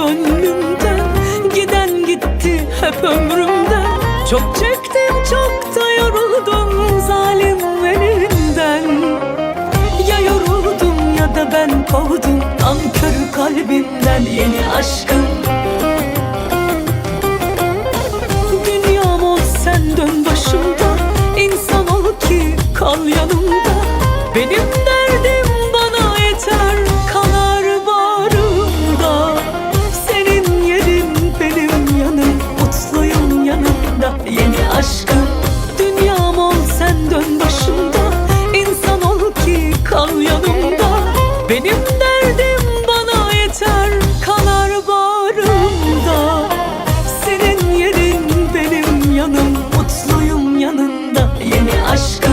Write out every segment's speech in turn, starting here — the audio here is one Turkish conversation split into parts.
gönlümden, giden gitti hep ömrümden. Çok çektim, çok da yoruldum zalim elinden. Ya yoruldum ya da ben kovdum nankör kalbimden yeni aşkım. Dünyam ol sen, dön başımda, insan ol ki kal yanımda. Benim derdim bana yeter, kanar bağrımda. Senin yerin benim yanım, mutluyum yanımda yeni aşkım. Dünyam ol sen, dön başımda, insan ol ki kal yanımda. Benim derdim bana yeter, kanar bağrımda. Senin yerin benim yanım, mutluyum yanında yeni aşkım.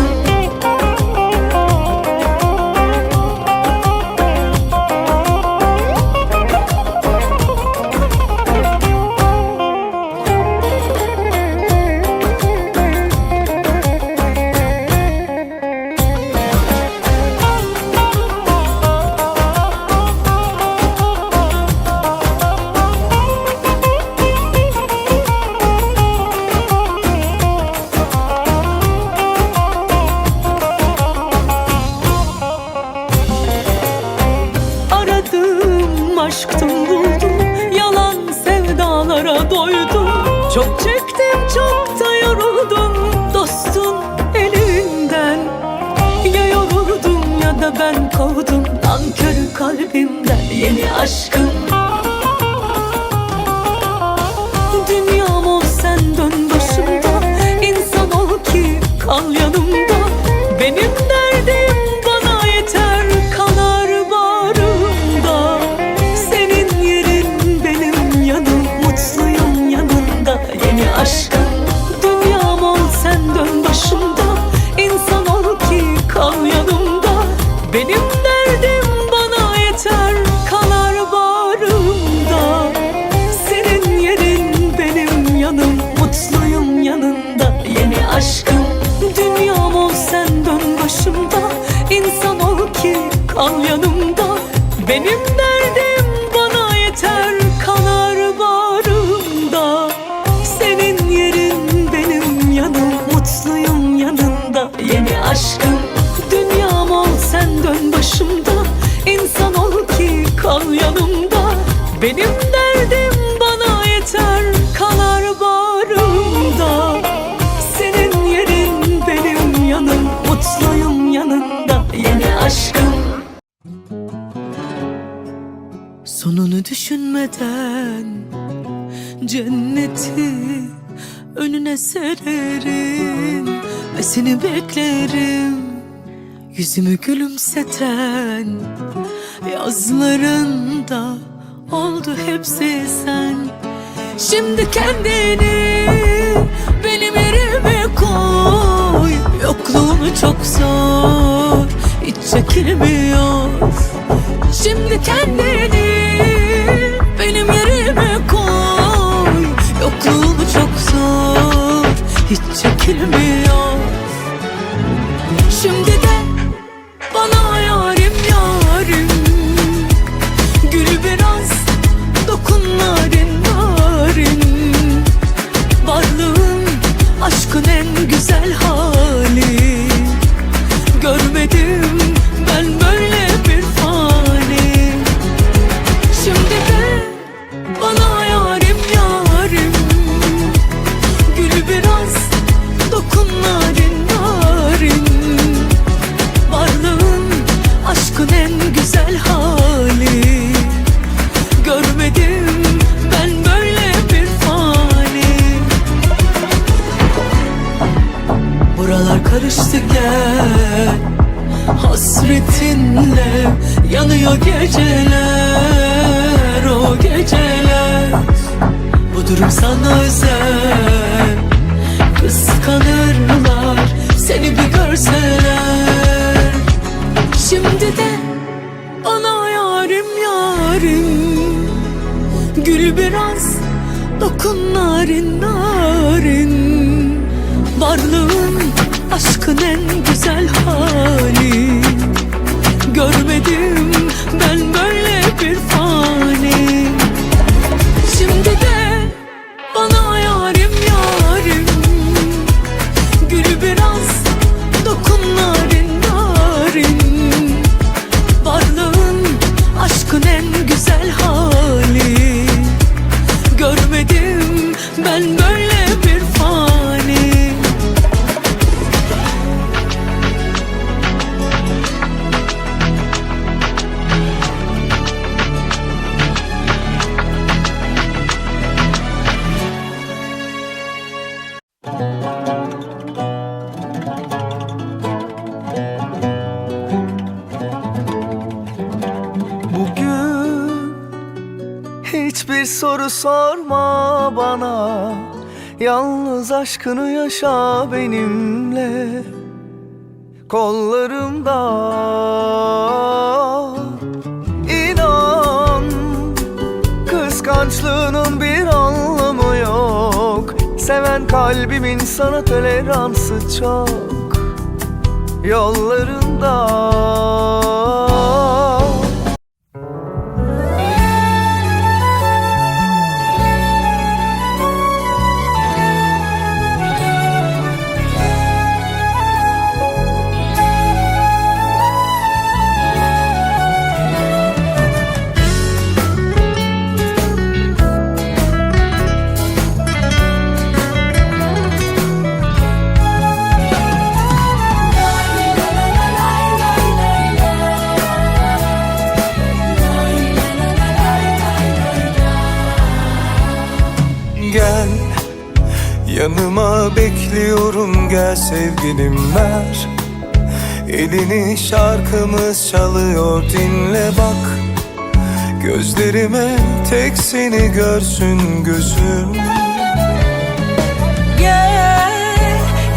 Aşktım buldum, yalan sevdalara doydum. Çok çektim, çok da yoruldum dostun elinden. Ya yoruldum ya da ben kovdum nankör kalbimden yeni aşkım. Dünyam ol sen, dön başımda, insan ol ki kal yanımda. Benim derdim bana yeter, kanar bağrımda. Senin yerin benim yanım, mutluyum yanında yeni aşkım. Dünyam ol sen, dön başımda, insan ol ki kal yanımda. Benim derdim bana yeter, kanar bağrımda. Senin yerin benim yanım, mutluyum yanında yeni aşkım. Dünyam ol sen, dön başımda, insan ol ki kal yanımda. Benim derdim bana yeter, kanar bağrımda. Senin yerin benim yanım, mutluyum yanında yeni aşkım. Dünyam ol sen, dön başımda, insan ol ki kal yanımda. Benim derdim bana yeter, kanar bağrımda. Senin yerin benim yanım, mutluyum yanında yeni aşkım. Sonunu düşünmeden cenneti önüne sererim ve seni beklerim. Yüzümü gülümseten yazlarında oldu hepsi sen. Şimdi kendini benim yerime koy. Yokluğunu çok zor, hiç çekilmiyor. Şimdi kendini benim yerime koy. Yokluğunu çok zor, hiç çekilmiyor. Şimdi de bana yarim yarim, gül biraz, dokun narin narin. Varlığın aşkın en güzel hali. Görmedim ben böyle bir fani. Şimdi de bana yarim yarim, gül biraz, dokun narin narin. Varlığın aşkın en güzel hali. Görmedim ben böyle bir fani. Buralar karıştı gel, hasretinle yanıyor geceler, o geceler. Bu durum sana özel, kıskanırlar seni bir görseler. Şimdi de bana yarim yarim, gül biraz, dokun narin narin. Varlığın aşkın en güzel hali. Görmedim ben böyle bir fani. Hiçbir soru sorma bana, yalnız aşkını yaşa benimle. Kollarımda inan, kıskançlığının bir anlamı yok. Seven kalbimin sana toleransı çok. Yollarında gel, yanıma bekliyorum, gel sevgilim ver elini, şarkımız çalıyor, dinle bak. Gözlerime tek seni görsün gözüm. Gel,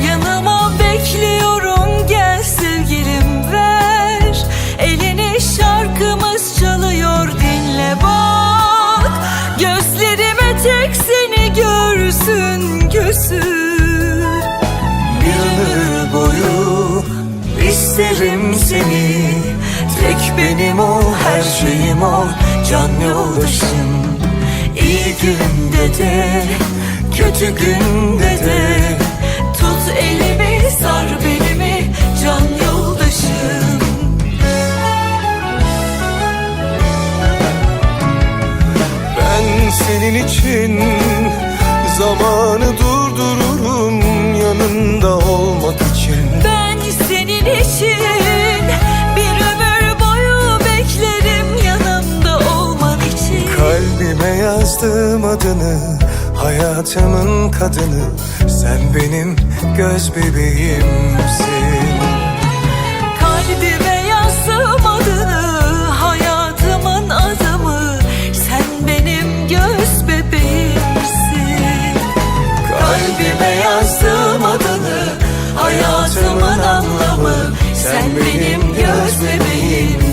yanıma bekliyorum, gel sevgilim ver elini, şarkımız çalıyor, dinle bak. Gözlerime tek seni görsün gözüm. Bir ömür boyu isterim seni, tek benim ol, her şeyim ol, can yoldaşım. İyi günde de, kötü günde de, Tut elimi, sar belimi, can yoldaşım. ben senin için zamanı durdururum, yanında olmak için. Ben senin için bir ömür boyu beklerim, yanımda olman için. Kalbime yazdım adını, hayatımın kadını, sen benim göz bebeğimsin. Kalbime yazdım adını, hayatımın adımı, sen benim göz bebeğimsin. Kalbime yazdım adını, hayatımın anlamı, sen benim göz bebeğimsin.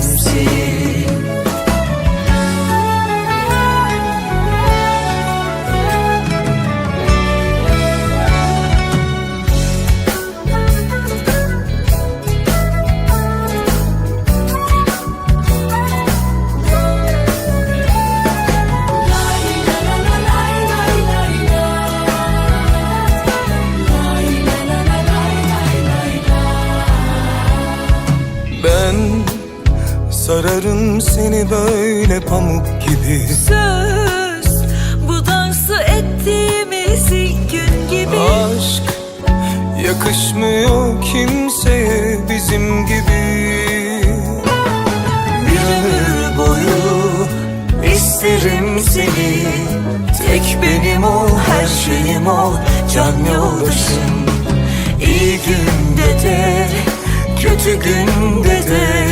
Ben sararım seni böyle pamuk gibi. Söz, bu dansı ettiğimiz ilk gün gibi. Aşk yakışmıyor kimseye bizim gibi. Bir ömür boyu isterim seni, tek benim ol, her şeyim ol, can yoldaşım. İyi günde de, kötü günde de.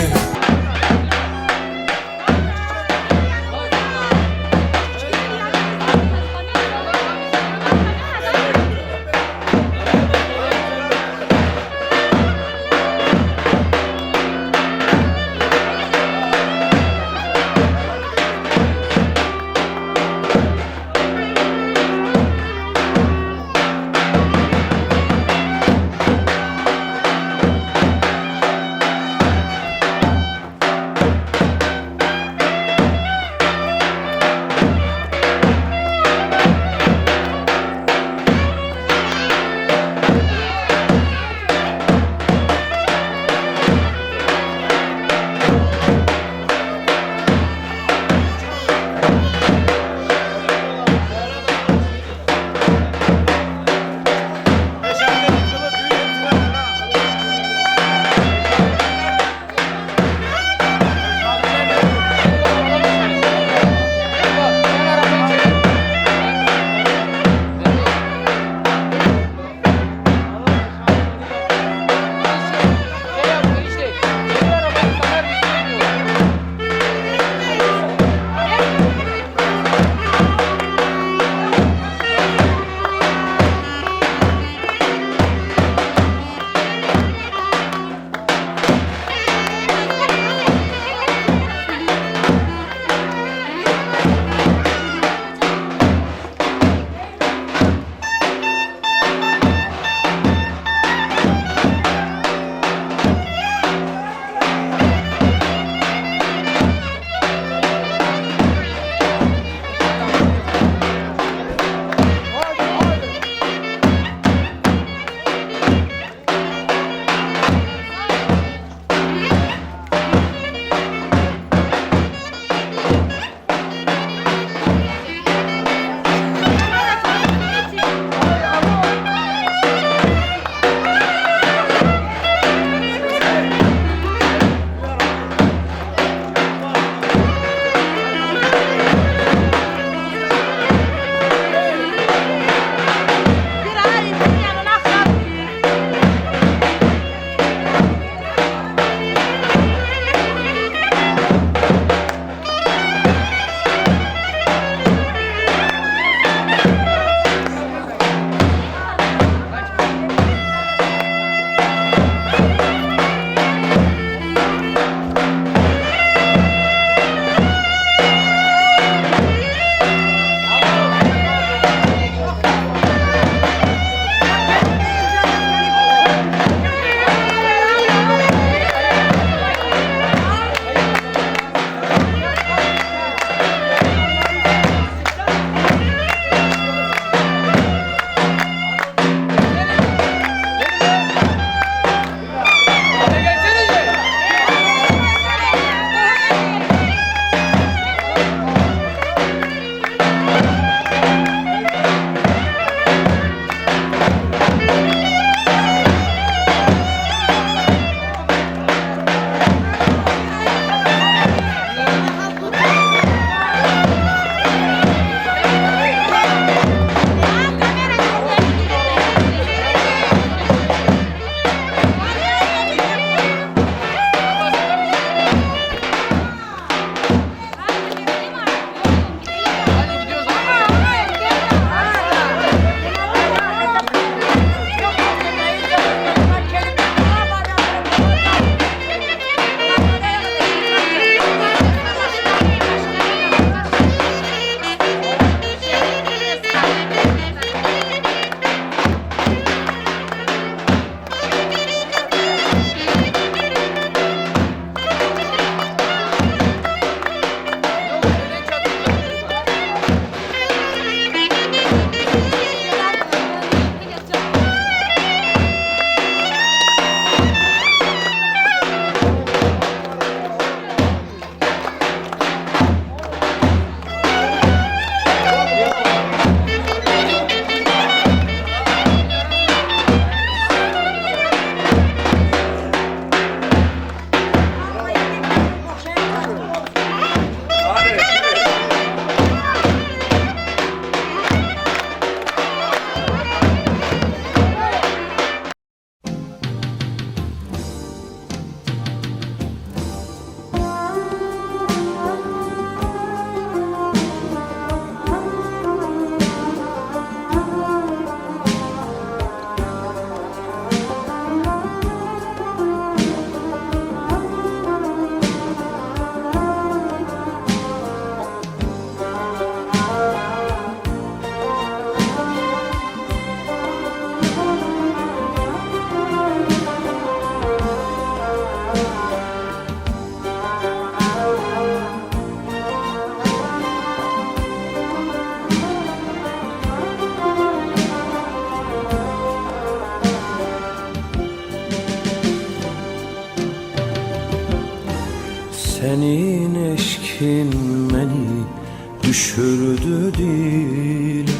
düşürdü dile.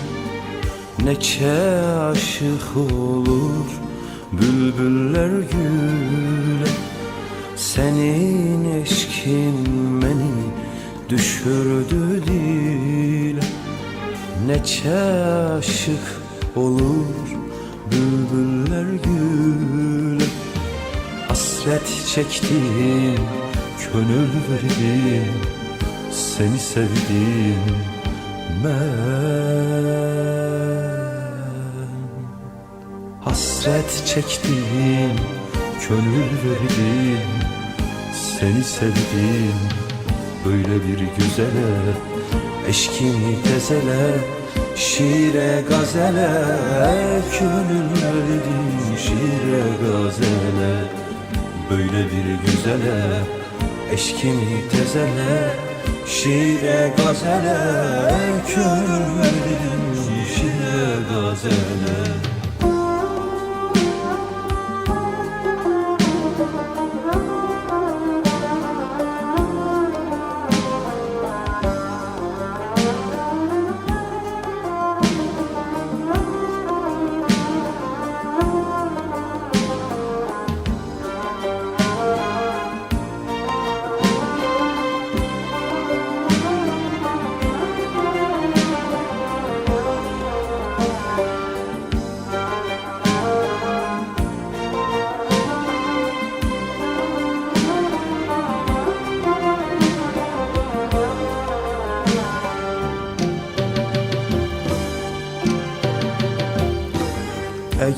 Neçe aşık olur bülbüller güle. Senin eşkin beni düşürdü dile. Neçe aşık olur bülbüller güle. Hasret çektim, gönül verdim, seni sevdim ben. Hasret çektim, gönül verdim, seni sevdim. Böyle bir güzele, eşkini tezele, şiire gazele, gönül verdim şiire gazele. Böyle bir güzele, eşkini tezele, şiire gazele, gönül verdim şiire gazele.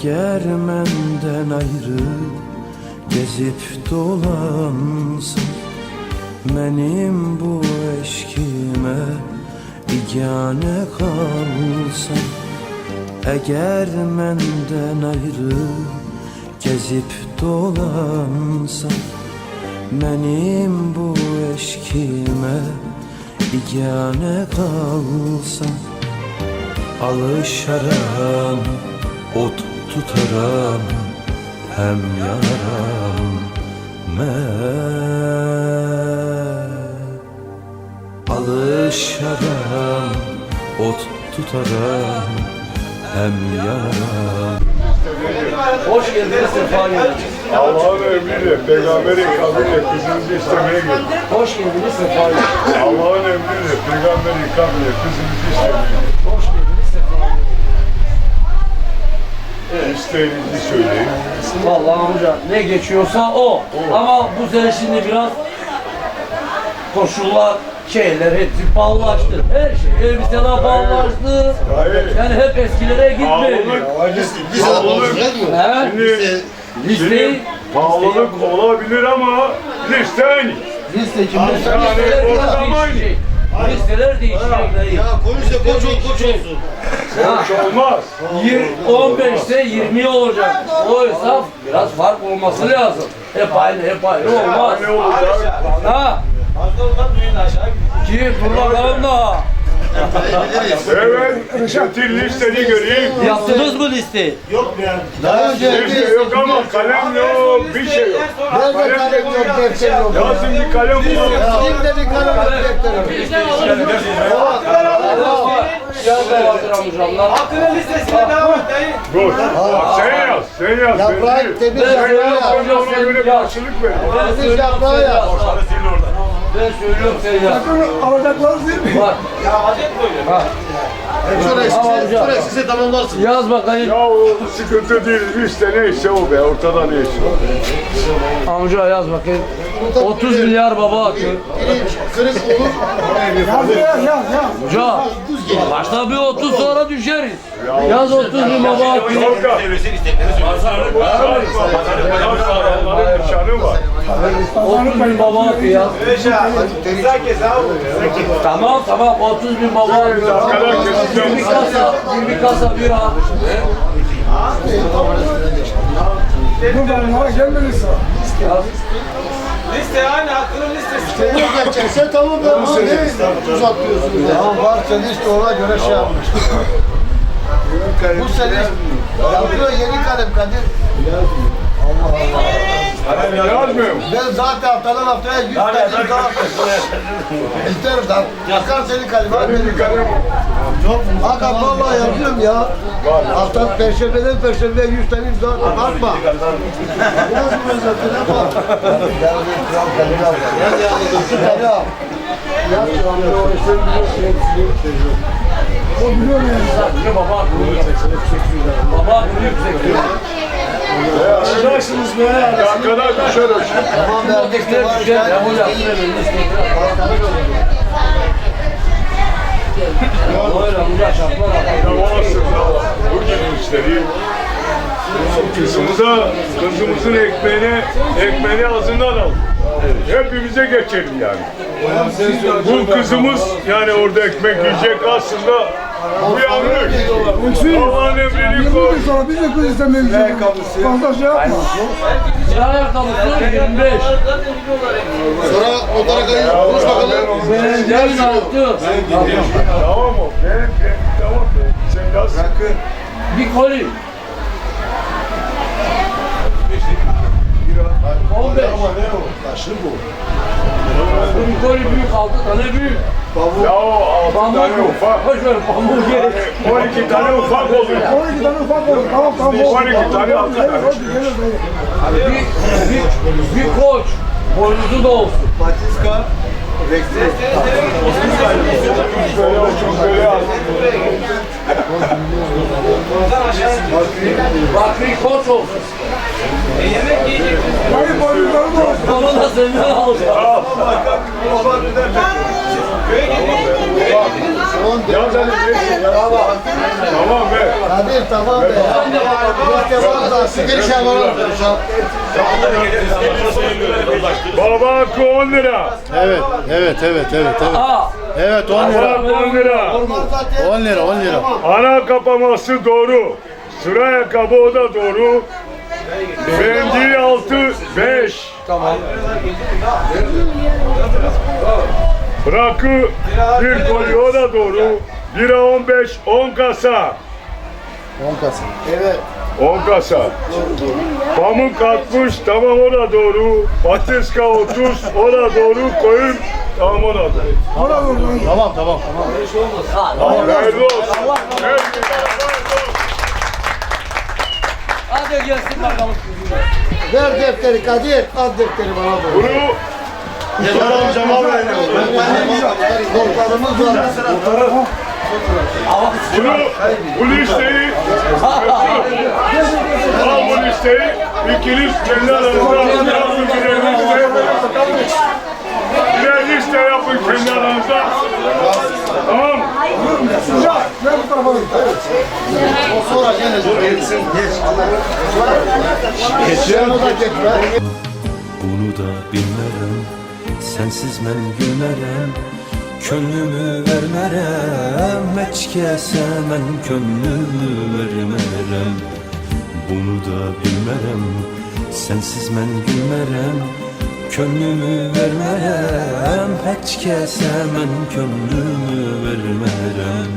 Eğer menden ayrı gezip dolansın, benim bu eşkime igane kalsın. Eğer menden ayrı gezip dolansın, benim bu eşkime igane kalsın. Alışaram, ot tutaram, hem yanaram ben. Alışaram, ot tutaram, hem yanaram. Hoş geldiniz, sefa geldiniz. Allah'ın emriyle, peygamberin kabriyle kızınızı istemeye geldik. Hoş geldiniz, sefa geldiniz. Allah'ın emriyle, peygamberin kabriyle kızınızı istemeye geldik. Hoş geldiniz, sefa geldiniz. İsteğinizi söyleyin. Vallahi amca ne geçiyorsa o. Ama bu sene şimdi biraz koşullar, şeyler hepsi pahalılaştı. Her şey, elbiseler pahalılaştı. Hayır. Yani hep eskilere gitmiyor. Pahalılık, He? şimdi pahalılık olabilir ama liste aynı. Liste kim? Yani Listeler ortam değişecek. Listeler değişecek dayı. Ya konuşsa koç ol, koç olsun. Hiç olmaz. 15'te 20 olacak. O hesap biraz fark olması lazım. Hep aynı olmaz. Ne olacak? Ha? Ki dur bakalım da. Evet, Reşat'ın listeni göreyim. Yaptınız mı listeyi? Yok ya. Daha önce Liste yok ama kalem yok, bir şey yok. nerede kalem yok, defter yok. Lazım bir kalem bulalım. Kimde bir kalem yok, defter yok. Hakkının listesine devam et dayı. Dur, sen yaz, sen yaz. Yaprağı temiz Sen yaprağı yaz, yaz. ben de ona göre karşılık ver. Temiz yaprağı yaz. Ben söylüyorum sen ya. Alacaklarız değil mi? Bak. Şuraya size tamamlarsın. Yaz bakayım. Ya o sıkıntı değil, liste neyse o be, ortada neyse. Amca yaz bakayım. 30 milyar baba atıyor. Pirinç, kırık olur. Amca. Başta bir 30 sonra düşeriz. Yaz 30 bin baba atıyor. Tolga, onların nişanı var. 30 bin baba atıyor ya. Tamam 30 bin baba atıyor. Arkadan keseceğim. 20 kasa bira. Liste aynı hakkının listesi. Bu geçerse tamam ben ama ne uzatıyorsunuz ya. Tamam varsa işte ona göre şey yapmış. Bu sene yapıyor yeni kalem Kadir. Allah Allah. Yazmıyor mu? Ben zaten haftadan haftaya 100 tane daha isterim daha. Çıkar senin kalemi. Benim kalem. Hakan vallahi yazıyorum ya. Hafta perşembeden perşembeye 100 tane imza atma. Yazmıyor zaten ama. O biliyor mu yani? Sadece baba akıllı yüksek. Baba akıllı yüksek. Açacaksınız be. Dakikada düşer o şey. Tamam verdik de var Düşer. işte. Ya bu yaptı Öyle amca şartlar Ya olasın da bu gibi işleri. Kızımızın ekmeğini ağzından al. Hepimize geçelim yani. Bu kızımız yani orada ekmek yiyecek aslında bu yanlış. Allah'ın emrini koy. Sonra biz de kız istemeyiz. Fazla şey yapma. Sıra ayakkabısı 25. Sonra o tarafa konuş bakalım. Yarın altı. Tamam mı? Tamam mı? Sen yaz. Bir koli. 15. Taşı bu. Bir koli büyük, 6 tane büyük. Ya o 6 tane ufak. Boş ver pamuk gerek. 12 tane ufak oluyor. 12 tane ufak olur. Tamam tamam. 12 tane 6 tane. Bir koç. Boynuzu da olsun. Patiska. Böyle olsun böyle yaz. Bakri koç olsun. Yemek yiyecek. Hayır boynuzları da olsun. Onu da senden alacağım. Yaz hadi neyse ya. Tamam be. Kadir tamam be. İşte var da sigir şamanı. Baba hakkı 10 lira. Evet. Aa. Evet 10 Baba lira. hakkı 10 lira. 10 lira 10 lira. Ana kapaması doğru. Sıra ayakkabı o da doğru. Mendil 6, 5. Tamam. Rakı bir koli o da doğru. Bira 15, 10 kasa. 10 kasa. Evet. 10 kasa. Pamuk 60, tamam o da doğru. Patiska 30, o da doğru. Koyun, tamam o da doğru. Tamam. Hayırlı olsun. Hadi gelsin bakalım. Ver defteri Kadir. Al defteri bana doğru. Bunu Notlarımız var. bu listeyi al bu listeyi ikiniz kendi aranızda yapın birer liste yapın kendi aranızda. Tamam. Sonra gelecek. Geçsin. O da geç. Bunu da bilmərəm, sensiz mən gülmərəm. Könlümü vermərəm, heç kəsə mən könlümü vermərəm. Bunu da bilmərəm, sensiz mən gülmərəm. Könlümü vermərəm, heç kəsə mən könlümü vermərəm.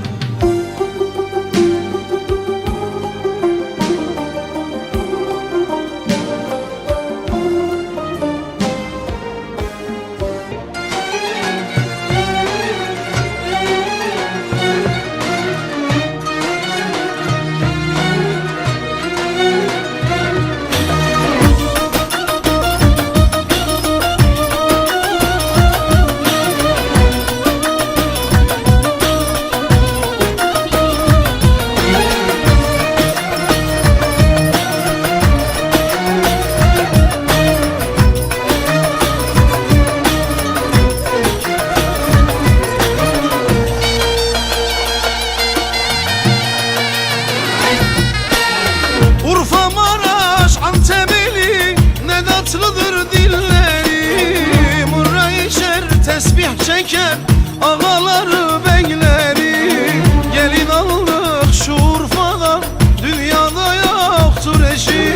Urfa, Maraş, Antep'li ne tatlıdır dilleri. Murra içer, tesbih çeker ağaları beyleri. Gelin aldık şu Urfa'dan, dünyada yoktur eşi.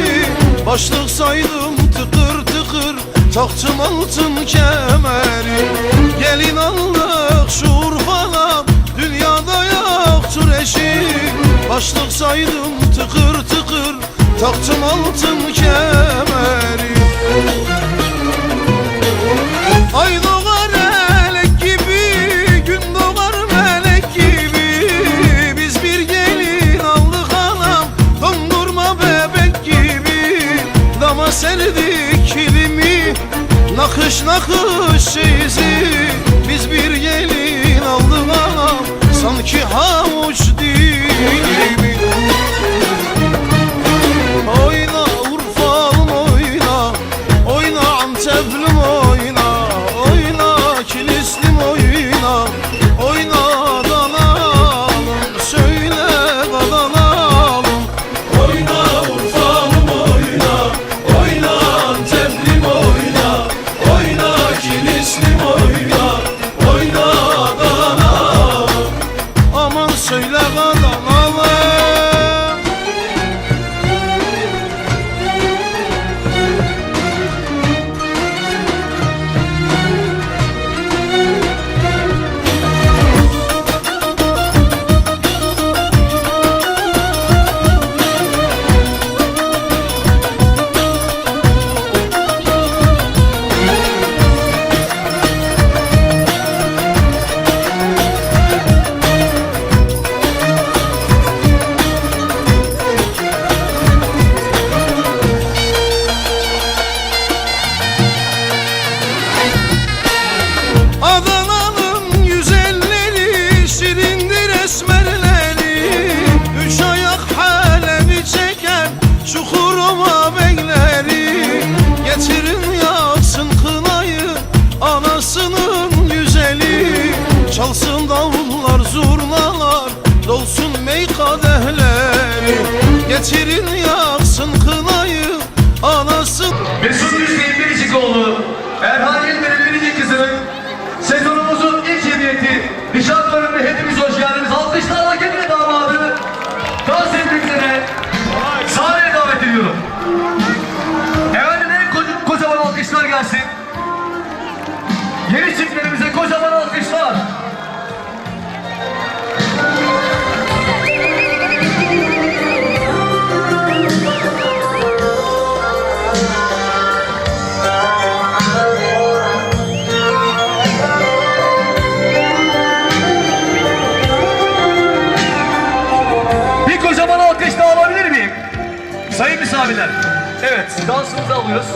Başlık saydım tıkır tıkır, taktım altın kemeri. Gelin aldık şu Urfa'dan, dünyada yoktur eşi. Başlık saydım tıkır tıkır, taktım altın kemeri. Nakış nakış çeyizi biz bir gelin aldık anam, sanki havuç dilimi. Oyna Urfa'lım oyna, oyna Antep'lim oyna, oyna Kilislim oyna, oyna Adanalım, söyle Adanalım. Oyna Urfa'lım oyna, oyna Antep'lim oyna, oyna Kilislim oyna, oyna Adanalım. Aman söyle Adanalım. Adana'nın güzelleri, şirindir esmerleri, üç ayak halevi çeken Çukurova beyleri. Getirin yaksın kınayı, anasının güzeli, çalsın davullar zurnalar, dolsun mey kadehleri. Getirin yaksın kınayı, anasın. Mesut Hüseyin Biricikoğlu, Erhan İlmer'in biricik kızının sezonumuzun ilk hediyeti nişan törenine hepimiz hoş geldiniz. Alkışlarla kendine damadı dans etmek üzere sahneye davet ediyorum. Efendim kocaman alkışlar gelsin. Yeni çiftlerimize kocaman alkışlar. Kocaman alkış da alabilir miyim? Sayın misafirler. Evet, dansımızı alıyoruz.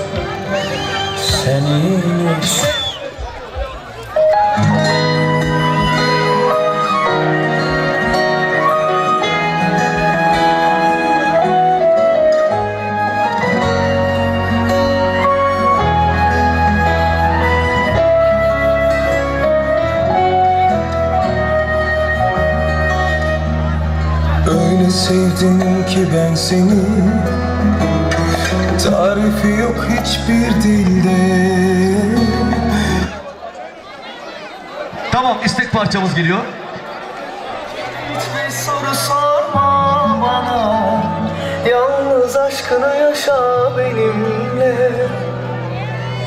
Öyle sevdim ki ben seni, tarifi yok hiçbir dilde. Tamam, istek parçamız geliyor. Bir soru sorma bana, yalnız aşkını yaşa benimle.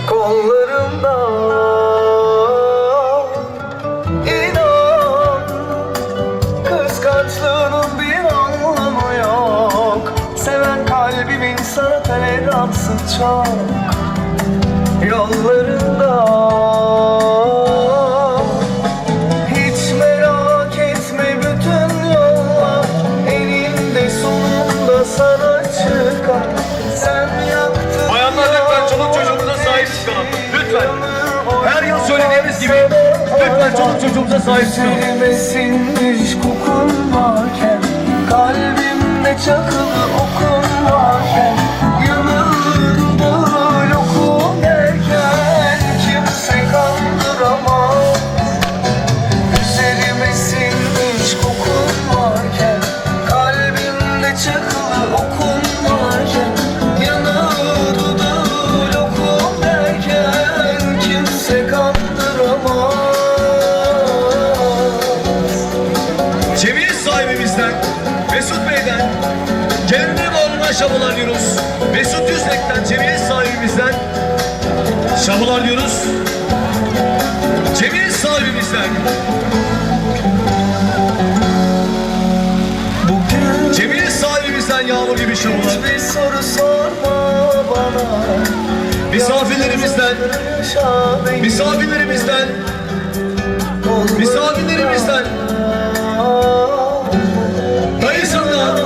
Kollarımda inan, kıskançlığının bir anlamı yok. Seven kalbimin sana teleratsın çok. Yollarında hiç merak etme, bütün yollar eninde sonunda sana çıkar. Sen yaktın. Bayanlar lütfen çoluk çocuğumuza sahip çıkalım. Lütfen. Her yıl söylediğimiz gibi lütfen çoluk çocuğumuza sahip çıkalım. Sürmesinmiş kokun varken, kalbimde çakılı okun varken, yanımda lokum derken kimse kandıramaz. Üzerime sinmiş kokun varken, kalbimde çakılı okun varken, yanımda lokum derken kimse kandıramaz. Cemiyet sahibimizden Mesut Bey'den kendine bağlına şabalar diyoruz. Mesut Yüzlek'ten cemiyet sahibimizden şabalar diyoruz. Cemiyet sahibimizden Bugün cemiyet sahibimizden yağmur gibi şabalar. hiçbir soru sorma bana, Misafirlerimizden misafirlerimizden misafirlerimizden dayısından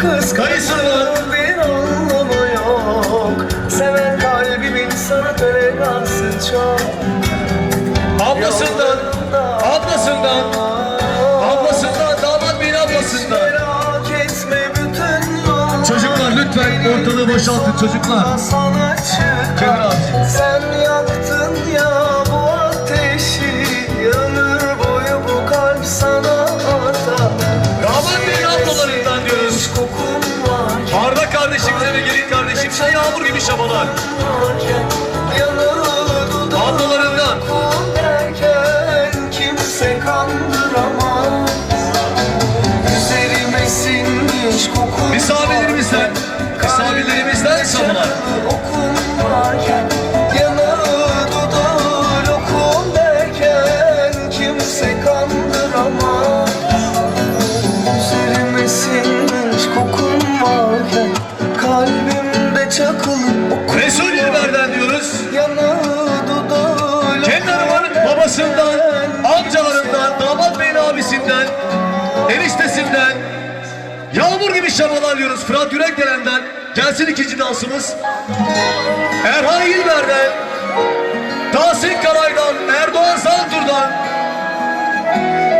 kıskançlığın bir anlamı yok. Seven kalbimin sana ablasından, damat beyin ablasından. Merak etme bütün yollar Çocuklar lütfen ortalığı boşaltın çocuklar. sana çıkar. Cemil abicim. Sen yaktın ya bu ateşi, ömür boyu bu kalp sana atar. Damat beyin ablalarından diyoruz. Kokun var Arda kardeşimize ve gelin kardeşimize yağmur gibi şabalar. Ablalarından. Derken kimse kandıramaz. Üzerime sinmiş kokun Misafirlerimizden şabalar. okum varken yanağı dudağı lokum derken kimse kandıramaz. Üzerime sinmiş kokun varken kalbimde çakılı okum Resul İlber'den diyoruz. yanağı dudağı Kendi arabanın babasından, amcalarından, damat beyin abisinden, eniştesinden yağmur gibi şabalar diyoruz. Fırat Yürekdelen'den gelsin ikinci dansımız. Erhan İlber'den, Tahsin Karay'dan, Erdoğan Santur'dan,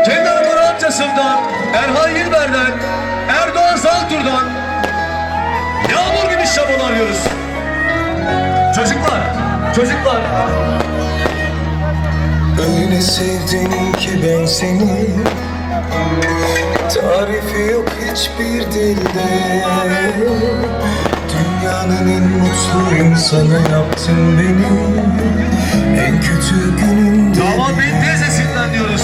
kendi arabanın amcasından, Erhan İlber'den, Erdoğan Santur'dan yağmur gibi şabalar diyoruz. Çocuklar. Öyle sevdim ki ben seni, tarifi yok hiçbir dilde. Dünyanın en mutlu insanı yaptın beni, en kötü günümde. Damat beyin teyzesinden diyoruz.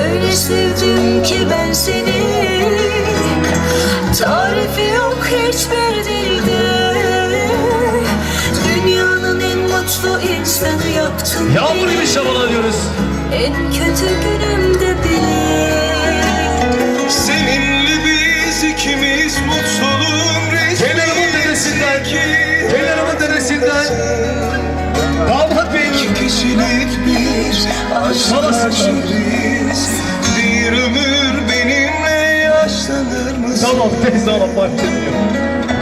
Öyle sevdim ki ben seni, tarifi yok hiçbir dilde. Dünyanın en mutlu insanı yaptın Yağmur beni, gibi şabalar diyoruz. en kötü günümde bile. Seninle biz ikimiz mutluluğun Kenarımın dedesinden damat beyin İki kişilik bir aşığız. Bir ömür benimle yaşlanır mısın? Tamam teyze alıp bahsediyor.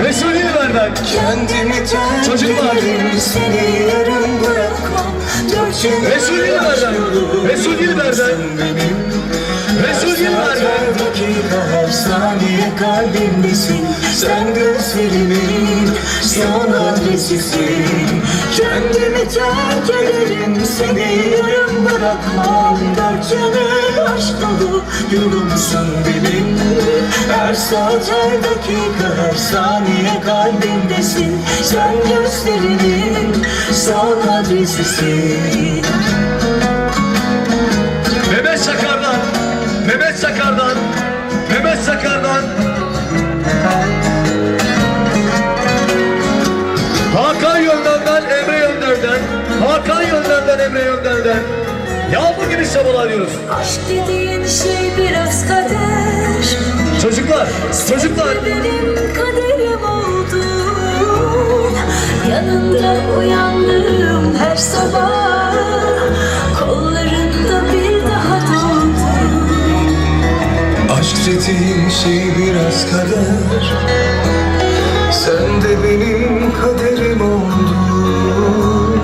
Resul İlber'den Kendimi terk Çocuklar. ederim, seni yarım bırakmam. Dört yıl Resul İlber'den dakika her saniye kalbimdesin. Sen gözlerimin son adresisin. Kendimi terk ederim, seni yarım bırakmam. Dört yanı aşk dolu yolumsun benim. Her saat her dakika her saniye kalbimdesin. Sen gözlerimin son adresisin. Mehmet Sakar'dan Hakan Yönder'den Emre Yönder'den yağmur gibi şabalar diyoruz. Aşk dediğin şey biraz kader. Çocuklar Benim kaderim oldu. Yanında uyandığım her sabah, kollarında bir daha doğdum. Aşk dediğin şey biraz kader. Sen de benim kaderim oldun.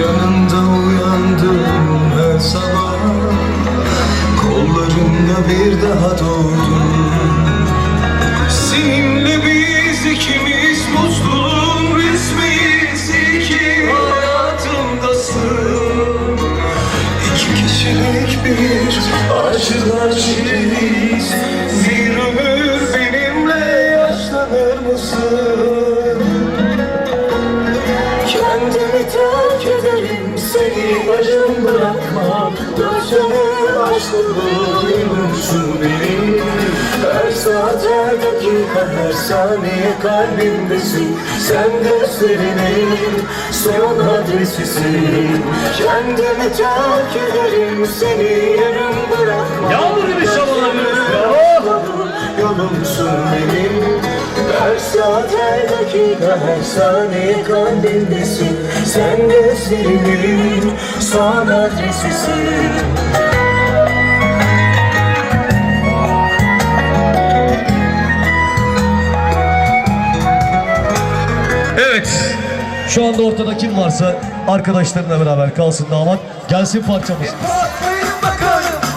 Yanında uyandım her sabah, kollarında bir daha doğdum. Seninle biz ikimiz mutluluğun resmiyiz. İyi ki hayatımdasın. İki kişilik bir aşığız. Bir ömür benimle yaşlanır mısın? Kendimi terk ederim, seni yarım bırakmam. Dört yanı aşkı bulmuşsun benim. Her saat her dakika her saniye kalbimdesin. Sen gözlerimin son adresisin. Kendimi terk ederim, seni yarım bırakmam. Yağmur gibi şabalar diyoruz. Yolumsun benim. Her saat her dakika her saniye kalbimdesin. Sen gözlerimin son adresisin. Evet. Şu anda ortada kim varsa arkadaşlarıyla beraber kalsın damat. Gelsin parçamız. Bakmayın bakalım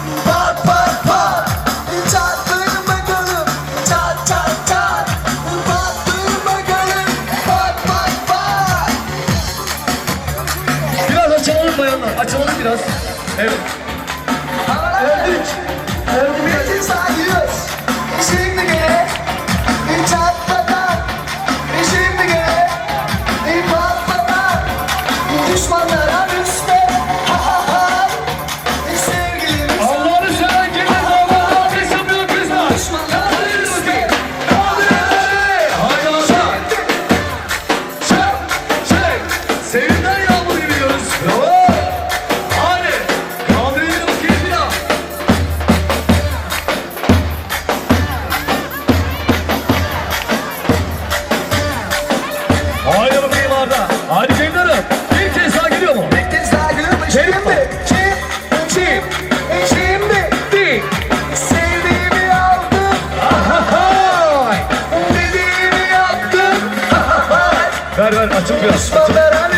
Açıl biraz.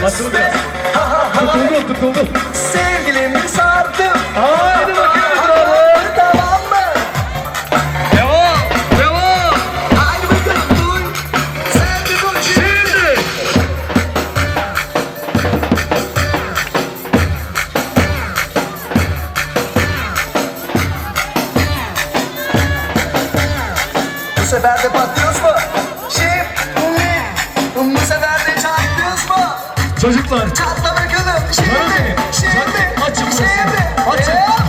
Açıl biraz. Tutuldu. Sevgilimi sardım. Haydi bakayım bravo. Tamam mı? Devam. Haydi bakalım dur. Sen bir dur. Şimdi. Bu sefer de patlıyoruz mu? Şimdi. Bu sefer de çatlıyoruz mu? Çocuklar. Çatla bakalım. Şimdi. Açın burası. Şimdi.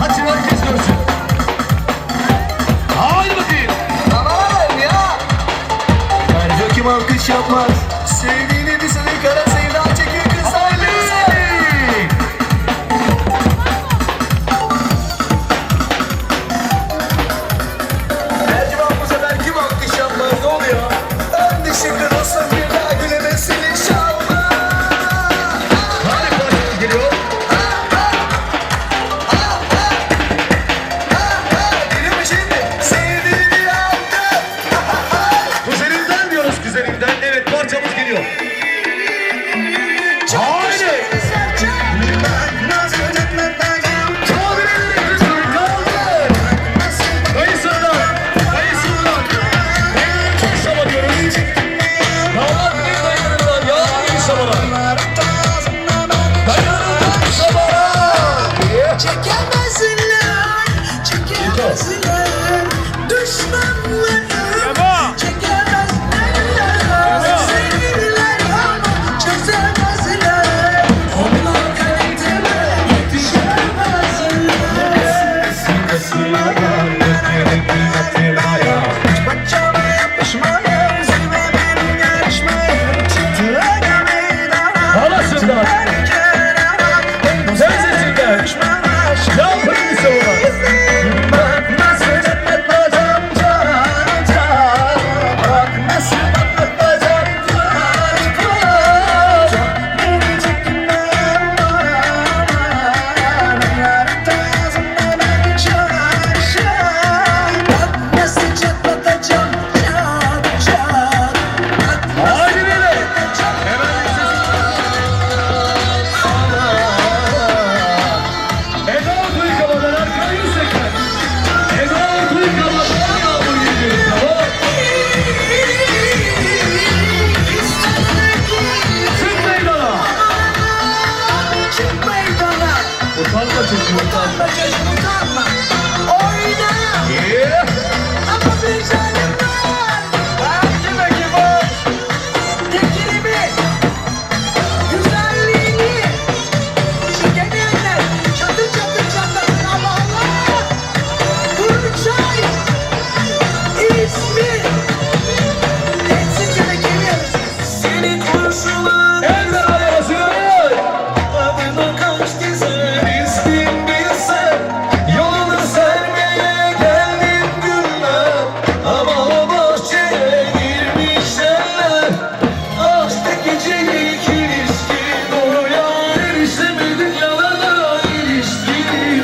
Açın herkes görsün. Haydi bakayım. Tamam ya. Bence kim alkış yapmaz. Sevdiğini bir sene kara sevda çekiyor kız ailesi. Ercüman bu sefer kim alkış yapmaz ne oluyor? Ön dişi kırılsın bir daha gülemesin inşallah. Hadi parçamız geliyor. Geliyor mu şimdi? Sevdiğini aldı. Güzelinden diyoruz güzelinden. Evet parçamız geliyor. Haydi. Kayısılar. Çok şama diyoruz. Damat bir dayılarından ya iyi şamalar. Dayılarından şamalar. Çekemezler, çekemezler, düşmanları çekemezler, sevgililer ama çözemezler, onlar kaliteme yetişemezler. Bacağıma yapışmaya, zirve benim yarışmaya, çıktığa meydana, Halasından. Teyzesinden. Ne yapayım ise ona? Haydi bile. Eda Tuykamadan arkayı yüksekler. Eda Tuykamadan yağmur yediyor. Tamam. Çık meydana. Utanma çocuğum utanma. Yeah. Ama bir canım var. Kime kim var? Tekinimi, güzelliğini, çekemeyler, çatır çatır çatlasın ama Allah. Burçay, ismi, hepsi kime geliyoruz. Seni kurşular, El beraber basıyoruz. adına kaç güzel istin bilsen. Yolunu sermeye geldim günler. Ama o bahçeye girmişler. Aşkta gecelik ilişki doğruya erişemedik yalana ilişki.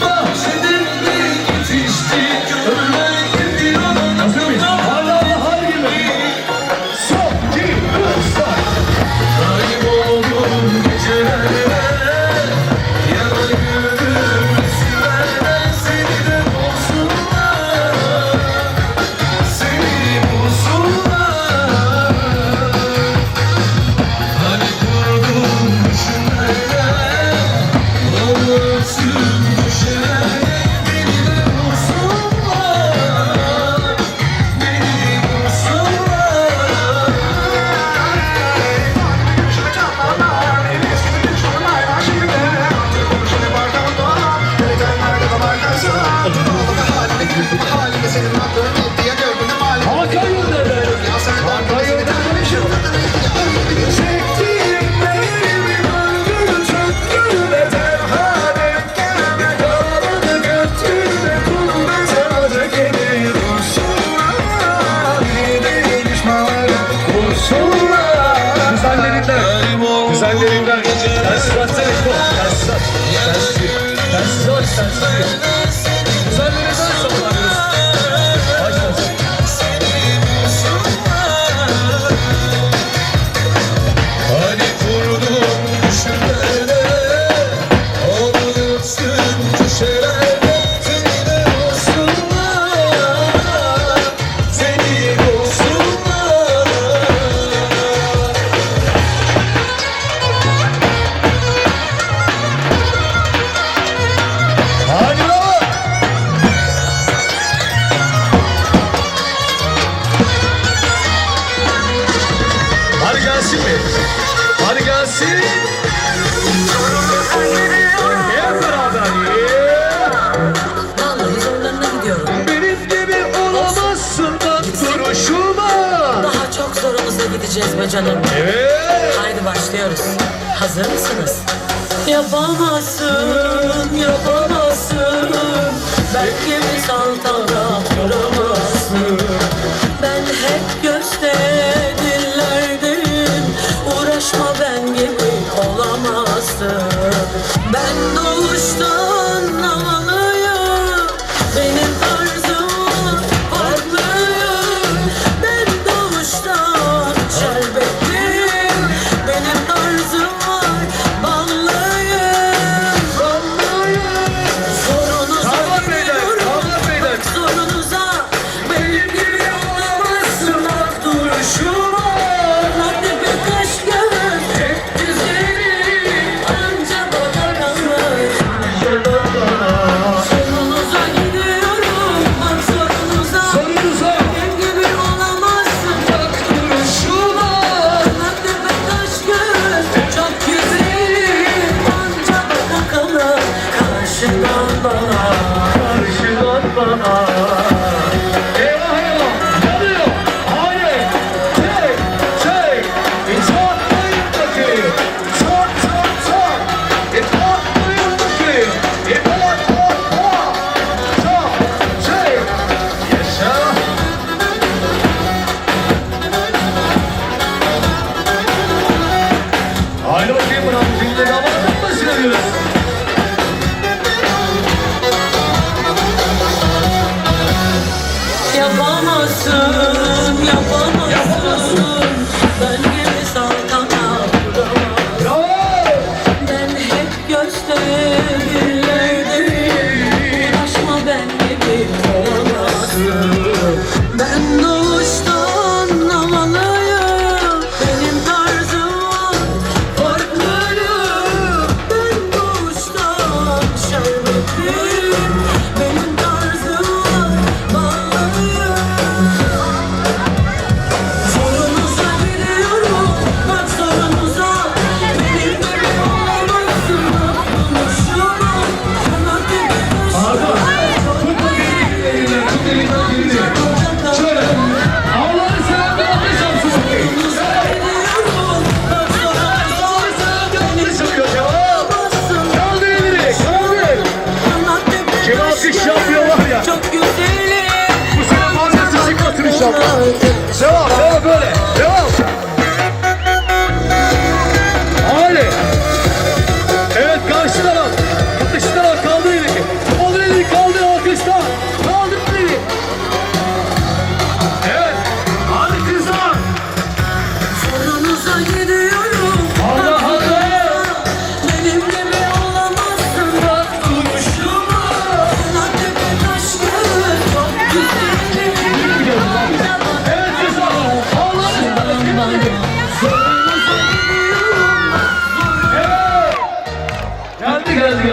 Bahçede bir yetiştik ölmek bir onun Hala bahar gibi. Son, iki, üç, dört. kayboldum gecelere. Yana yürüdüm silerden seni de bulsunlar. Seni bulsunlar. Hani kurdum düşünmeler. Olmasın düşerek beni de bulsunlar. Beni bulsunlar. Hakan Yurdalı. Hakan Yurdalı. Çektiğim neyimi öldür çöktür ve terhanem gelme kalmadı götür ve kulda sana gelir dursunlar yine düşmanlar kursunlar. Güzellerinden. Güzellerinden. Tersiz açsana işte o. Tersiz aç. Tersiz aç. Tersiz aç. Güzellerinden savunamıyoruz. Aç tersiz. eğleneceğiz be canım. Haydi başlıyoruz. Hazır mısınız? Yapamazsın, yapamazsın. Belki bir saltanat kuramazsın. Ben hep gösterdilerdeyim. Uğraşma ben gibi olamazsın. Ben doğuştan havalıyım. Benim tarzım farklıyım. Ben doğuştan şerbetliyim. Benim tarzım var ballıyım. Sorunuza gidiyorum. Bak sorunuza. Benim gibi olamazsın. Bak duruşuma. Hadi birkaç göz. Hep güzelim. Anca bana kalır. Sorunuza gidiyorum. Bak sorunuza. Benim gibi olamazsın. Bak duruşuma. Hadi birkaç göz. Çok güzelim. Anca bana kalır. Karşıdan bana. Karşıdan bana. Eyvah eyvah! Yanıyor! Hayır! Çek! İtfaatlayın bakayım! Çak! İtfaatlayın bakayım! İtfaat! Çak! Çek! Yaşa! Haydi bakayım buna müziğinde damadın başına diyoruz. Yapamazsın, yapamazsın. Ben gibi saltanat kuramazsın. Ben hep gösterilerdeyim. Uğraşma ben gibi olamazsın. Ben doğuştan havalıyım. Benim tarzım var farklıyım. Ben doğuştan şerbetliyim. Benim tarzım var ballıyım. Sorunuza gidiyorum. Bak sorunuza. Benim gibi olamazsın. Bak konuşuma. Hadi bir Şöyle! Allah'ın selamı ateş olsun bakayım! Yanlış yapıyor cevap! Kaldır elini! Kaldır! Kim alkış yapıyor var ya! Çok güzelim. Bu sene fazlası çıkmasın inşallah! Devam! Devam böyle! Devam! Hadi! Evet karşı taraf! Karşı taraf kaldır elini! Kaldır elini! Kaldır alkışla! Kaldır elini! Evet! Hadi kızlar! Sorunuza gidiyorum. Allah Allah! Benim gibi olamazsın. Bak duruşuma. Hadi bir taş göz. Çok güzelim. Evet kızlar! Allah'ın Sorunuza gidiyorum. Geldi!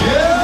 Yeah!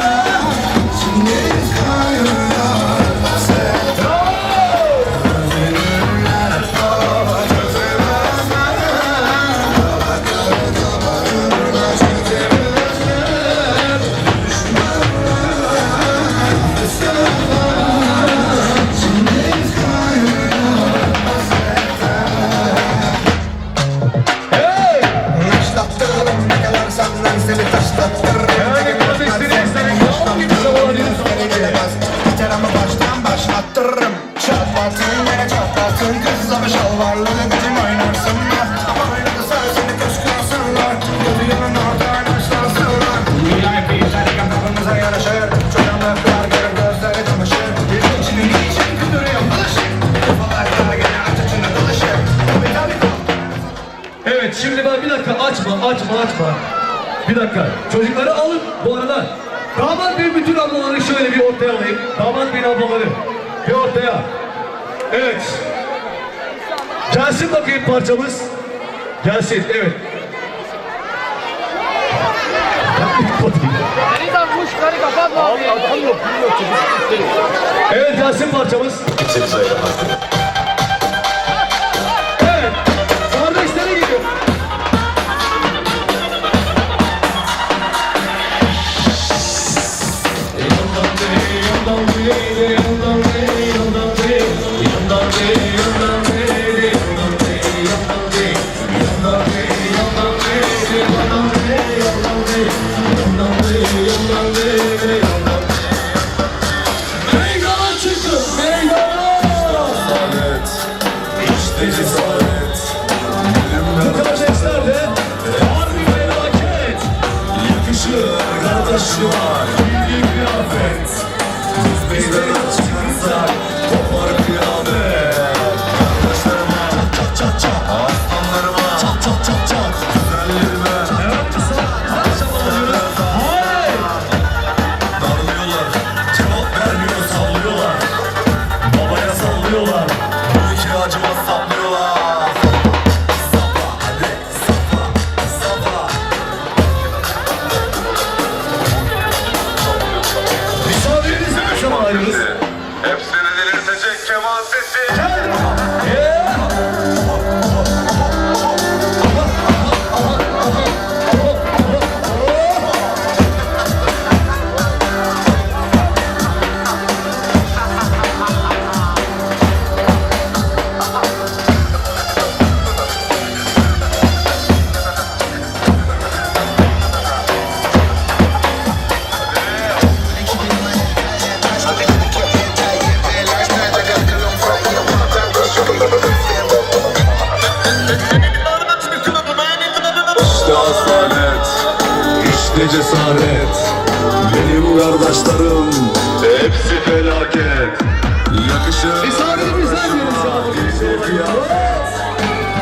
kaçma. Bir dakika. Çocukları alın bu arada. Damat Bey bütün ablaları şöyle bir ortaya alayım. Damat Bey'in ablaları bir ortaya. Evet. Gelsin bakayım parçamız. Gelsin, evet. Evet, gelsin parçamız. Evet, kardeşleri gidiyor. Meydana çıkın, meydana! İşte cesaret. Bu kardeşler de harbi felaket. Yakışır kardeşler. Bilgi kıyafet. Biz beyler çıkarsak kopar kıyamet. Kardeşlerime çat çat çat. Aslanlarıma çat çat çat çat. Güzellerime darlıyorlar. Cevap vermiyor, sallıyorlar. Babaya sallıyorlar. Bu iki acıma saplıyorlar. Sapa, hadi sapa, sapa. Müsaadenizle aşamayız. Hepsini delirtecek keman sesi. İşte asalet, işte cesaret. Benim kardeşlerim hepsi felaket. Yakışır Müsaadenizle diyoruz şu an. bize kıyamet.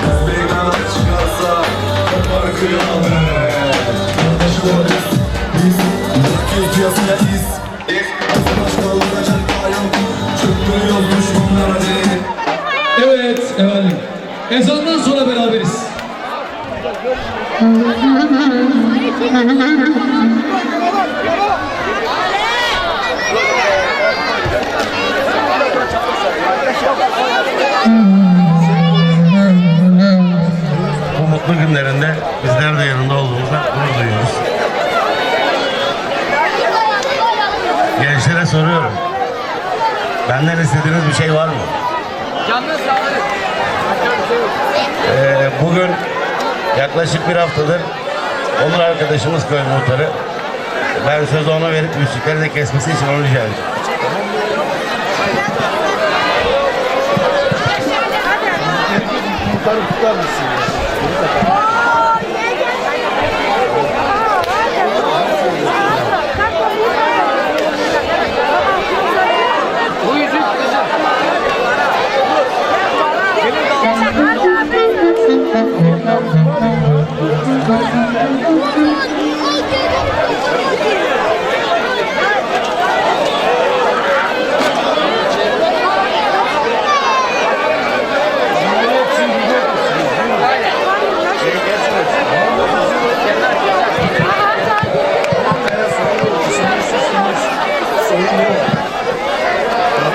Biz meydana çıkarsa kopar kıyamet. Kardeşleriz biz, Türkiye piyasaya iz. Başka olacak dayan, çöktürüyoruz düşmanlara değil. Evet efendim. Ezandan sonra beraberiz. Bu mutlu günlerinde bizler de yanında olduğumuzda gurur duyuyoruz. Gençlere soruyorum. Benden istediğiniz bir şey var mı? Bugün yaklaşık bir haftadır Onur arkadaşımız köy muhtarı. Ben sözü ona verip müzikleri de kesmesi için onu rica ediyorum. Yukarı tutar mısın?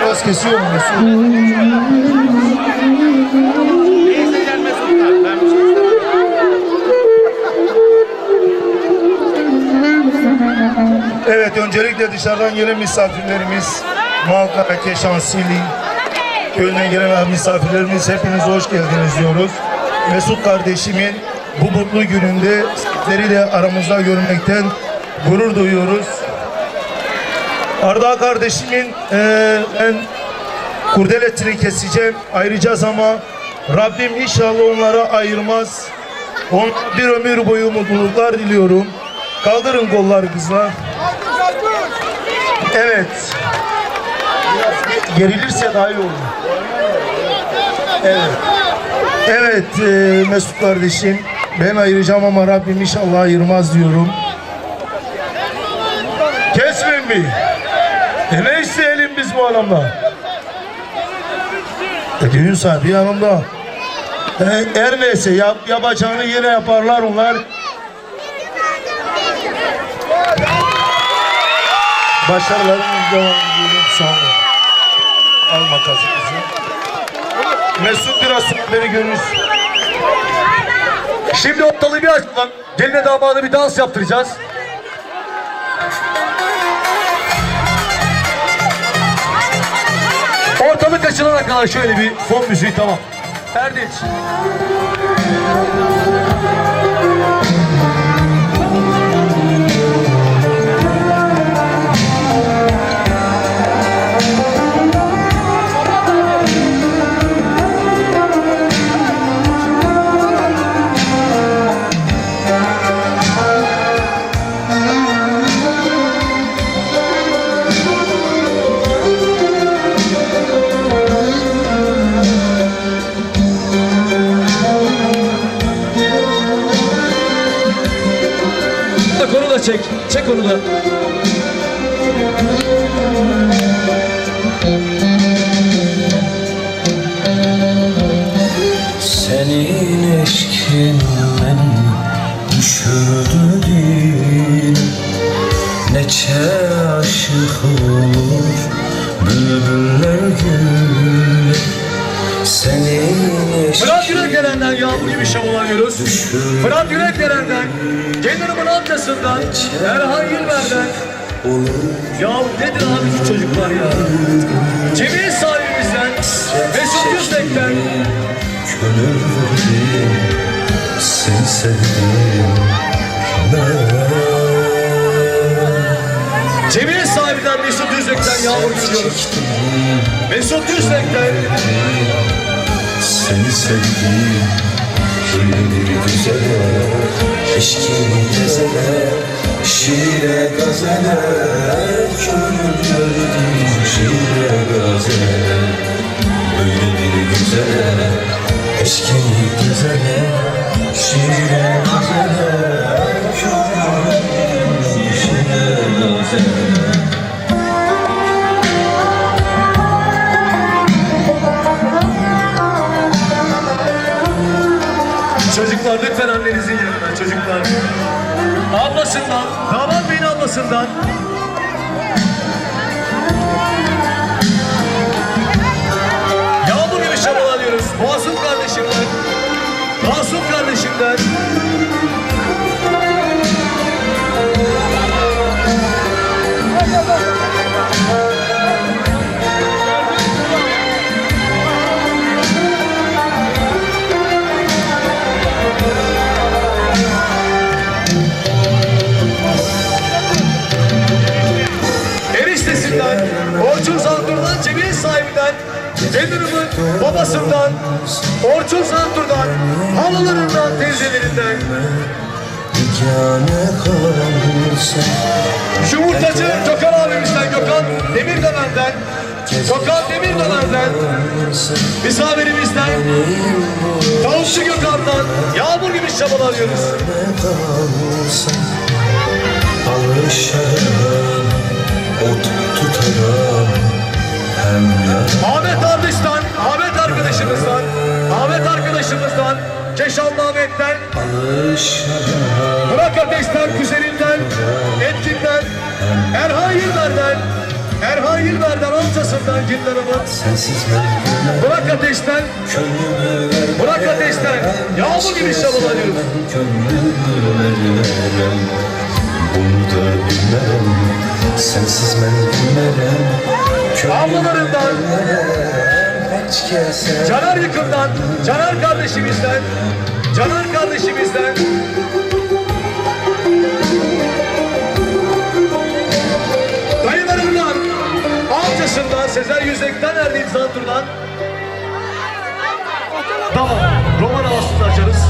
Biraz kesiyor mu? Evet, öncelikle dışarıdan gelen misafirlerimiz, Malkara, Keşansili, köyüne gelen misafirlerimiz hepiniz hoş geldiniz diyoruz. Mesut kardeşimin bu mutlu gününde sizleri de aramızda görmekten gurur duyuyoruz. Arda kardeşimin ben kurdelesini keseceğim, ayıracağız ama Rabbim inşallah onlara ayırmaz. Onlara bir ömür boyu mutluluklar diliyorum. Kaldırın kolları kızlar. Evet. Gerilirse daha iyi olur. Evet. Evet Mesut kardeşim, Ben ayıracağım ama Rabbim inşallah ayırmaz diyorum. Kesmeyin mi? Ne isteyelim biz bu adamda? Düğün sahibi yanımda. Her neyse yapacağını yine yaparlar onlar. Başarılarınız devam ediyorum. Sağ olun. Al makasımızı. Mesut biraz sonra beni görürüz. Şimdi ortalığı bir açmadan geline damada bir dans yaptıracağız. Ortalık açılana kadar şöyle bir fon müziği, tamam. Erdinç. Onu da çek. Çek onu da. Senin eşkin beni düşürdü değil. Neçe aşık olur bülbüller gül. Senin eşkin Fırat Yürekderen'den yağmur gibi şabulanıyoruz. Fırat Yürekderen'den, Cendan'ımın amcasından, Erhan Yılber'den. Ya nedir abi şu çocuklar ya? Cemil sahibimizden, Mesut Yüzbek'ten. gönül verdim, seni sevdim ben. Cemil sahibinden Mesut Yüzbek'ten yağmur gidiyoruz. Mesut Yüzbek'ten. Seni sevdim, şiir güzele, eşkin tezele, şiire gazele, gönül verdim, şiire gazele, böyle bir güzele, eşkin güzele, şiire gazele, gönül verdim, şiire gazele. Çocuklar lütfen annenizin yanına, çocuklar. Ablasından, damat beyin ablasından. Yağmur gibi şabalanıyoruz. Masum kardeşimden, Masum kardeşimden. Eniştesinden, Orçun Zantur'dan, Cemil sahibinden, Cendan'ımın babasından, Orçun Zantur'dan, halılarından, teyzelerinden. Yumurtacı Gökhan abimizden, Gökhan Demirdömen'den, Gökhan Demirdömen'den, misafirimizden, Tavukçu Gökhan'dan yağmur gibi şabalanıyoruz. Alışarım, ot tutarım hem Ahmet Ardış'tan, Ahmet arkadaşımızdan, Ahmet arkadaşımızdan, Keşanlı Ahmet'ten, Burak Ateş'ten, kuzeninden, Etkin'den, Erhan Yılber'den, Erhan Yılber'den amcasından Cendan'ımın, Burak Ateş'ten, Burak Ateş'ten yağmur gibi şabalanıyoruz. bunu da bilmem, sensiz ben bilmem. Ablalarından, Caner Yıkım'dan, Caner kardeşimizden, Caner kardeşimizden, dayılarından, amcasından, Sezer Yüzek'ten, Erdinç Zantur'dan. Tamam, roman havasını açarız.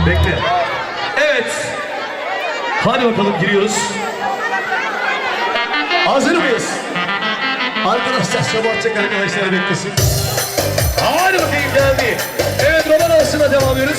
Bekle. Evet. Hadi bakalım giriyoruz. Hazır mıyız? Arkadaşlar şabatacak arkadaşlar beklesin. Hadi bakayım geldi. Evet roman havasına devam ediyoruz.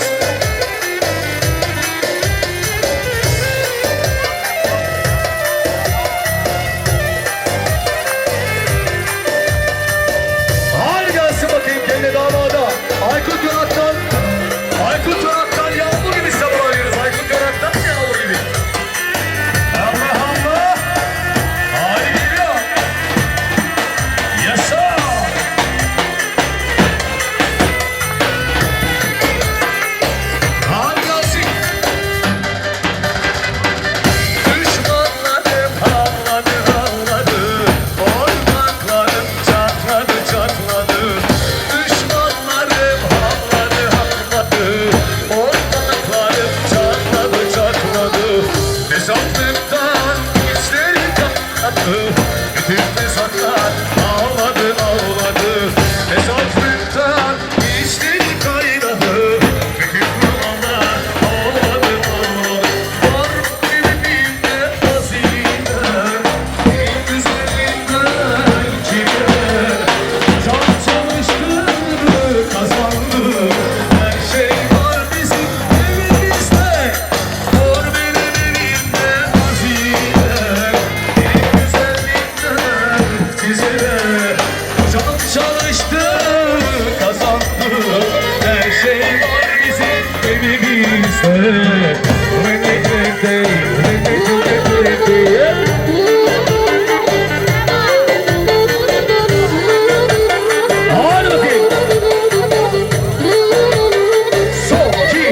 Bütün fesatlar ağladı ağladı. Fesatlıktan içleri kaynadı. Bütün kurbanlar ağladı ağladı. Var evimde hazineler, en güzelinden kime. Can çalıştırdı kazandı. Her şey var bizim evimizde. Var benim evimde hazineler, en güzelinden size de. Can çalıştı kazandı. Her şey var bizim evimizde. Hadi bakayım. Son, iki,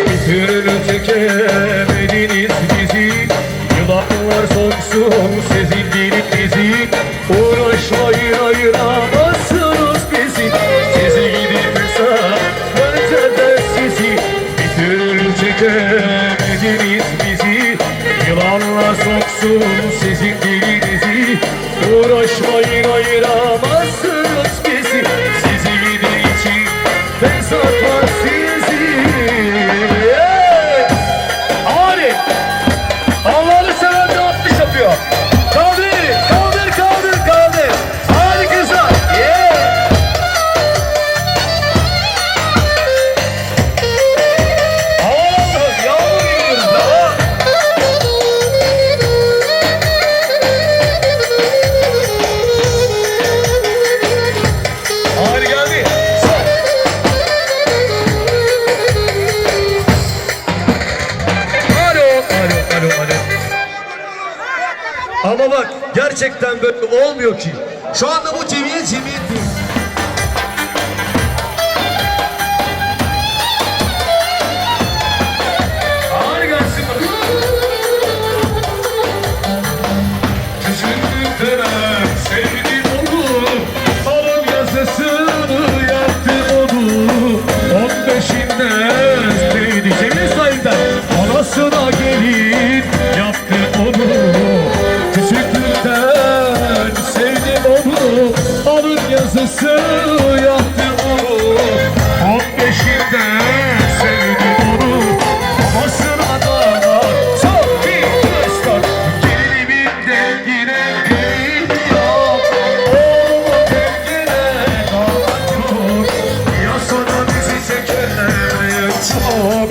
bir türlü çekemediniz bizi. Yılanlar soksun sizin dilinizi. Uğraşmayın ayıramazsınız bizi. Sizi gidip hesap önceden sizi. Bir türlü çekemediniz bizi. Yılanlar soksun sizin dilinizi. Uğraşmayın ayıramazsınız bizi. Sizi gidin için hesap var sizi. Hadi. Allah'ını seven de 60 yapıyor. Kaldır, kaldır, kaldır, kaldır. Hadi kızlar. Yeah. Allah'ım yağmur yiyoruz da. Hadi geldi. Alo, alo, alo, alo. Ama bak gerçekten böyle olmuyor ki. Şu anda bu cemiyet değil. Hadi gelsin Küçüklükten sevdim onu. Alın yazısını yaptı onu. 15'inden sevdi Cemil Sayın'dan. Anasına gelin yaptı onu. Küçüklükten sevdim onu. Alın yazısı yaptı onu. 15'inden sevdim onu. Babasına da çok bir kıskan. Gelinimin dengine geliyor. Oğlumun dengine kalıyor. Ya sana bizi çekenler çok.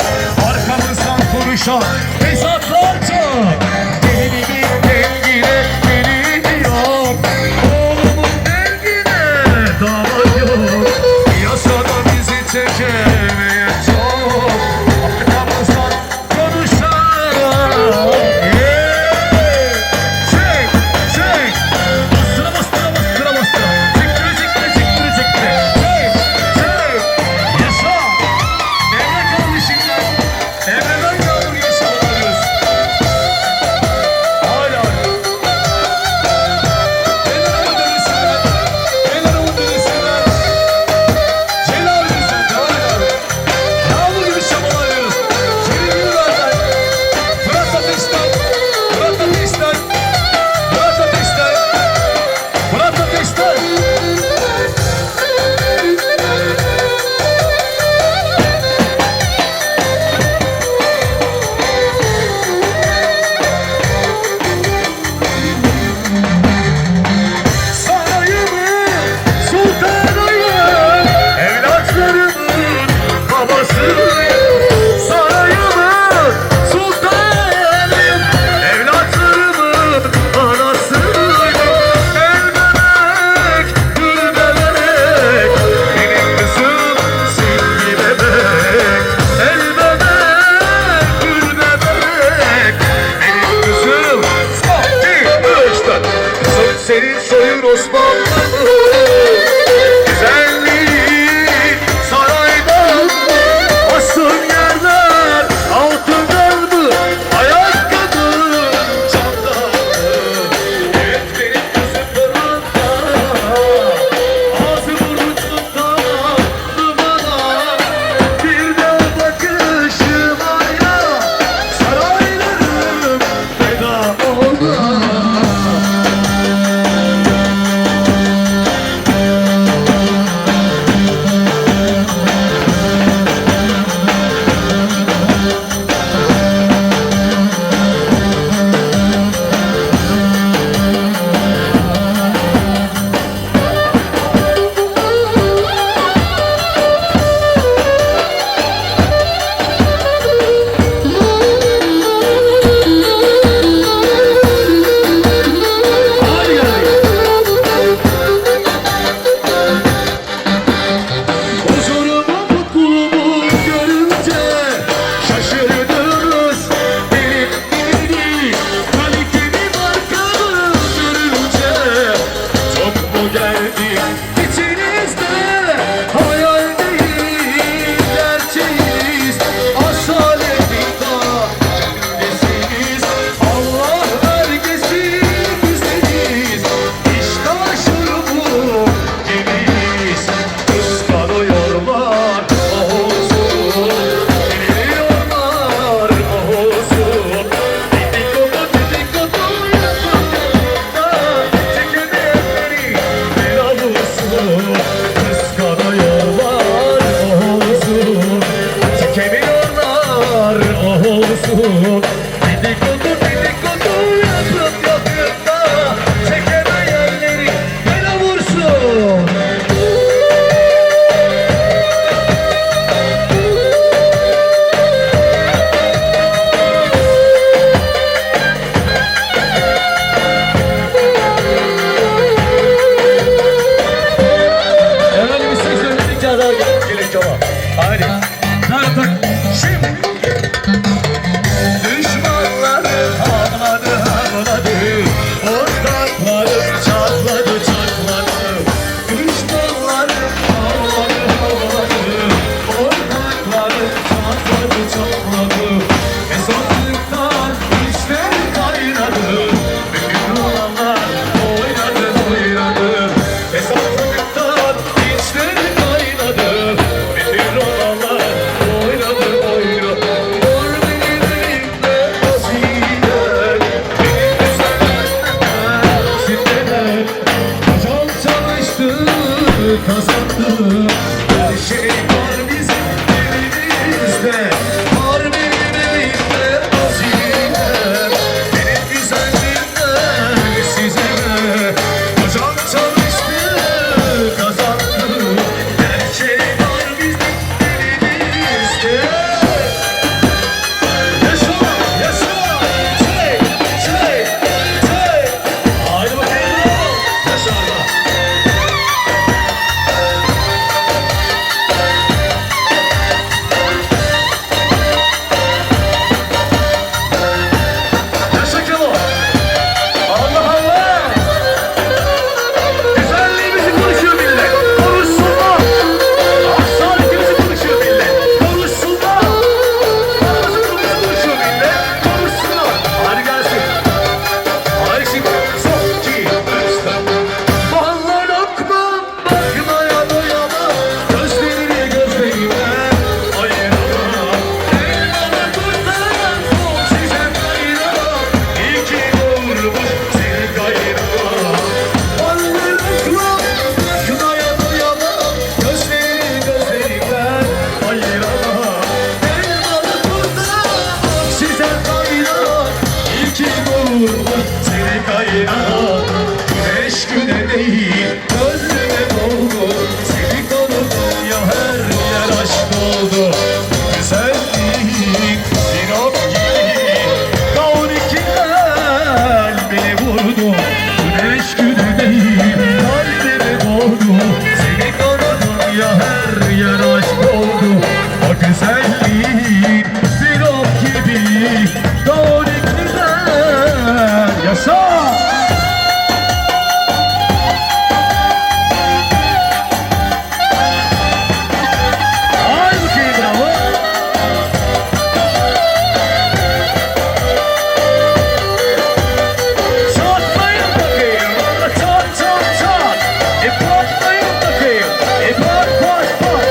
Arkamızdan konuşan fesatlar çok. Gelinimin dengine geliyor. Oğlumun dengine kalıyor. Ya sana bizi çekenler çok. Arkamızdan konuşan. Çek, çek. Bastıra, bastıra, bastıra, bastıra. Çektire, çektire, çektire, çektire. Çek, çek. Yaşa. Emre kardeşimler. Emre'den yağmur yaşamalıyız. Hala. Beyler ama dönüşsünler. Beyler ama dönüşsünler. Celal bizden devam edelim. Yağmur gibi çabalıyoruz. Senin gibi verden. Fırat Ateş'ten. Fırat Ateş'ten. Fırat Ateş'ten. Fırat Ateş'ten. Sarayımın sultanıyım, evlatlarımın babasıyım. Sarayımın sultanıyım, evlatlarımın anasıyım. El bebek, gül bebek, benim kızım sevgi bebek. El bebek, gül bebek, benim kızım sevgi bebek. Senin soyun Osmanlı, güzelliğin saraydan, asıl yerler altından mı, ayakkabı camdan mı? Evet benim kızım Fırat'tan, ağzı burnu tuttan bana. Bir de bakışım var ya, saraylarım feda oldu. geldi İçinizde hayal değil gerçeğiz Asaletin dağındesiniz Allah vergisi güzeliz İşte aşır bu gemiyiz Kıskanıyorlar ah olsun Biliyorlar ah olsun Dedikodu çekemeyenleri bir avuçsun Kıskanıyorlar ah olsun Çekemiyorlar ah olsun Dedikodu yapıp da çekemeyenleri bir avuçsun Efendim bir ses söyledikçe daha gelir çaba. Haydi. Şimdi. Düşmanları havladı havladı. Ortakları çatladı çatladı. Düşmanları havladı havladı. Ortakları çatladı çatladı. Hesaplıktan işler kaynadı. Bütün olanlar oynadı oynadı. Hesaplıktan işler kaynadı. Bütün olanlar oynadı oynadı. Vur beni benimle hazine. Benim güzeller sinirler. Kazan çalıştı kazandı. Her şey var bizim elimizde. Var benim elimde hazine. Benim güzelliğimden size ne? Kazan çalıştı kazandı. Her şey var bizim elimizde. Yaşa, yaşa, çek. Haydi bakayım. Yaşa Allah. Yaşa Kemal. Allah Allah. Güzelliğimizi konuşuyor millet. Konuşsunlar. Asaletimizi konuşuyor millet. Konuşsunlar. Konuşuyor millet. Konuşsunlar. Hadi gelsin. Hadi şimdi. Son, iki, üç, dört. Ballar akma, bakmaya doyamam. Gözlerini gözlerime ayıramam. Elmalı kurtaran size kayıramam. İyi ki doğurmuş seni kayıramam. Ballar akma, bakmaya doyamam. Gözlerini gözlerime ayıramam. Elmalı kurtaran size kayıramam. İyi ki doğurmuş seni kayıramam. Güneş güne değil, gözüne doldu. Seni tanıdım ya her yer aşk oldu. Güzellik bir ok gibi, kavun iki kalbine vurdu. Güneş güne değil, kalbime doldu. Seni tanıdım ya her yer aşk oldu. O güzellik bir ok gibi, kavun iki kalbine yaşa. Haydi bakayım bravo. Çatlayın bakayım. Çat çat çat. Patlayın bakayım. Pat pat pat.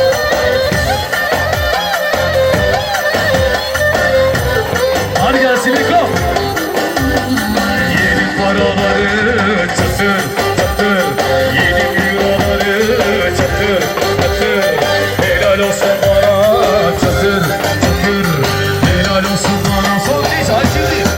Hadi gelsin Miko. Yeni paraları çatır çatır. Yeni euroları çatır çatır. Helal olsun bana çatır çatır. Helal olsun bana. Son değil şimdi.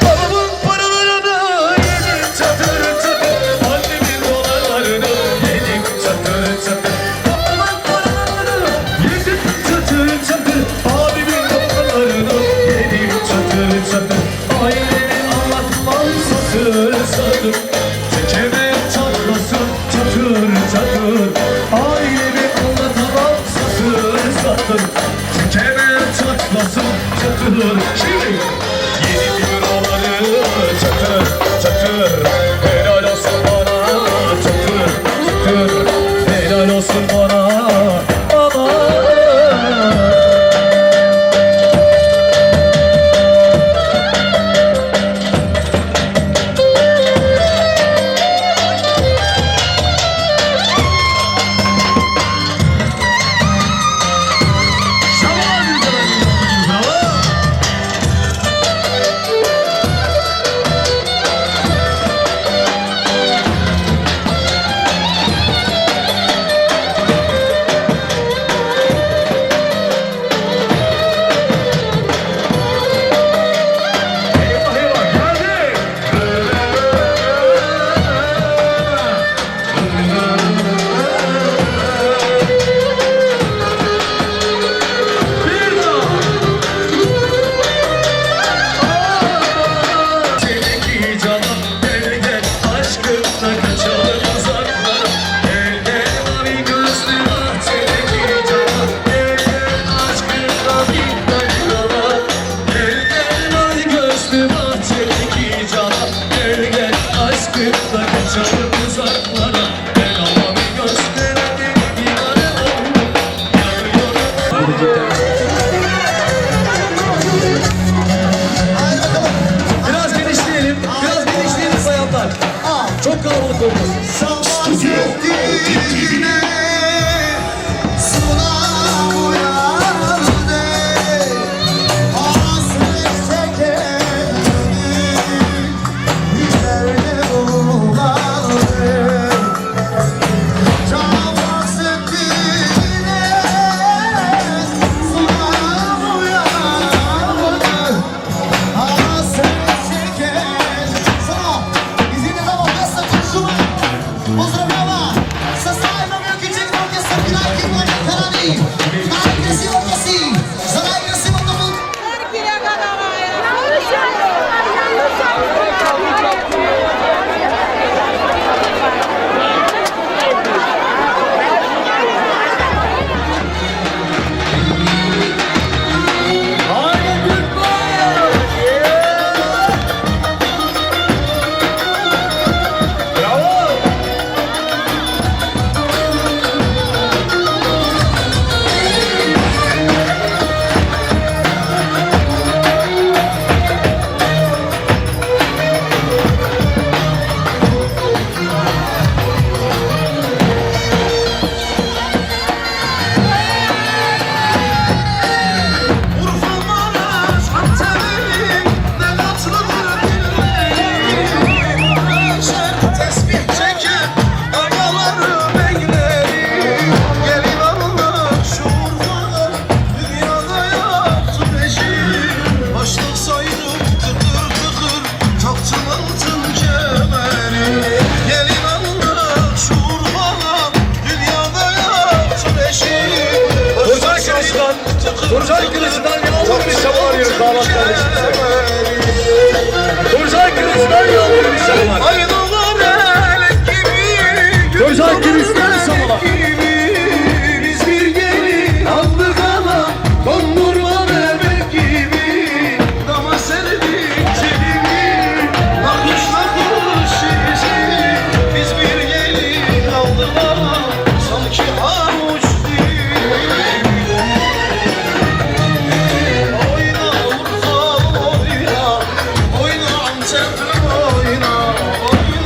Babamın paralarını yedim çatır çatır. Annemin dolarlarını yedim çatır çatır. Babamın paralarını yedim çatır çatır. Abimin dolarlarını yedim çatır çatır. Ailemi anlatmam satır satır. Çekemem çatlasın çatır çatır. Ailemi anlatamam satır satır. Çekemem çatlasın çatır. Şimdi yeni bir romanı çatır çatır. Helal olsun bana Aşık da kaçarım uzaklara. Ben ama bir gözlerine divane oldum. Biraz genişleyelim. Biraz genişleyelim bayanlar. Çok kalabalık olmasın. Turcay Kılıç'tan yağmur bir şaman yürü damat kardeşimize. Turcay Kılıç'tan yağmur bir şaman. Turcay Kılıç'tan şaman. Biz bir gelin aldık ama dondurma bebek gibi. Dama serdik çelimi, nakuş nakuş şişi. Biz bir gelin aldık ama sanki havuç değil. Oyna Urfa oyna, oyna Antep oyna, oyna.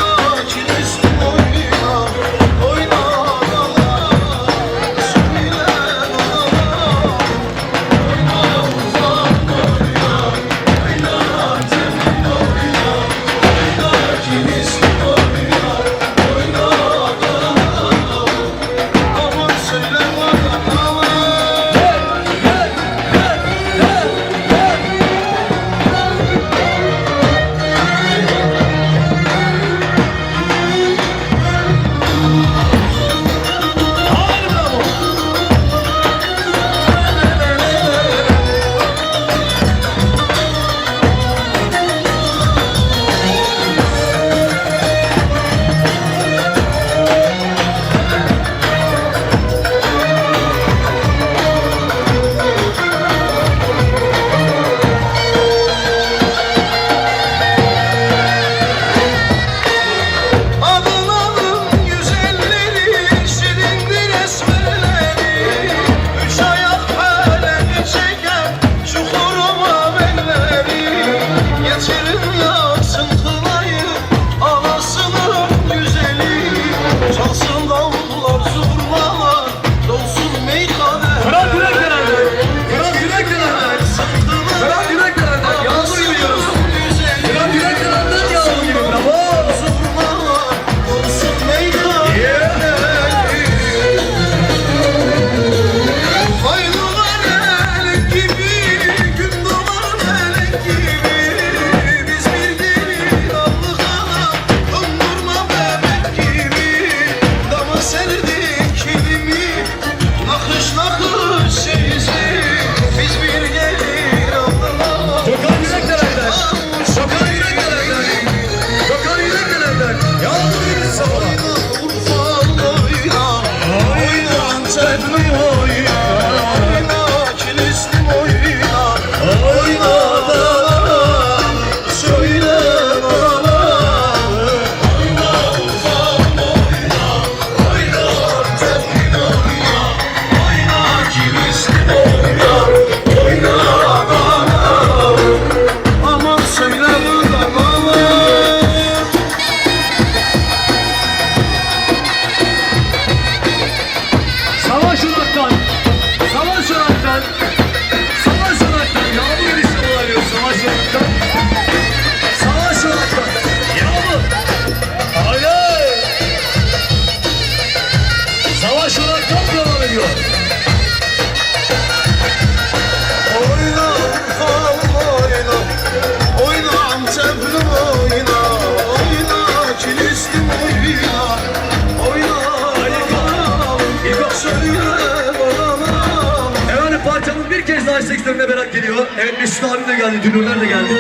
sahne sektörüne merak geliyor. Evet Mesut abi de geldi, Dünürler de geldi.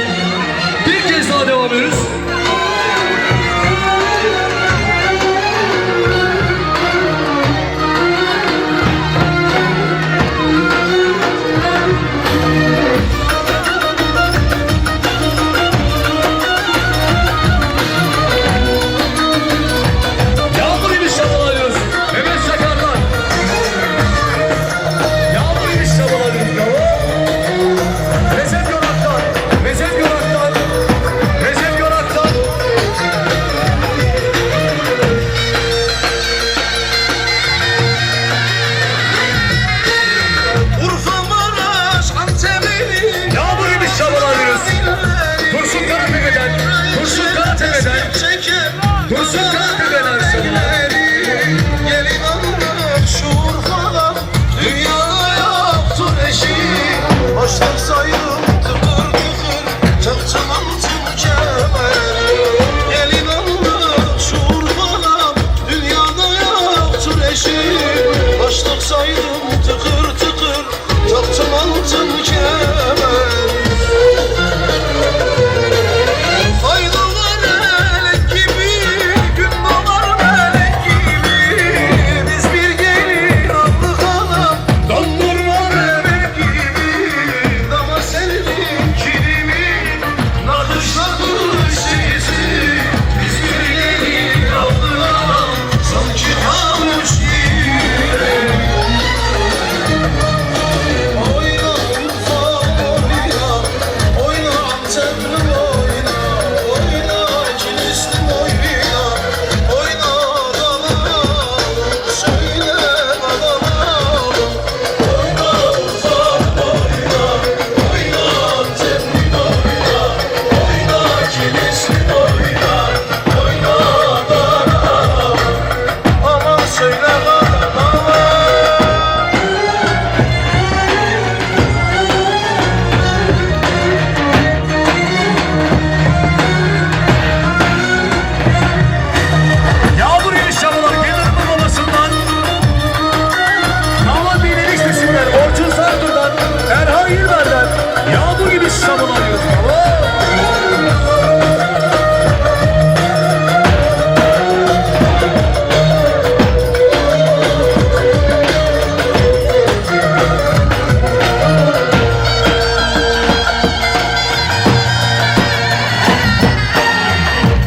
Bir kez daha devam ediyoruz. Yağmur gibi şabalanıyoruz. Mehmet Sakarlar. Yağmur gibi şabalanıyoruz. Recep Yorak'tan. Recep Yorak'tan. Recep Yorak'tan. Urfa, Maraş, Antep'in Yağmur gibi şabalanıyoruz. Dursun Karatepe'den. Dursun Karatepe'den. Dursun Karatepe'den şabalanıyoruz. gelin almak şu Urfa'dan dünyada yoktur eşi. Başlar sayım tıkır tıkır çakçalan tüm kemer. Gelin almak şu Urfa'dan dünyada yoktur eşi. Başlar sayım tıkır tıkır çakçalan tüm kemer. Faydalar melek gibi, gün doğar melek gibi. Biz bir gelin aldık anam, dondurma bebek gibi. Damar sevdim kilimi, nakış nakış sizi. Biz bir gelin aldık anam, sanki havuç gibi. Oyna Urfa oyna, oyna Antep'lim oyna, oyna Kilis'lim oyna, oyna adamım, söyle adamım. Oyna Urfa oyna, oyna Antep'lim oyna, oyna Kilis'lim oyna, oyna adamım. Aman söyle adamım. Yağmur gibi şabalar Gelir'in babasından. Damat Bey'in eniştesinden. Orçun Sartur'dan. Erhan Yılmaz'dan. Yağmur gibi şabalanıyoruz.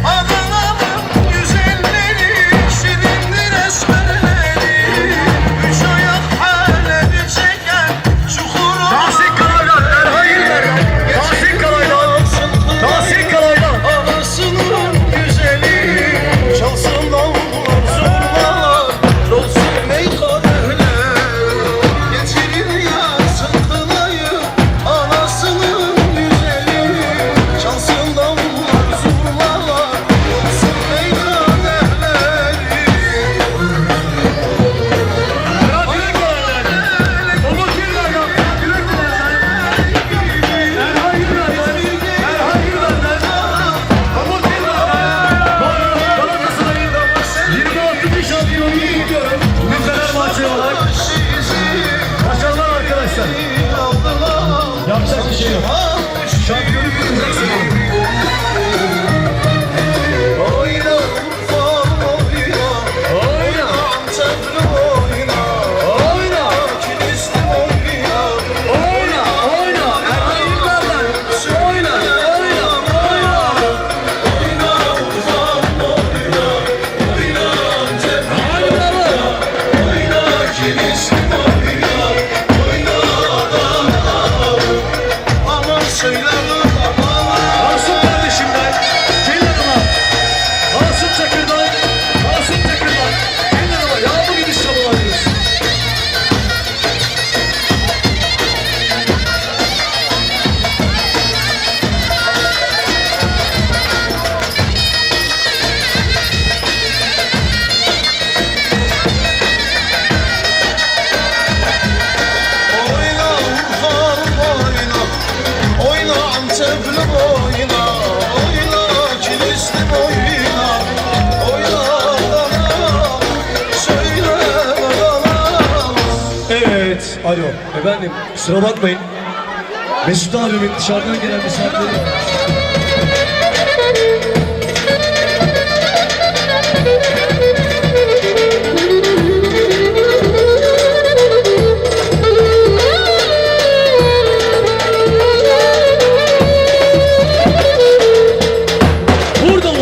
Adaların güzelleri, şirindir esmerleri. Üç ayak halleri çeken çukurun Tahsin Kalay'dan. Erhan Yılmaz'dan. Tahsin Kalay'dan. Tahsin Kalay'dan. anasının güzeli. Çalsın davullar, zurnalar, dolsun meyhaneler. Getirin yansın kınayı, anasının güzeli. Çalsın davullar, zurnalar, dolsun meyhaneler. Radyo Kalay'dan. Umut Yılmaz'dan. Gülür Kalay'dan. Erhan Yılmaz'dan. Erhan Yılmaz'dan. Umut Yılmaz'dan. Galatasaray'ın 26. şampiyonluğu gidiyorum. Bir Fenerbahçe olarak. Başarılar arkadaşlar. Yapacak bir şey yok. Şampiyonu kutlayacaksın. Oyna Urfa oyna, oyna Antep'lim oyna, oyna Kilis'lim oyna, Oyna, oyna. Erhan Yılmaz'dan. Oyna, oyna, oyna. oyna Urfa oyna, oyna Antep'lim oyna, Kilis'lim oyna, oyna adamım. Aman söyle adamım. Asım kardeşimden. Gelin hanıma. Asım Çakır'dan. Asım Çakır'dan. Gelin hanıma. Yağmur gibi şabalanıyoruz. Oyna Urfa oyna, oyna Antep'lim oyna, oyna Kilis'lim oyna, oyna adamım, söyle adamım. Evet. Alo. Efendim kusura bakmayın. Mesut abimin dışarıdan gelen misafirleri. Burada mı?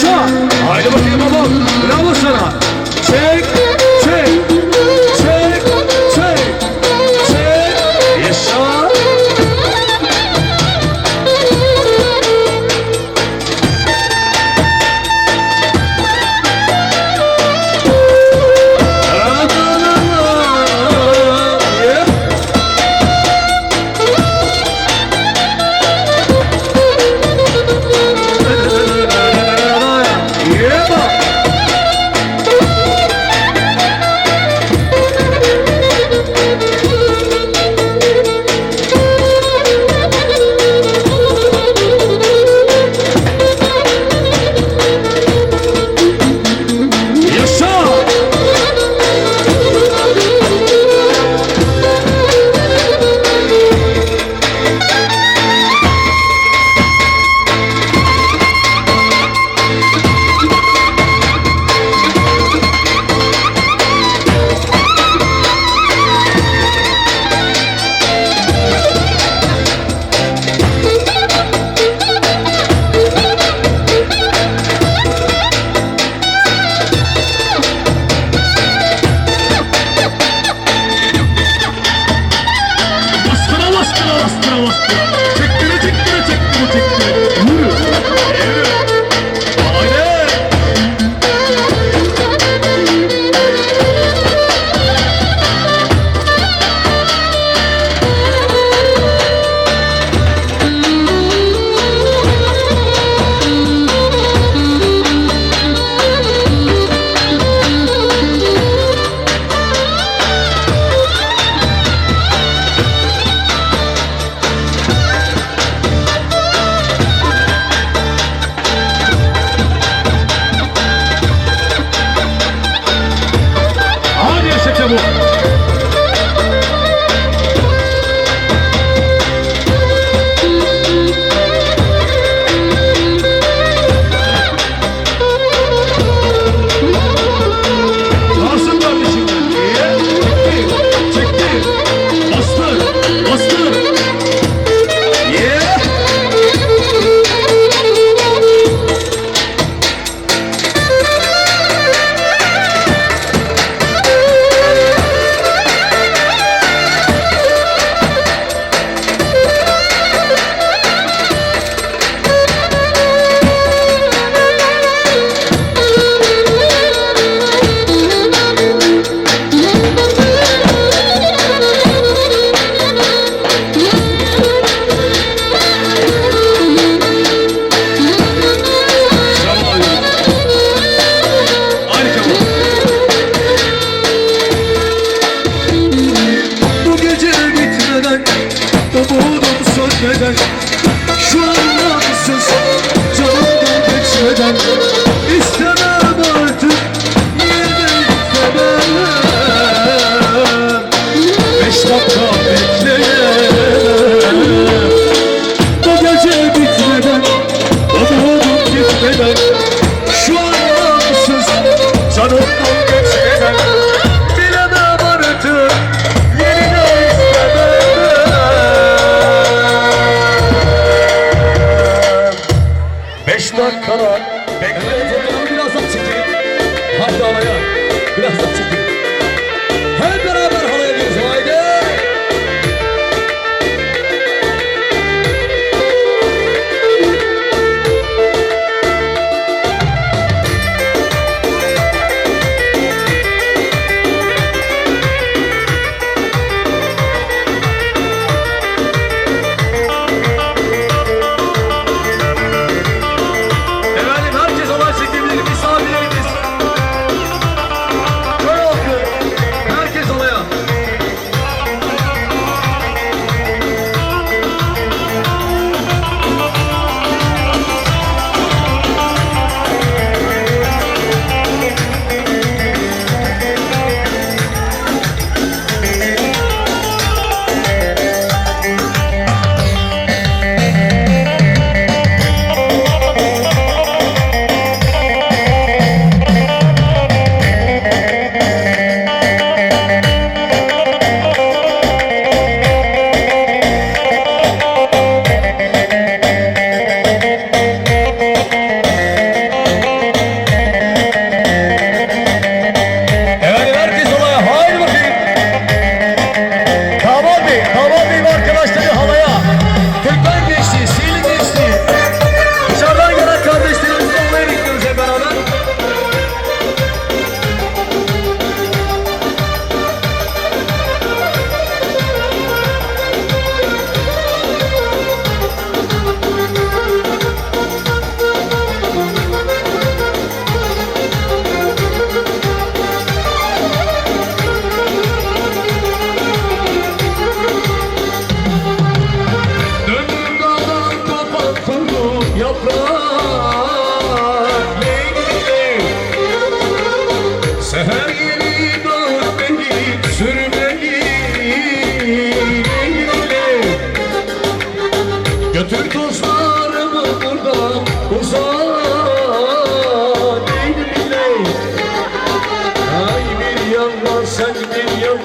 Yaşa. Haydi bakayım babam. Bravo sana. Çek, çek, çek, çek, çek. Yaşa.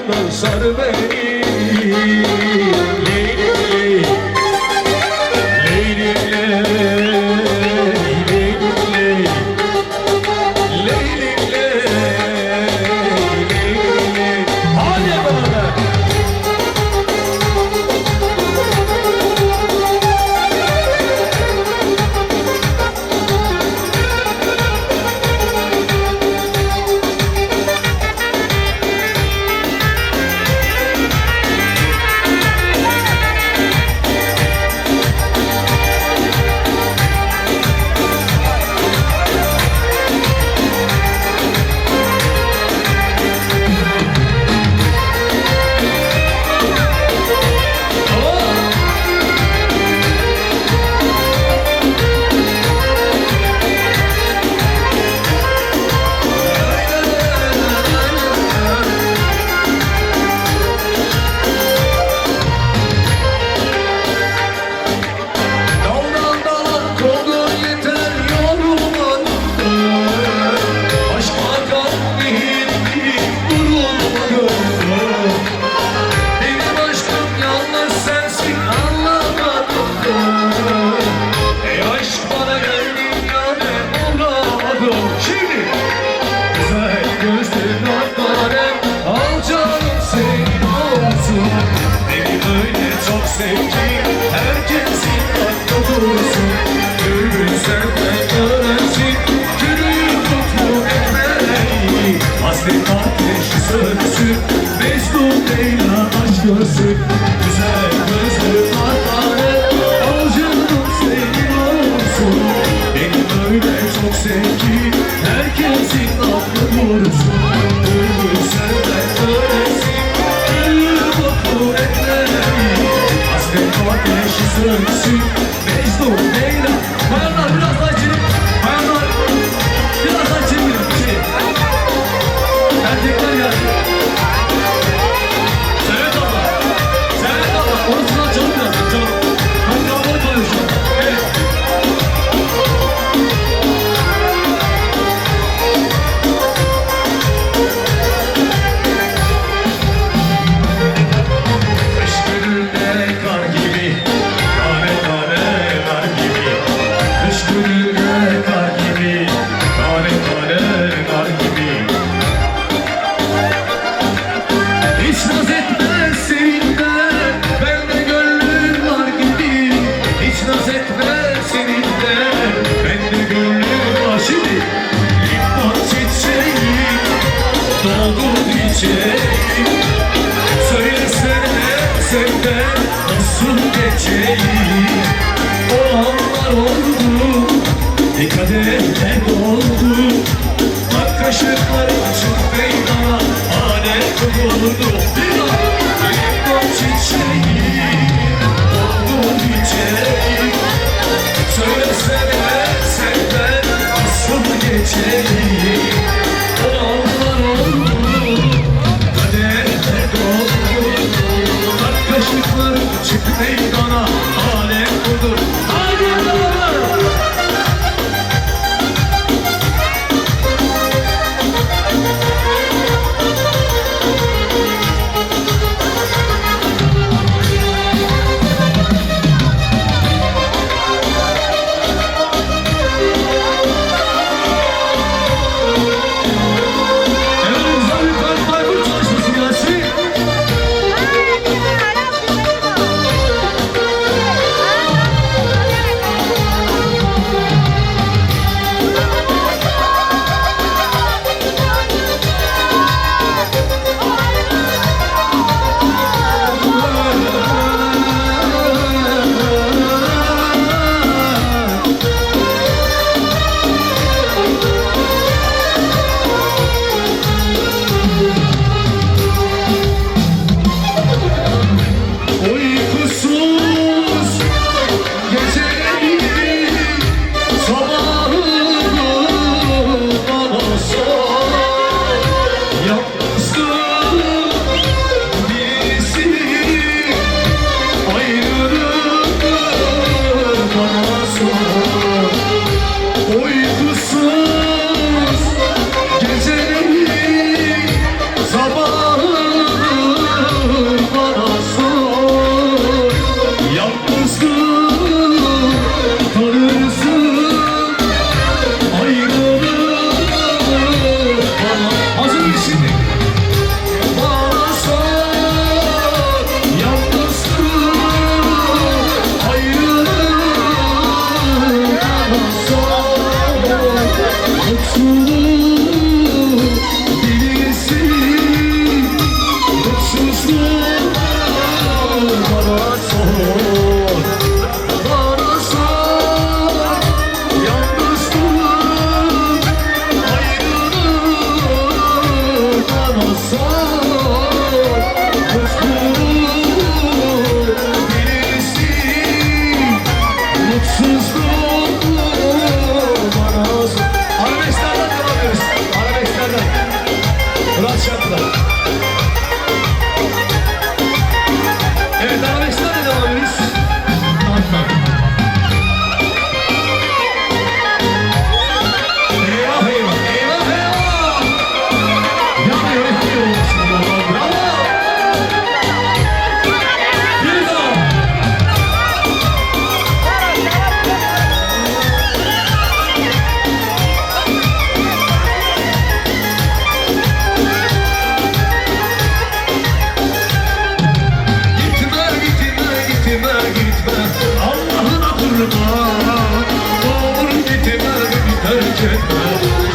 yanına sar beni. Leylim ley, leylim ley, leylim ley, leylim ley, leylim ley. Hadi beraber. Herkesin aklı dursun, gönül senden öğrensin, gönül mutlu etmeyi. Hasret ateşi sönsün, Mecnun Leyla aşk görsün. Güzel gözlü parmağını, avucunun senin olsun. Beni öyle çok sev ki, herkesin aklı dursun. Gönül senden öğrensin, gönül mutlu etmeyi. Hasret ateşi sönsün, Mecnun Leyla. Bayanlar biraz daha içelim. Bayanlar biraz daha içelim. Erkekler geldi. Servet abla. Servet abla. Orasından canım biraz. Canım. Ben kalabalık kalıyor şu an. Evet. Kış gününde kar gibi, tane tane nar gibi. Kış gününde kar gibi, tane tane nar gibi. Hiç naz etmez seninle, bende gönlüm var gibi. Hiç naz etmez seninle, bende gönlüm var. Şimdi limon çiçeği doldu içeri. Söylesene senden nasıl geçeyim. O anlar oldu, bir kadehler doldu. Bak kaşıklarım çık meydana, alet oldu. Bir an limon çiçeği doldu içeri. Söylesene senden nasıl geçeyim. O anlar oldu, kadehler doldu. Bak kaşıklarım çık meydana, alem budur. Hadi beraber.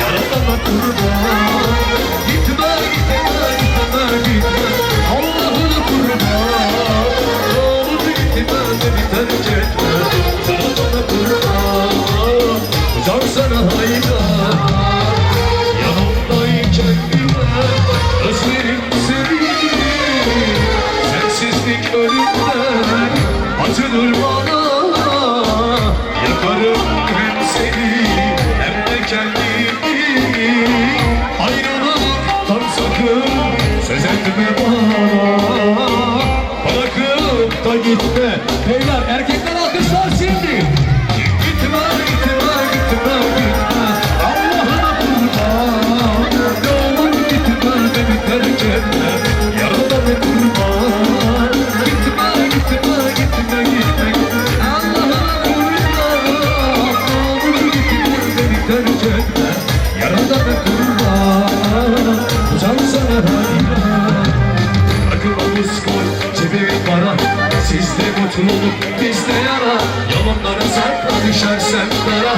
yaradana kurban. Gitme, gitme, gitme, gitme, Allah'ına kurban. Ne olur gitme, beni terk etme, yaradana kurban. Can sana hayran, yanımdayken güven, özlerim seni. Sensizlik ölümden acıdır bana. Yakarım hem seni hem de kendimi. Ayrılıktan sakın söz etme bana. Bırakıp da gitme. Beyler erkekler alkışlar şimdi. Gitme, gitme, gitme, gitme, Allah'ına kurban. Ne olur gitme, beni terk etme, yaradana kurban. Gitme, gitme, gitme, gitme, Allah'ına kurban. Ne olur gitme, beni terk etme, yaradana kurban. Can sana hayran. Bırakın omuz koy, cebime para. Sizde mutluluk, bizde yara. Yalanlara sarpa düşersen dara.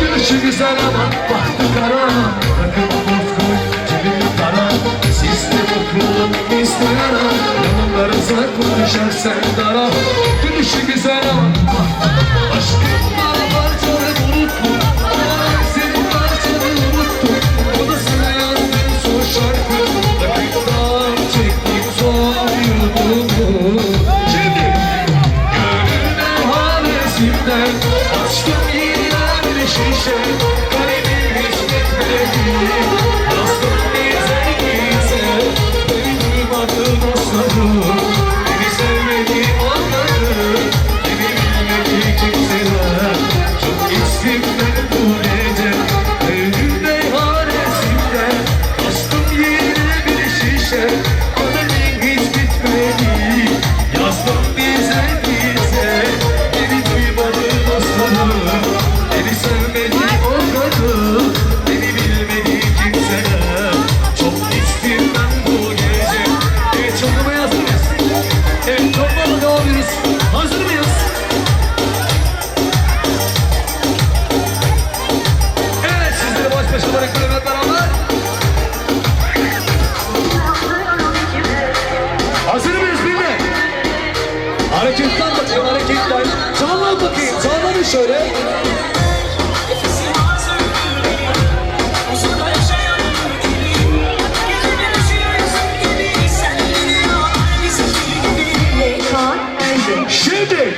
Gülüşü güzel ama baktı kara. Bırakın omuz koy, cebime para. Sizde mutluluk, bizde yara. Yalanlara sarpa düşersen dara. Gülüşü güzel ama baktı kara. Aşkım bana parçaları unuttum. Senin parçaları unuttum. Odasına yazdığım son şarkı. Rakıktan çektiğim son yudumu. Şimdi gönlümde hanesimden açtım yine bir şişe. Kalemim hiç bitmedi. Rastım bize gitse. Beni duymadı dostlarım. Beni sevmedi onları. Beni bilmedi kimseler. Çok içtim ben bu gece. Gönlümde hanesimden açtım yine bir şişe. Kalemim hiç bitmedi. Yazdım bize bize. Beni duymadı dostlarım. Beni sevmedi o kadın. Beni bilmedi kimseler. Çok içtim ben bu gece. Evet, çalmaya hazır mıyız? Evet, çalmaya devam ediyoruz. Hazır mıyız? Evet, sizleri baş başa bırakıyorum hep beraber. Hazır mıyız bilme? Hareketten bakayım, hareketten. Sağlam bakayım, sağlamın şöyle. Şimdi.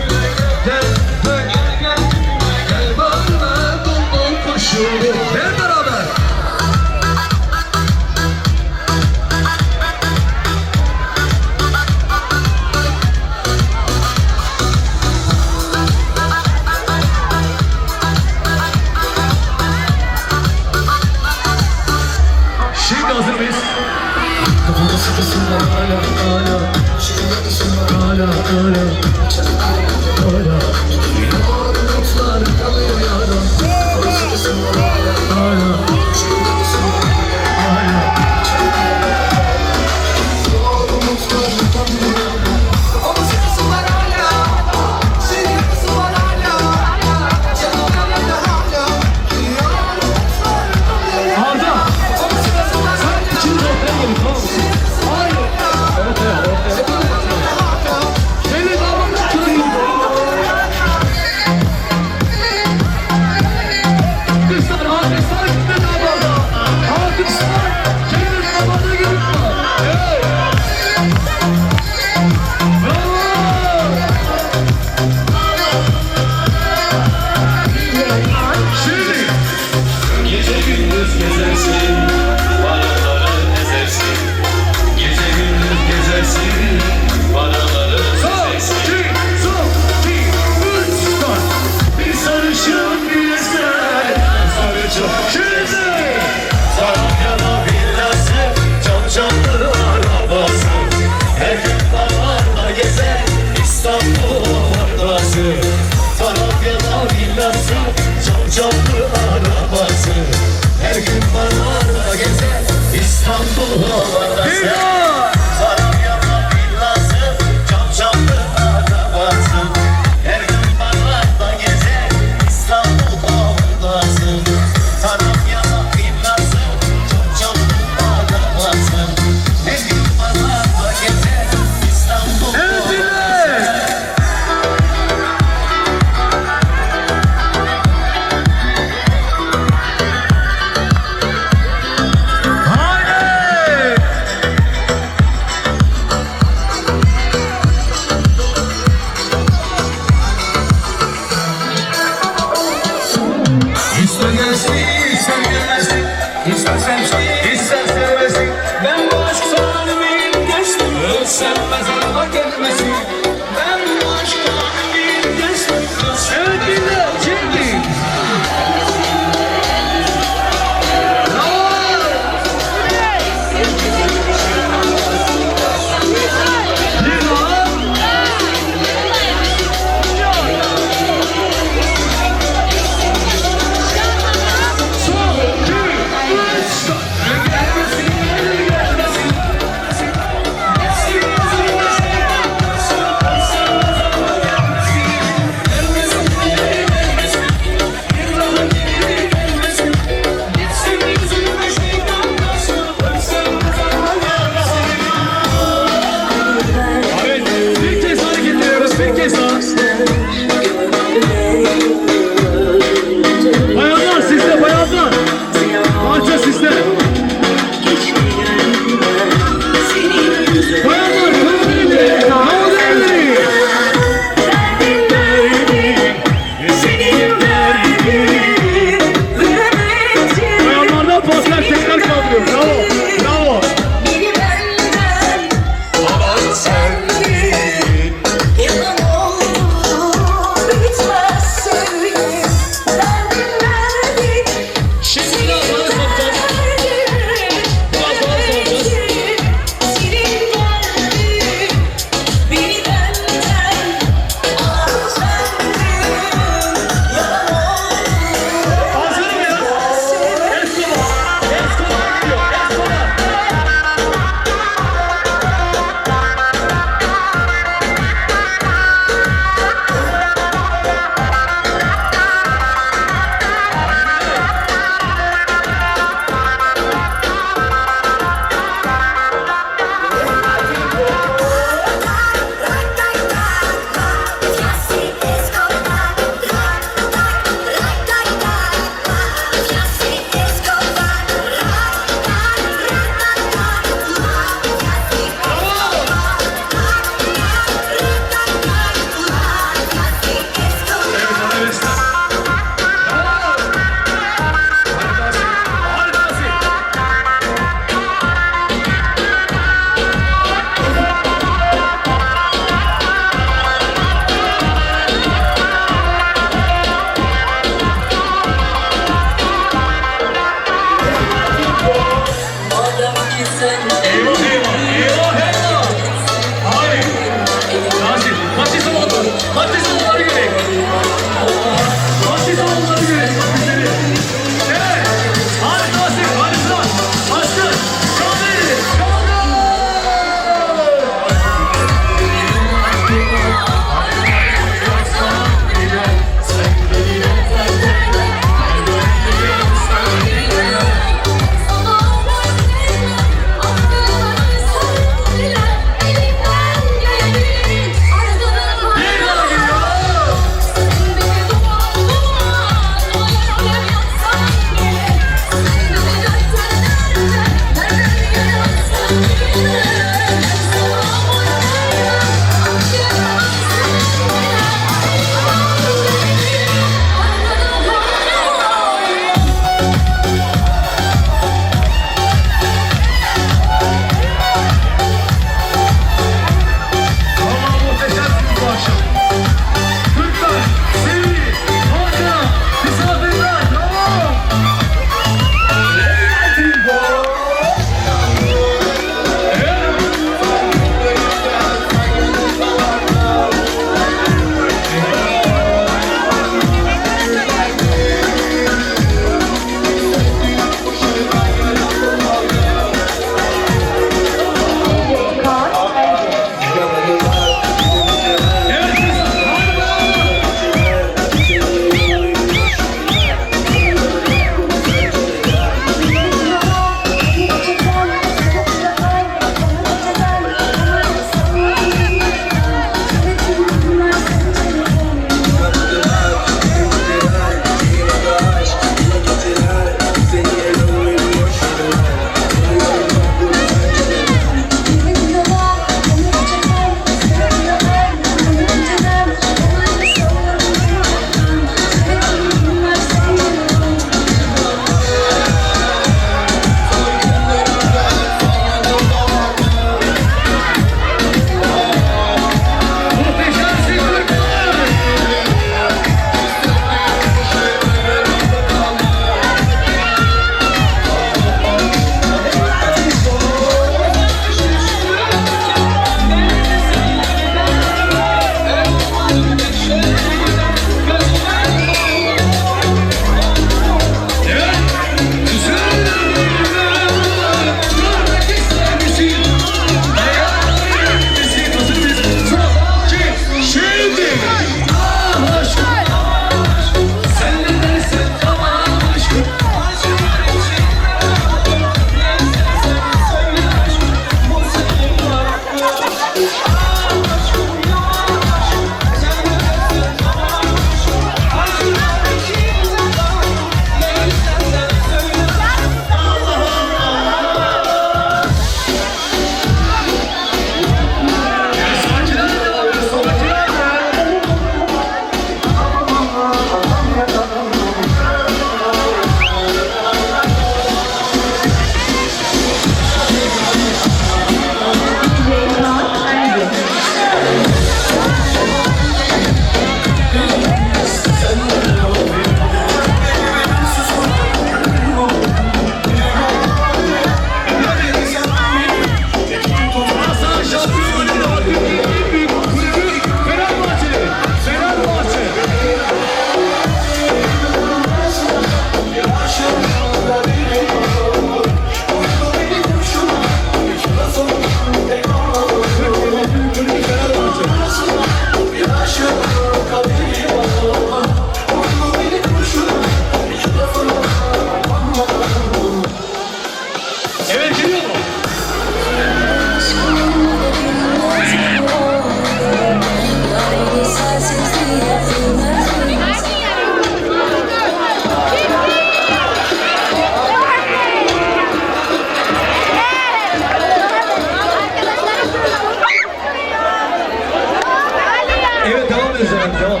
ediyoruz efendim. Devam.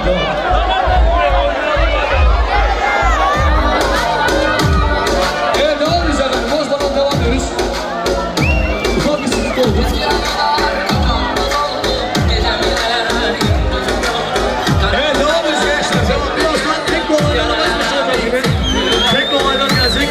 Evet devam ediyoruz efendim. Bozmadan devam ediyoruz. Ufak bir sıkıntı oldu. Evet devam ediyoruz gençler. Birazdan tek olaylardan başlayacağız gibi. Tek olaylar gelecek.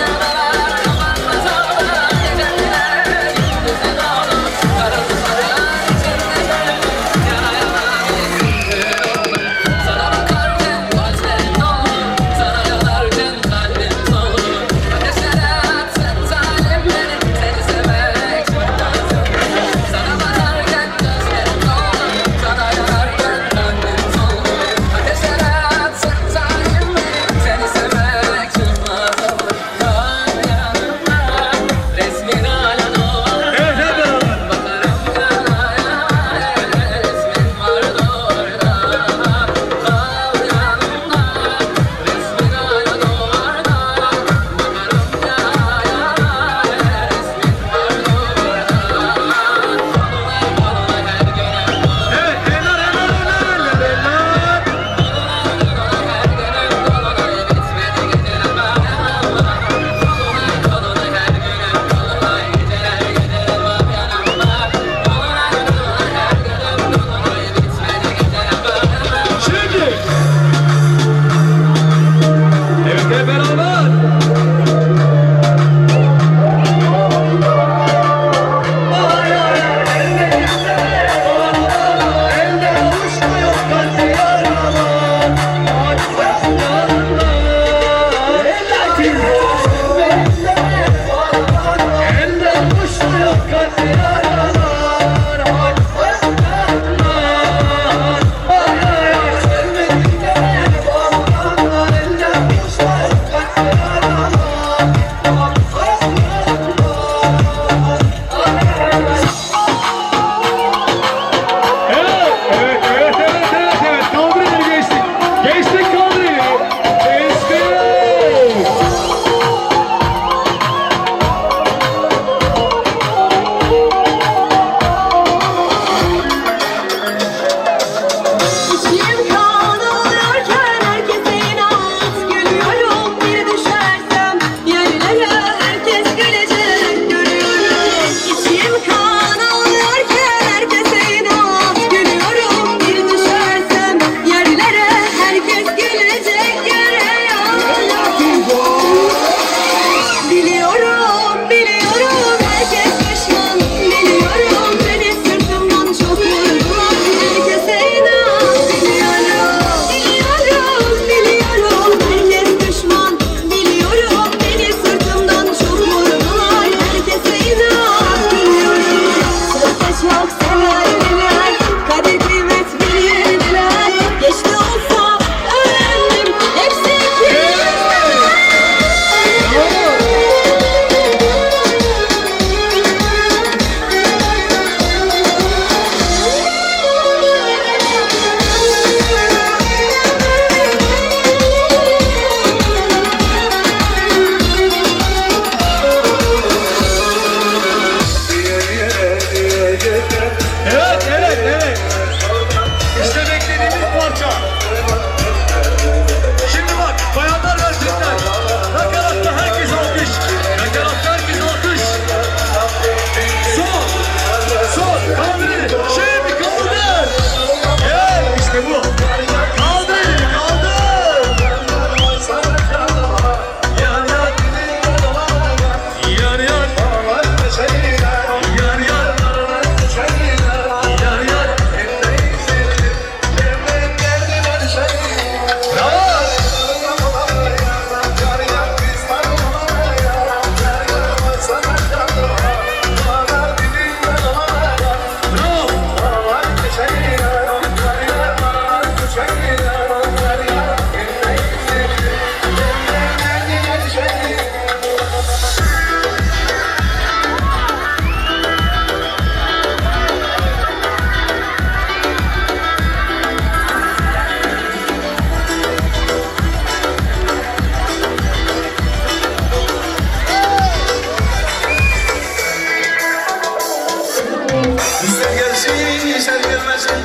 İster gelsin, ister gelmesin,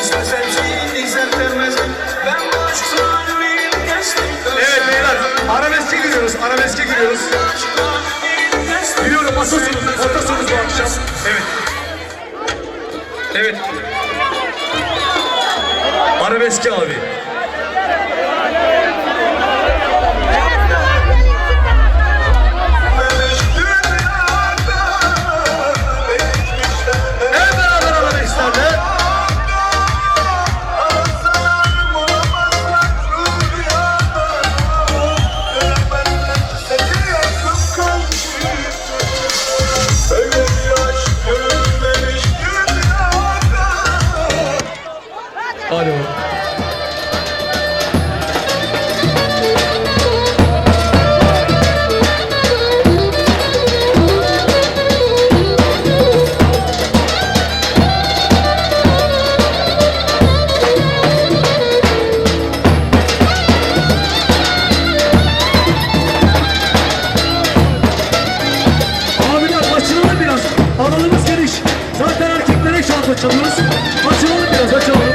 ister sevsin, ister sevmesin. giriyoruz, arabeske giriyoruz. Biliyorum masasınız, ortasınız bu akşam. Evet. Evet. Arabeske abi. Hep beraber arabesklerle. Alo. Abiler açılalım biraz. Alanımız geniş. Zaten erkeklere şarkı çalıyoruz. Açılalım biraz, açılalım.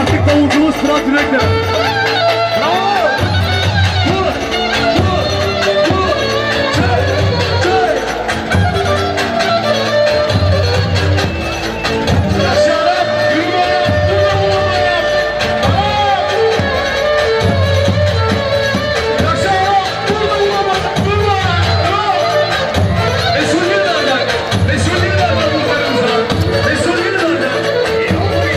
Artık davulcumuz Fırat Yürek'le. Bravo! Vur! Vur! Vur! Çay! Çay! Aşağıdan yürüme! Yürüme! Tamam! Aşağıdan! Vurma! Vurma! Tamam! Resulü nereden? Resulü nereden muhtarımızdan? Resulü nereden? Çay!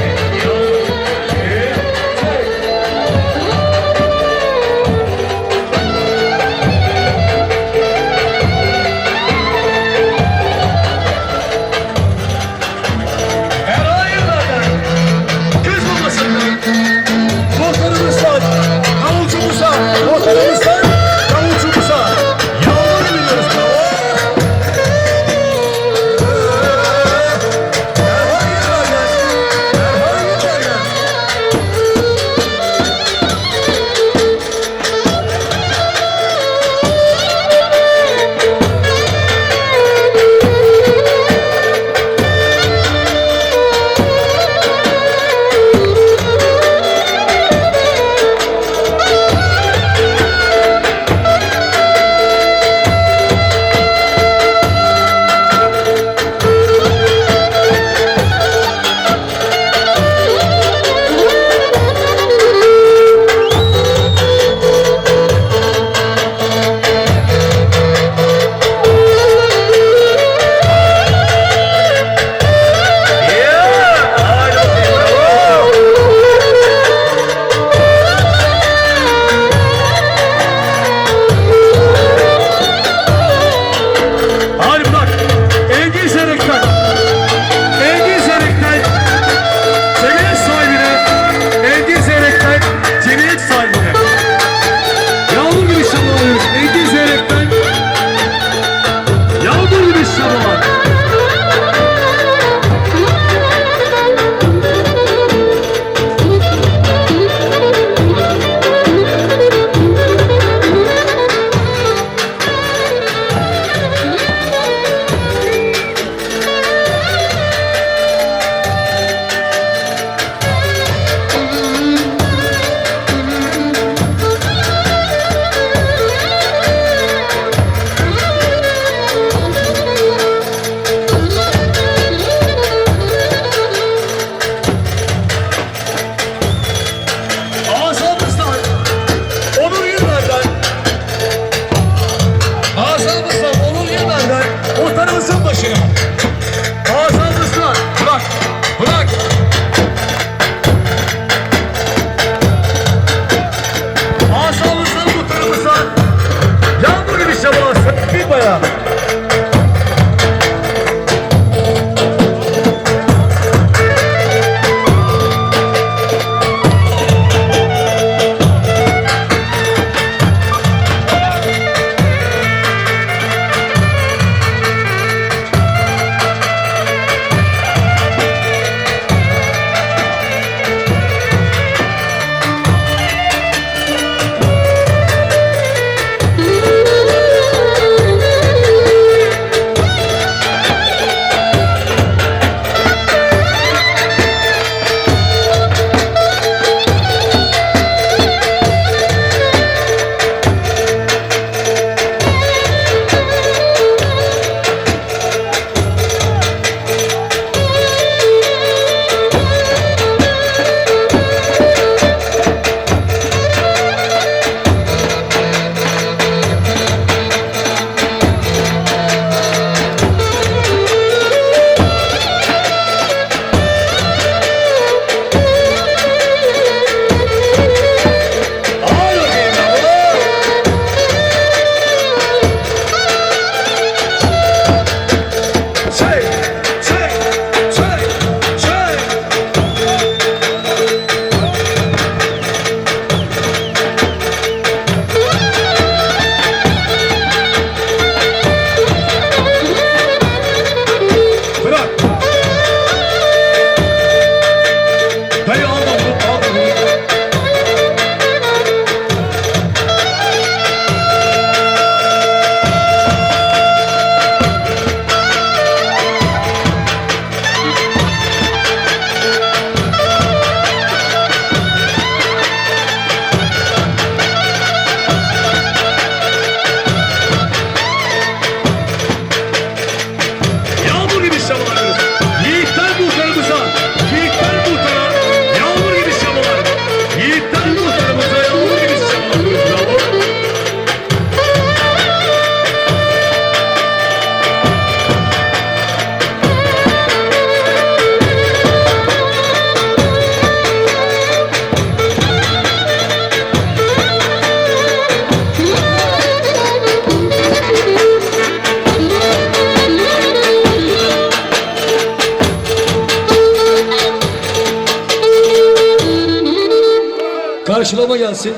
karşılama gelsin.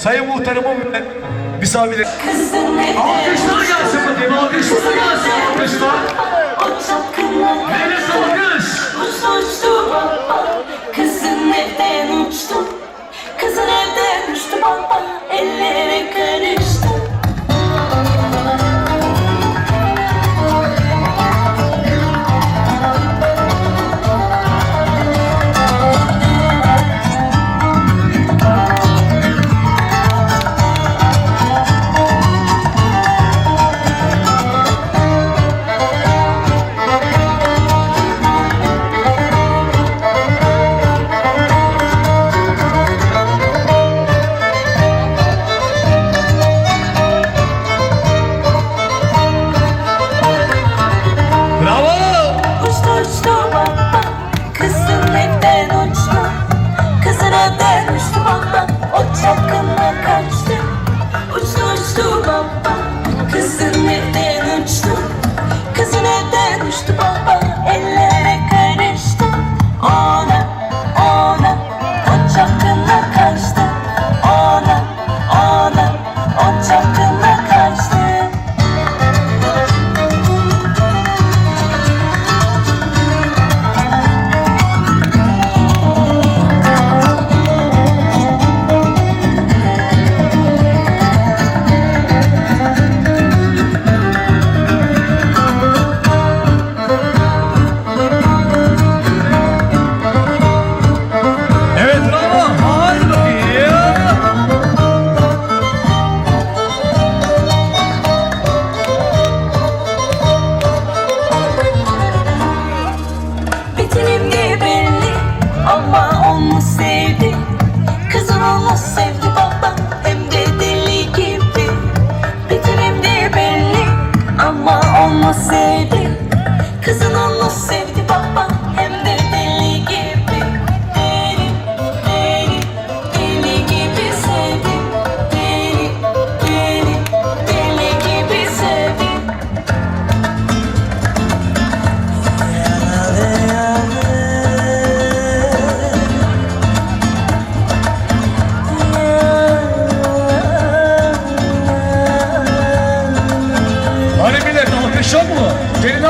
Sayın muhtarımın ve misafirler. Alkışlar gelsin bakayım, alkışlar gelsin, alkışlar. Neresi alkış? Uçtu baba, kızın evden uçtu. Kızın evden uçtu baba, ellere karıştı.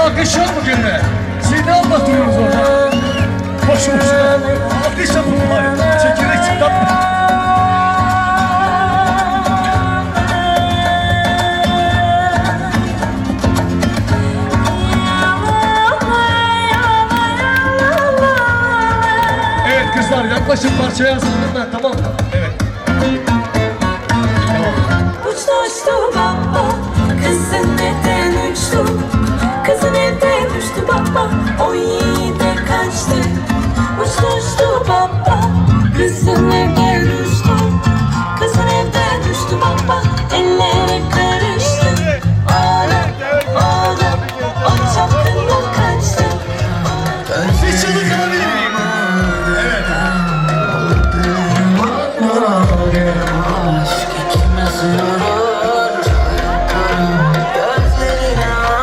alkış yok mu gününe? Siz ne anlatıyorsunuz orada? Boşu boşuna. Alkış yapın bunlar. Çekirdek çıtlatma. Evet kızlar yaklaşın parçaya hazırlanın ben, tamam mı? Evet. Uçtu uçtu baba, kızın evden uçtu. Kızın evden uçtu baba, o yiğide kaçtı. Uçtu uçtu baba, kızın evden uçtu. Kızın evden uçtu baba, elleri karıştı. Oğlum, oğlum, o çapkından kaçtı. Bir çığlık alabilir miyim? Evet.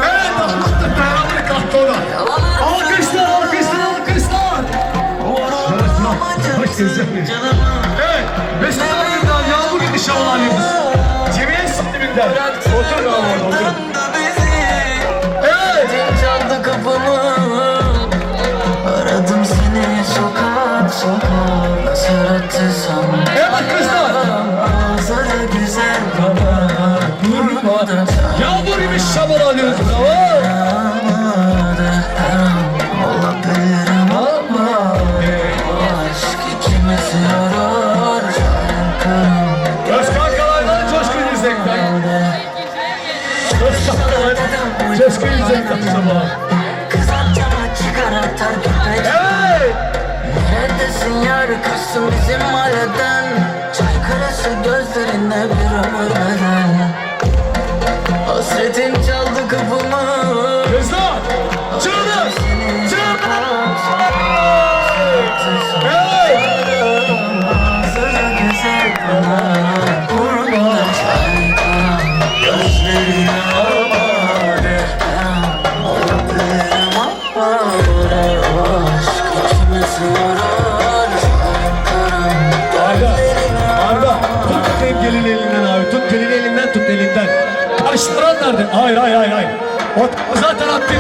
Evet, beraber kalktı ona. Alkışlar, alkışlar, alkışlar. Hoş geldin. Evet, Mesut abimden yağmur gibi şavalar yıldız. Cemile Sindirim'den. Otur lan orada, otur. Evet. Çaldı kapımı, aradım seni sokak sokak, saratırsam. Evet kızlar. Manzara güzel baba, durmadan Yağmur gibi şavalar yıldız. Bravo. her an olabilirim ama bu aşk ikimiz yorar. Göz kankalardan coşkun izlekten. Göz kankalardan coşkun izlekten sabah. Kız amcama çıkar atar gitmek. Hey! Neredesin yar, kaçsın bizim mahalleden. Çay karası gözlerinde bir ömür beden. Hasretin çaldı kapımı, Kızlar! Çığlık! Çığlık! Hey! manzara güzel bana, vurmadan çay karan. Gözlerine amade, her an olabilirim ama bu aşk ikimiz yorar. Arda! Tut bakayım gelin elinden abi. Tut gelin elinden, tut elinden. Karıştıran nerede? Hayır, hayır, hayır, hayır. O zaten attım.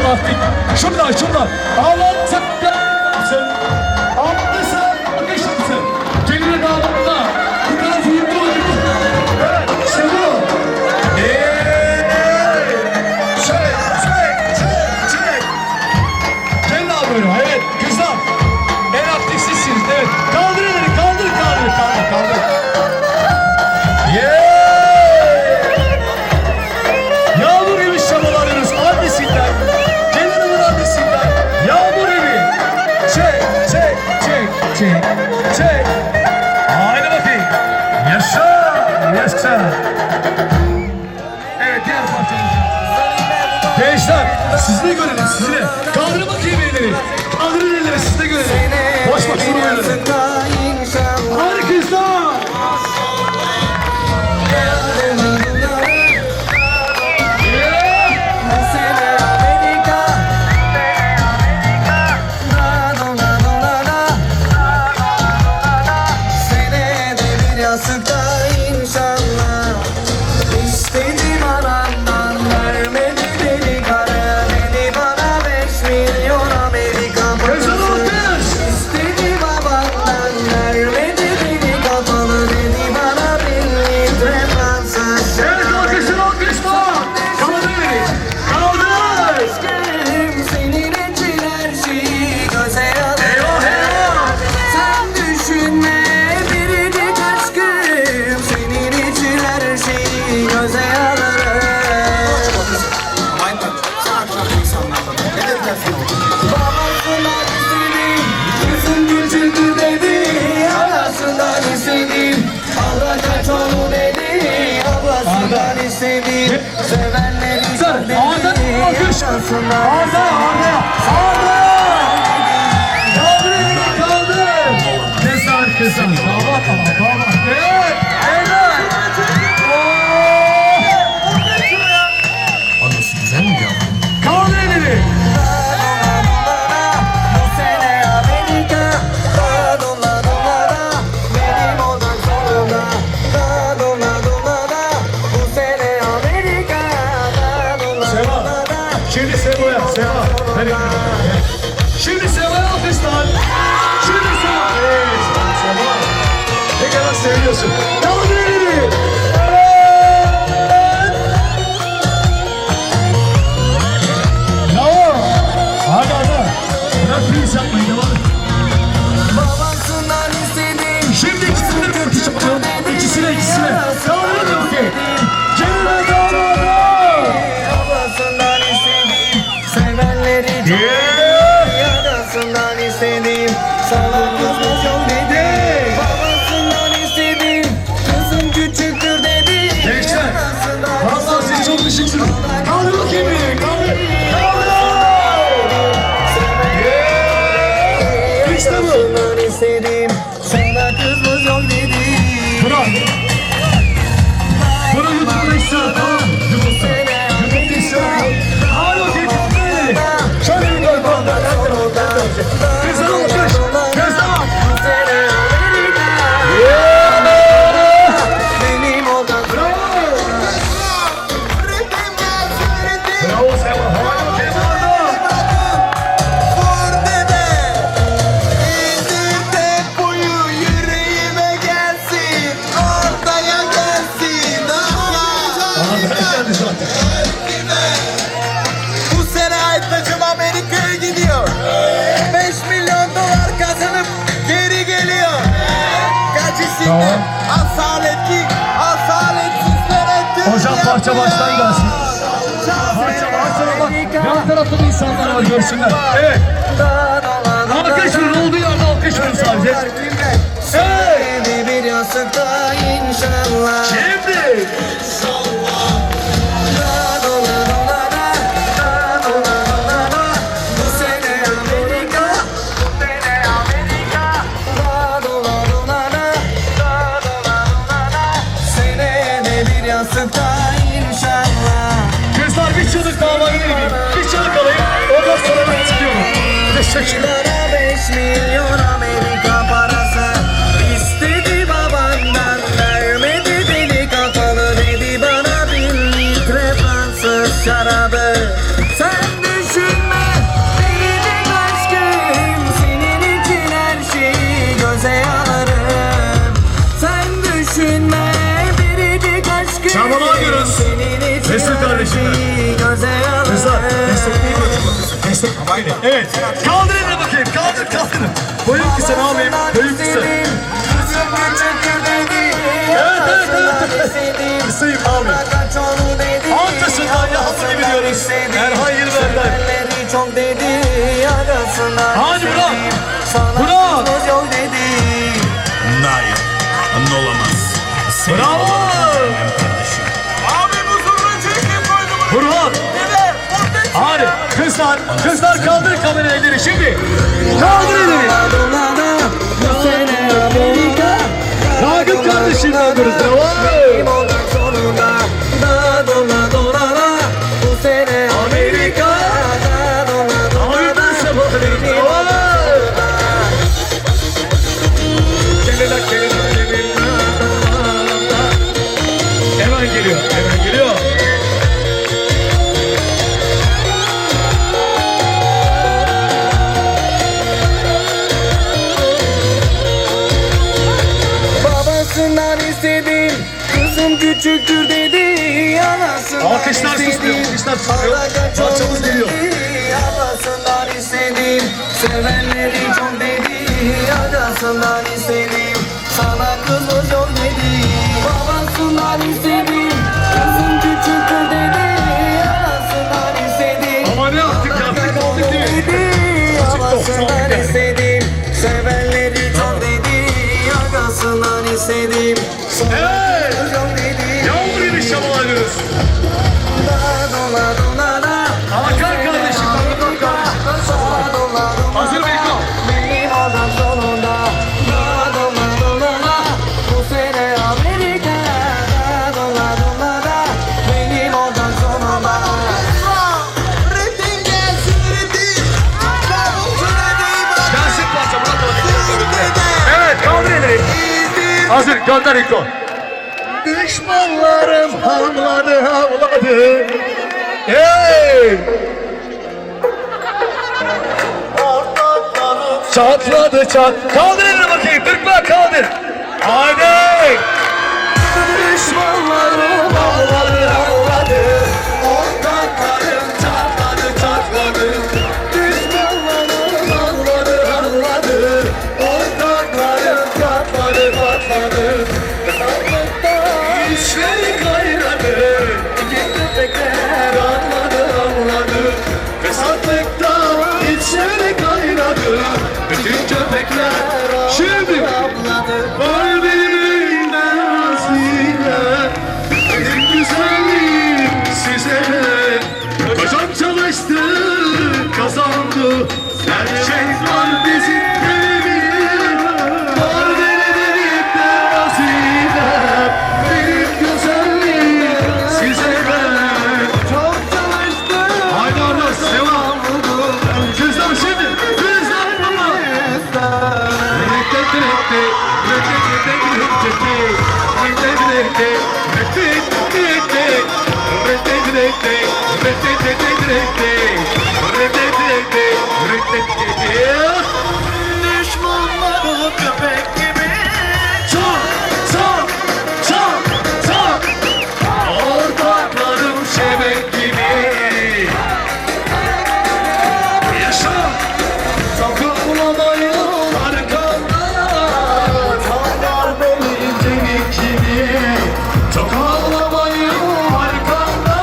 Şuradan, şuradan. Ağlan sen. Sen. Ağlısın. Bakışlısın. Gelin dağılımda. Bu tarafı yuttu. Evet, işte bu. Çek. Gelin abi böyle. Evet, kızlar. En aktif sizsiniz. Evet. Kaldır elleri, kaldır. Yağmur gibi şamalarınız annesinden, gelin hanımın annesinden, yağmur gibi. Çek. Haydi bakayım. Yaşa. Evet, diğer parçamız. Gençler, siz de görelim, sizi de. Kaldırın bakayım elleri. Kaldırın elleri, siz de görelim. Boş bak şunu böyle. Hadi kızlar. Yasıkta inşallah İstedim anamdan, vermedi beni kara. Beni bana 5 milyon Amerika parası. İstedi babandan, vermedi beni kapalı. Dedi bana 1 litre Fransız şarap. Evet, alkışlar. Kaldır beni. Kaldır. Aşkım senin için her şeyi göze alır. Eyvah. Sen düşünme biricik aşkım, senin için her şeyi göze alırım. Babasından istedim, kızım küçüldü dedi. Anasından istedim, Allah kaç onu dedi. Ablasından istedim, sevenleri dedi. Arda. Kaldır. Kızlar. Damat. Evet. Anası güzel mi ya? Kaldır elini. Bu sene Amerika, dola benim odan sonunda. Dola bu sene Amerika, dola. Şimdi Sevo'ya. Şimdi Seva'ya alkışlar. Şimdi Seva. Seva. Ne kadar seviyorsun. Kaldır elini. Bravo. Hadi hadi. Bırak pis yapmayın. Devam et. Babasından istediğim Şimdi ikisine de bakacağım. İkisine. Kaldırın bakayım. Cemile damadı. Babasından istediğim sevenleri çok Yadasından istediğim sana kızım yok dedi. Babasından istediğim kızım küçüktür dedi. Gençler. Hasan siz çok düşüksünüz. Kaldır bakayım beni. Kaldır. İşte bu. Babasından istediğim sana kızım yok dedi. Bırak. Bunu YouTube'da istiyorum, tamam mı? YouTube'da istiyorum. Hadi bakayım. Şöyle bir gol falan. Kızlar alkış. Kızlar. Benim odan Bravo Sema. Hadi bakayım orada. vur dede. İndir boyu yüreğime gelsin. Ortaya gelsin. Aha ben geldi zaten. Bu sene Aytacım Amerika'ya gidiyor. 5 milyon dolar kazanıp geri geliyor. Gacısından asaletli, asaletsiz Hocam parça baştan gelsin. Parça bak. Yan tarafta da insanlar var görsünler. Evet. Alkış verin. Olduğu yerde alkış verin sadece. Sevdi bir yastıkta inşallah. Şimdi. Bu sene Amerika, seneye de bir yastıkta inşallah. Kızlar bir çığlık daha var değil mi? Bir çığlık alayım. Ondan sonra ben çıkıyorum. Teşekkürler. Dolara 5 milyon Amerika parası istedi babandan, vermedi deli kafalı, dedi bana 1 litre Fransız şarabı. Sen düşünme biricik aşkım, senin için her şeyi göze alırım. Sen düşünme biricik aşkım, Şaban alıyoruz. senin için Mesut her kardeşimler. şeyi göze alırım. Kızlar destekleyin bakayım. Destek. Evet. Kaldır elini bakayım. Kaldırın. Boyun kısa ne yapayım? Boyun kısa. Evet. Kısayım abi. Antasından yaptığını biliyoruz. Erhan Yılmaz'dan. Çok dedi arasından. Hadi Burak. Sana Burak. kızımız yok dedi. Hayır. Olamaz. Bravo. Abi bu zurna çekin koydu Burhan. Hadi. Kızlar kaldırın kamera elleri şimdi. Kaldır elleri. Bu sene Amerika. Ragıp kardeşimle alıyoruz. Benim olmak zorunda. Dola. Bu sene Amerika. Dola. Benim olmak zorunda. Hemen geliyor. Babasından istedim, kızım küçüktür dedi. Anasından Alkışlar susmuyor, alkışlar susmuyor. Parçamız geliyor. Anasından istedim, sevenleri çok dedi. Anasından istedim, sana kızımız yok dedi. Babasından istedim, kızım küçüktür dedi. Anasından istedim, Ama ne yaptık aldık değil mi? dedi. Babasından istedim, sevenleri çok dedi. Agasından istedim, sana kızımız yok dedi. Yağmur gibi şamal alıyoruz. Hakan kardeşim. Hazır mı İlkan? Benim adam sonunda. Bu sene Amerika. Benim adam sonunda. Ritim gelsin ritim. Gelsin parça bırak. Evet kaldır elleri. Hazır gönder İlkan. Düşmanlarım havladı. Hey! çatladı çat. Kaldır elini bakayım, Türkmen kaldır. Haydi. Düşmanlarım ağladı ağladı, ortaklarım çatladı çatladı. Düşmanlarım ağladı ağladı, ortaklarım çatladı çatladı. Sandıkta işleri kaynadı, gitti tekrar ağladı ağladı. Fesatlıkta içleri kaynadı, bütün köpekler şimdi var benim elimden hazine. Benim güzelliğim size kocam çalıştı kazandı, her şey var bizim elimizde. Var benim elimden hazine, benim güzelliğim size çok çalıştı. Haydi Ardas, devam. Kızlar şimdi, kızlar baba. Düşmanlarım köpek gibi Çok, çok, çok, çok. ortaklarım şebek gibi. Yaşa. Sakınlamayın arkamda, tanrılar beni kemik gibi. Çok ağlamayın arkamda,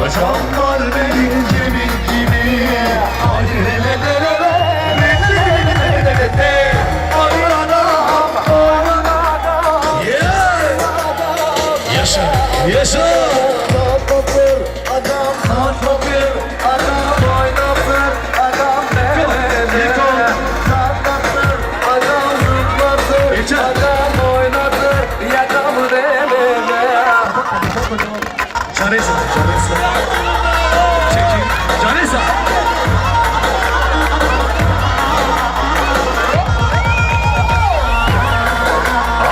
bacaklar benim kemik gibi. Ay hele hele Yaşa. Yaşa. adam patlatır, adam oynatır, adam verir. Patlatır, adam zıplatır, adam oynatır, yakamı delir. Canesa, Canesa. Çekil. Canesa.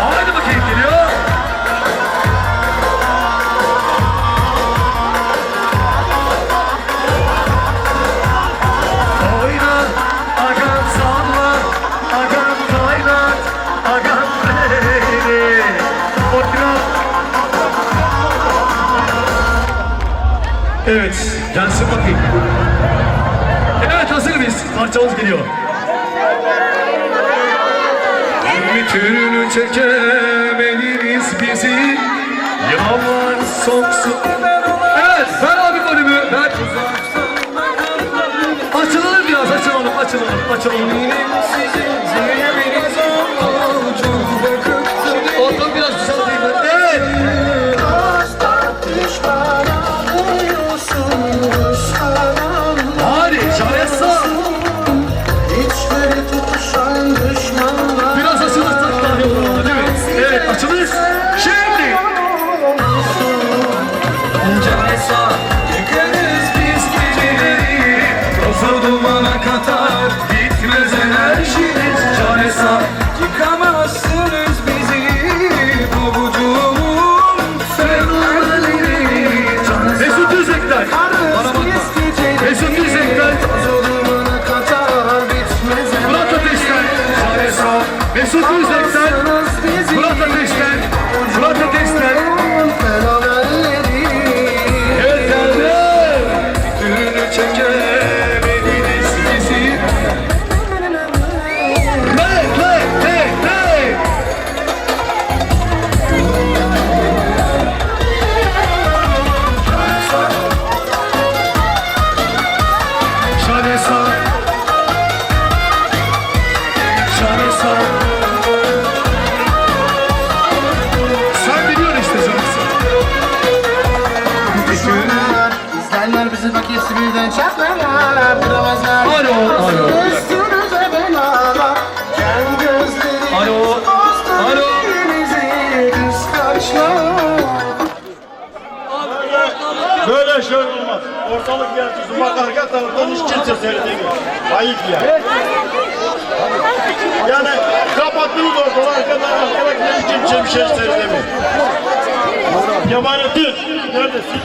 Haydi bakayım geliyor. Oynat, agam salla, agam kaynat, agam beni. Oynat. Evet, gelsin bakayım. Evet, hazır mıyız? Parçamız geliyor. Bir türlü çekemediniz bizi, yağlar soksun. Evet, ver abi bölümü, ver. Açılalım biraz, açılalım, açılalım, açılalım. Ortam biraz dışarı değil mi? Evet. Hadi, Canesa. Biraz açılırsak daha iyi olur ama değil mi? Evet, açılır. Şimdi. Canesa, yıkarız biz geceleri, tozu dumana katar, bitmez enerjiniz. Canesa, yıkamazsınız bizi, babucuğumun sevdaları. Mesut Üzekler. Bana bakma. Mesut Üzekler. Tozu dumana katar, bitmez Murat Ateşler. Canesa. Mesut Üzekler. Murat Ateşler. Murat Ateşler. Evet geldi. Ürünü çekemediniz bizi. Hey. Canesa. Canesa. Sen biliyorsun işte Canesa. İzlerler bizi bak hepsi birden çatlarlar, duramazlar. Alo. Üstünüze belalar, kendi gözleri. Alo. Denizi kıskançlar. Böyle şey olmaz. Ortalık yersiz. Bak arka taraftan hiç kimse seyredemiyor. Ayıp ya. Yani kapattınız ortalığı arka taraftan hiç kimse bir şey seyredemiyor. Kemalettin neredesin?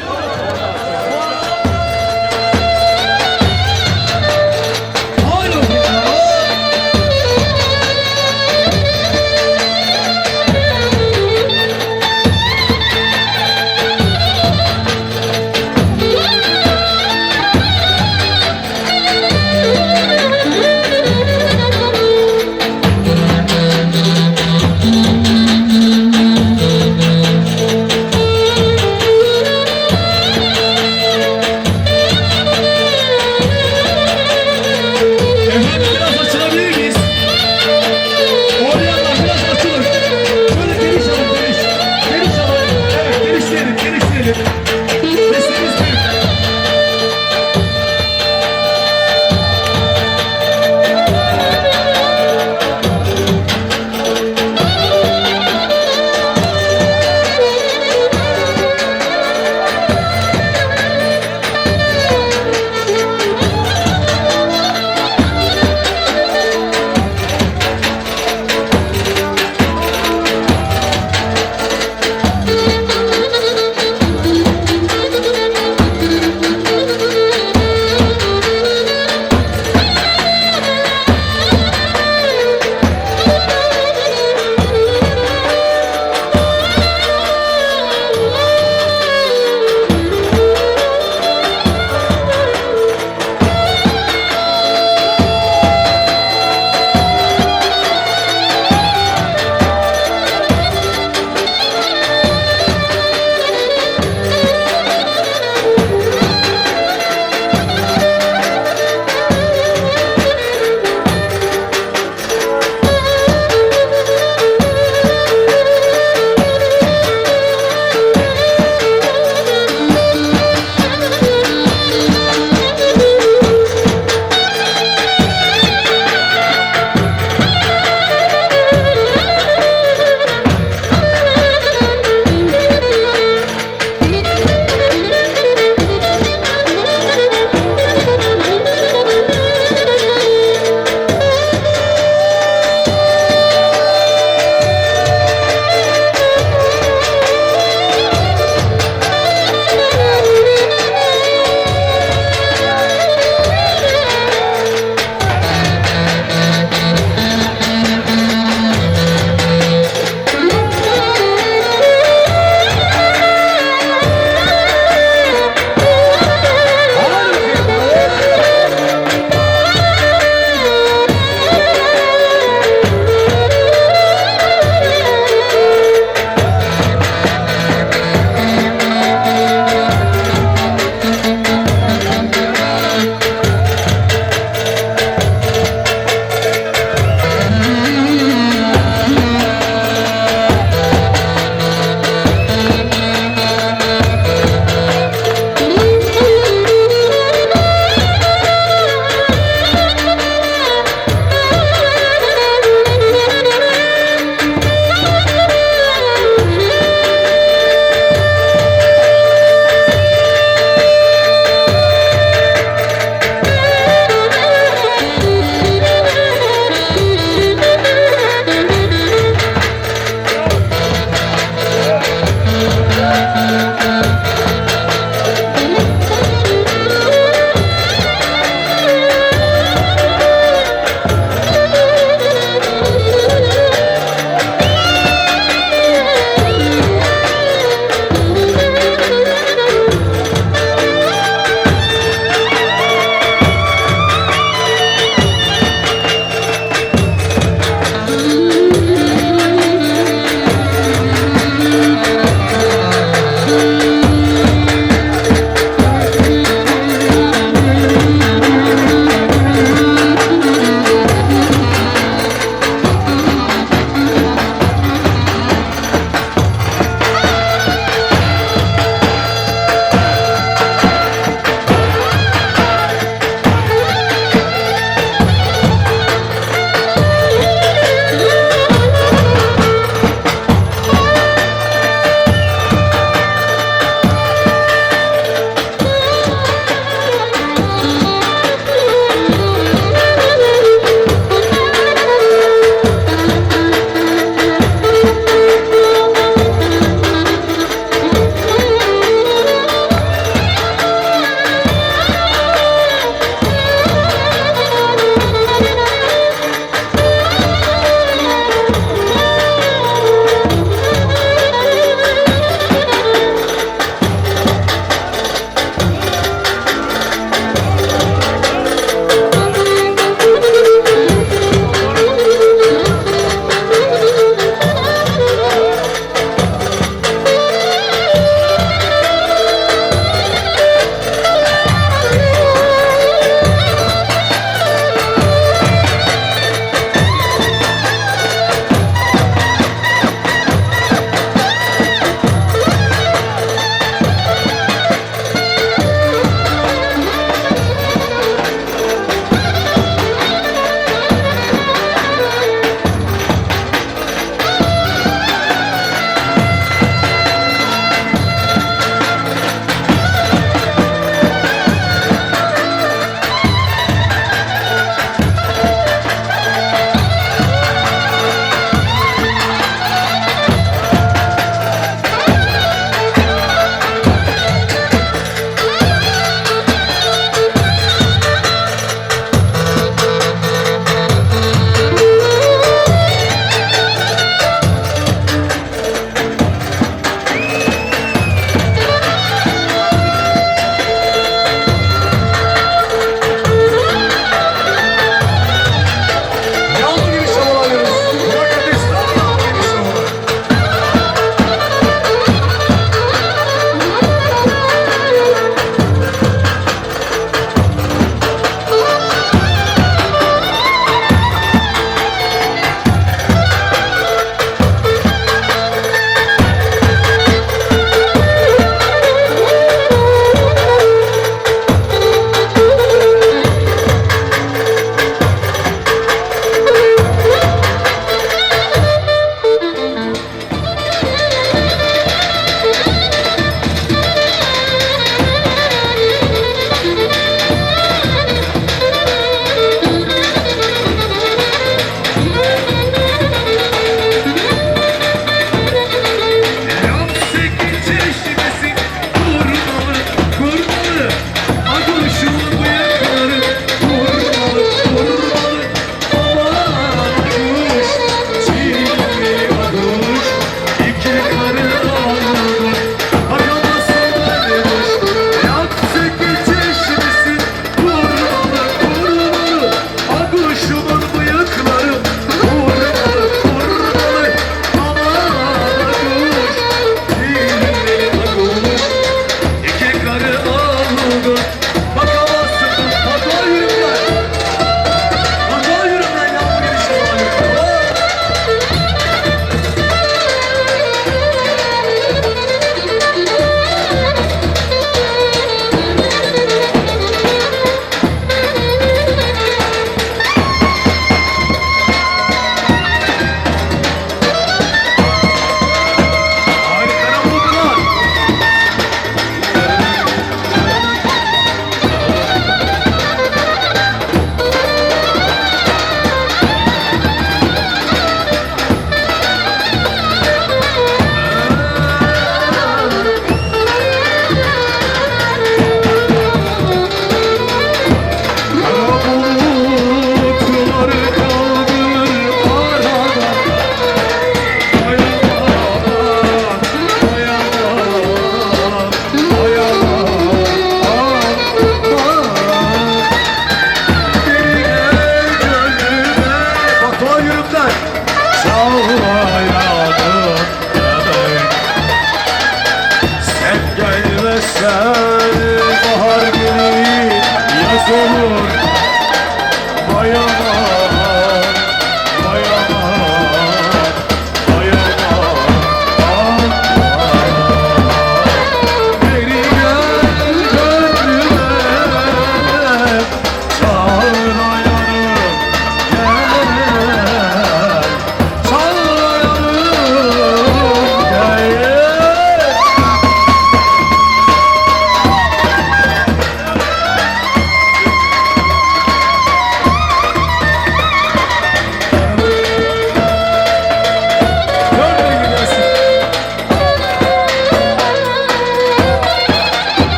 Alo.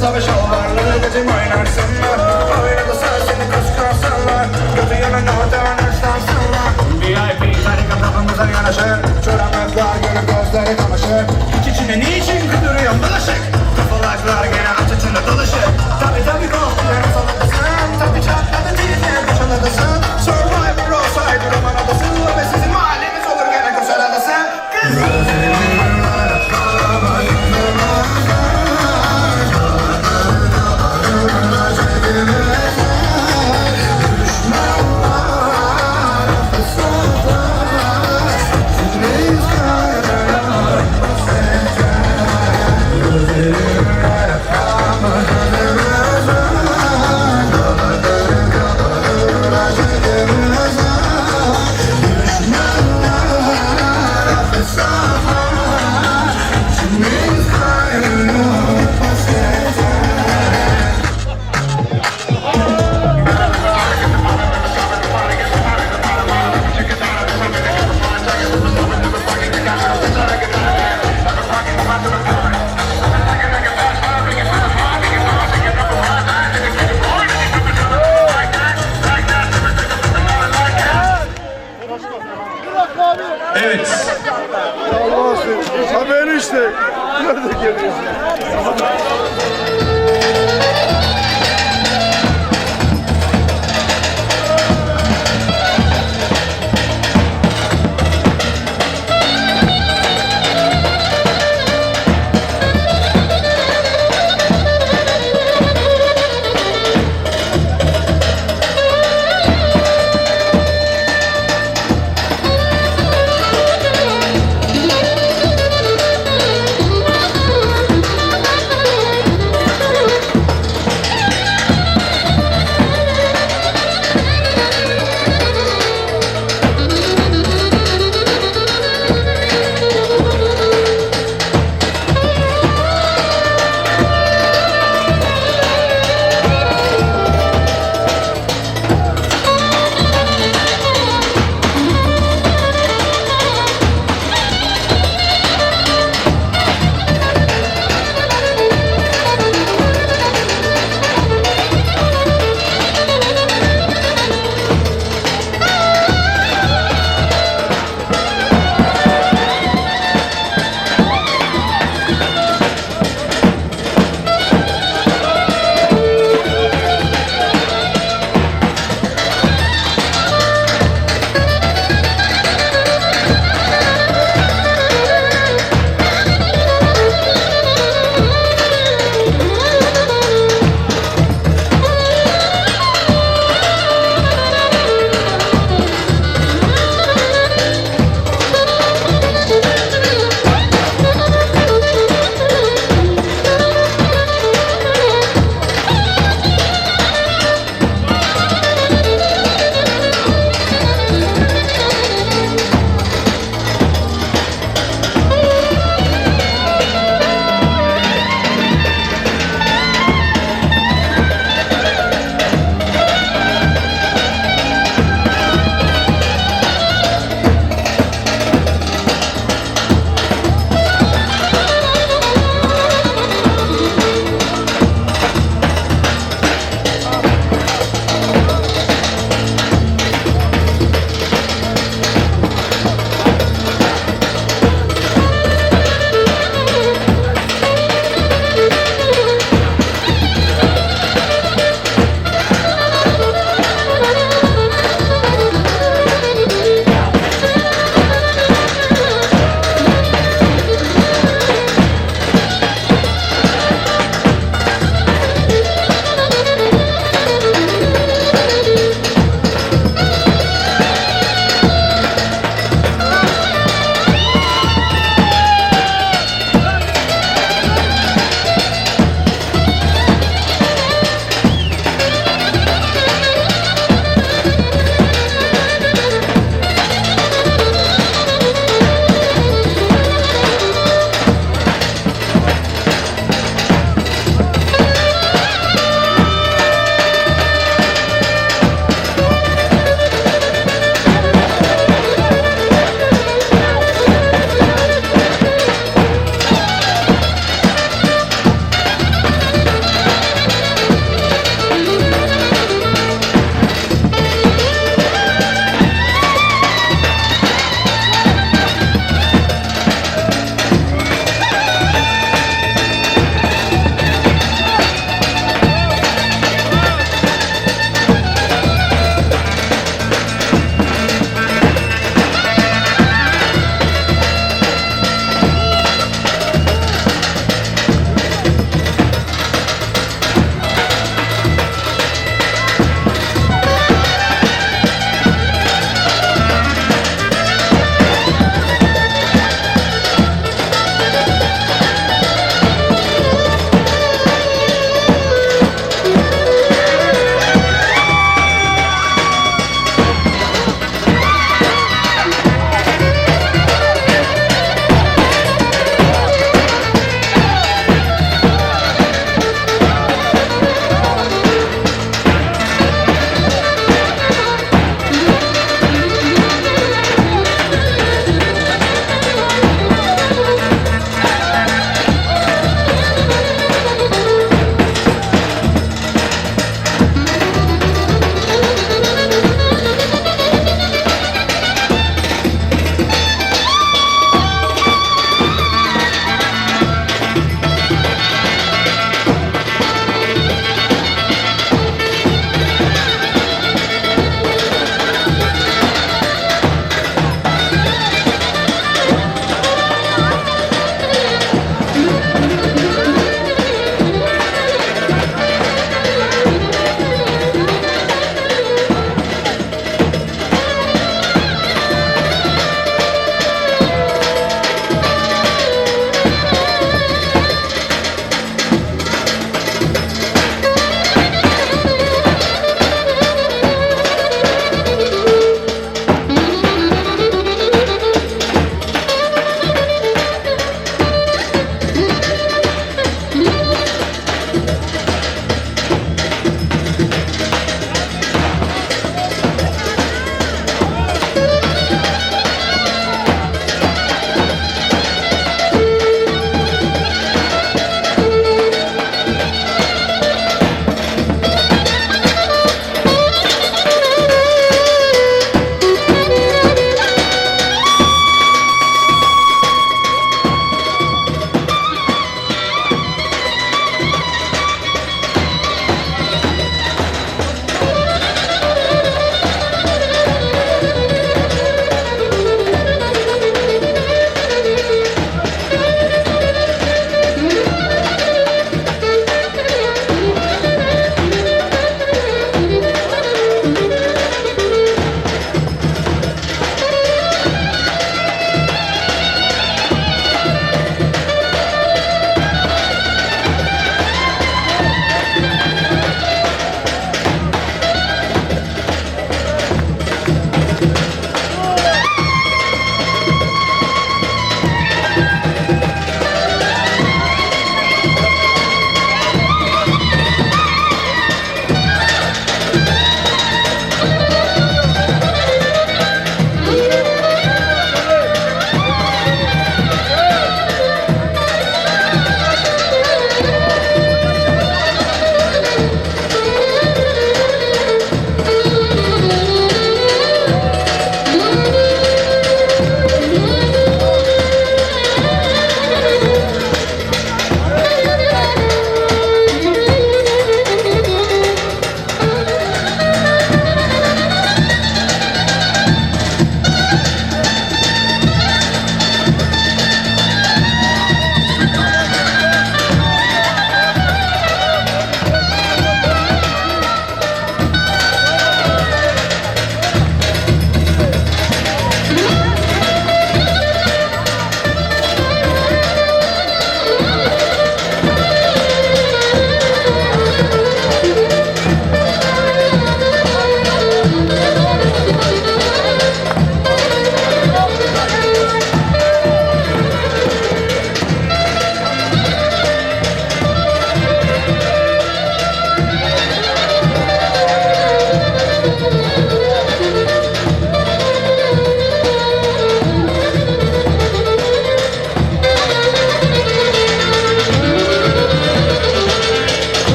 kısa ve şalvarlı gecem oynarsın mı? Oynadı sen seni kıskansınlar Kötü yanına otevan açlansınlar VIP tarikat kapımıza yanaşır Çoramızlar görür gözleri kamaşır İç içine niçin kıdırıyor bulaşık Kafalaşlar gene aç içinde dolaşır Tabi korkuyorum sanadısın Tabi çatladı diye kuşanadısın Survivor olsaydı roman adasın Ve sizin mahalleniz olur gene kusar adası Evet. Haber işte. Nerede geliyorsun?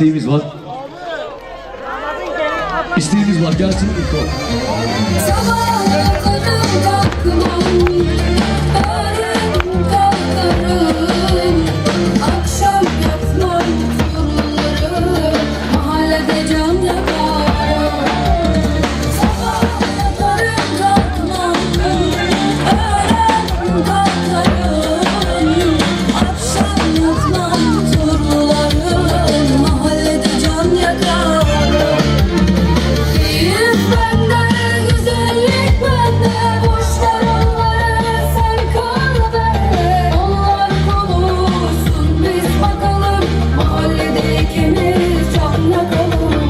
isteğimiz var. İsteğimiz var, gelsin ilk o. Sabahlarım kalkmam, yarın kalkarım. Akşam yatmam turlarım, mahallede can yakarım. Sabahlarım kalkmam, öğlen kalkarım. Akşam yatmam turlarım, mahallede can yakarım. Keyif bende, güzellik bende, boş ver onları, sen kal be. Onlar konuşsun, biz bakalım, mahallede ikimiz can yakalım.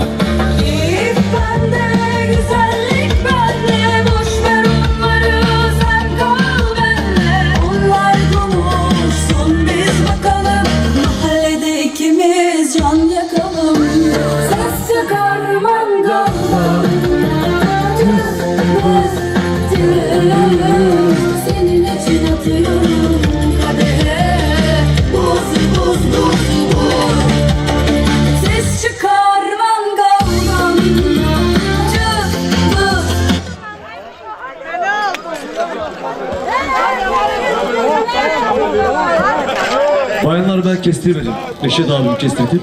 Keyif bende, güzellik bende, boş ver onları, sen kal benimle. Onlar konuşsun, biz bakalım, mahallede ikimiz can yakalım. Ses çıkarmam daldan, senin için atıyorum kadehe, buz buz buz buz. Ses çıkarmam daldan, Bayanlar ben kestirmeyeceğim. Reşit abim kestirdi.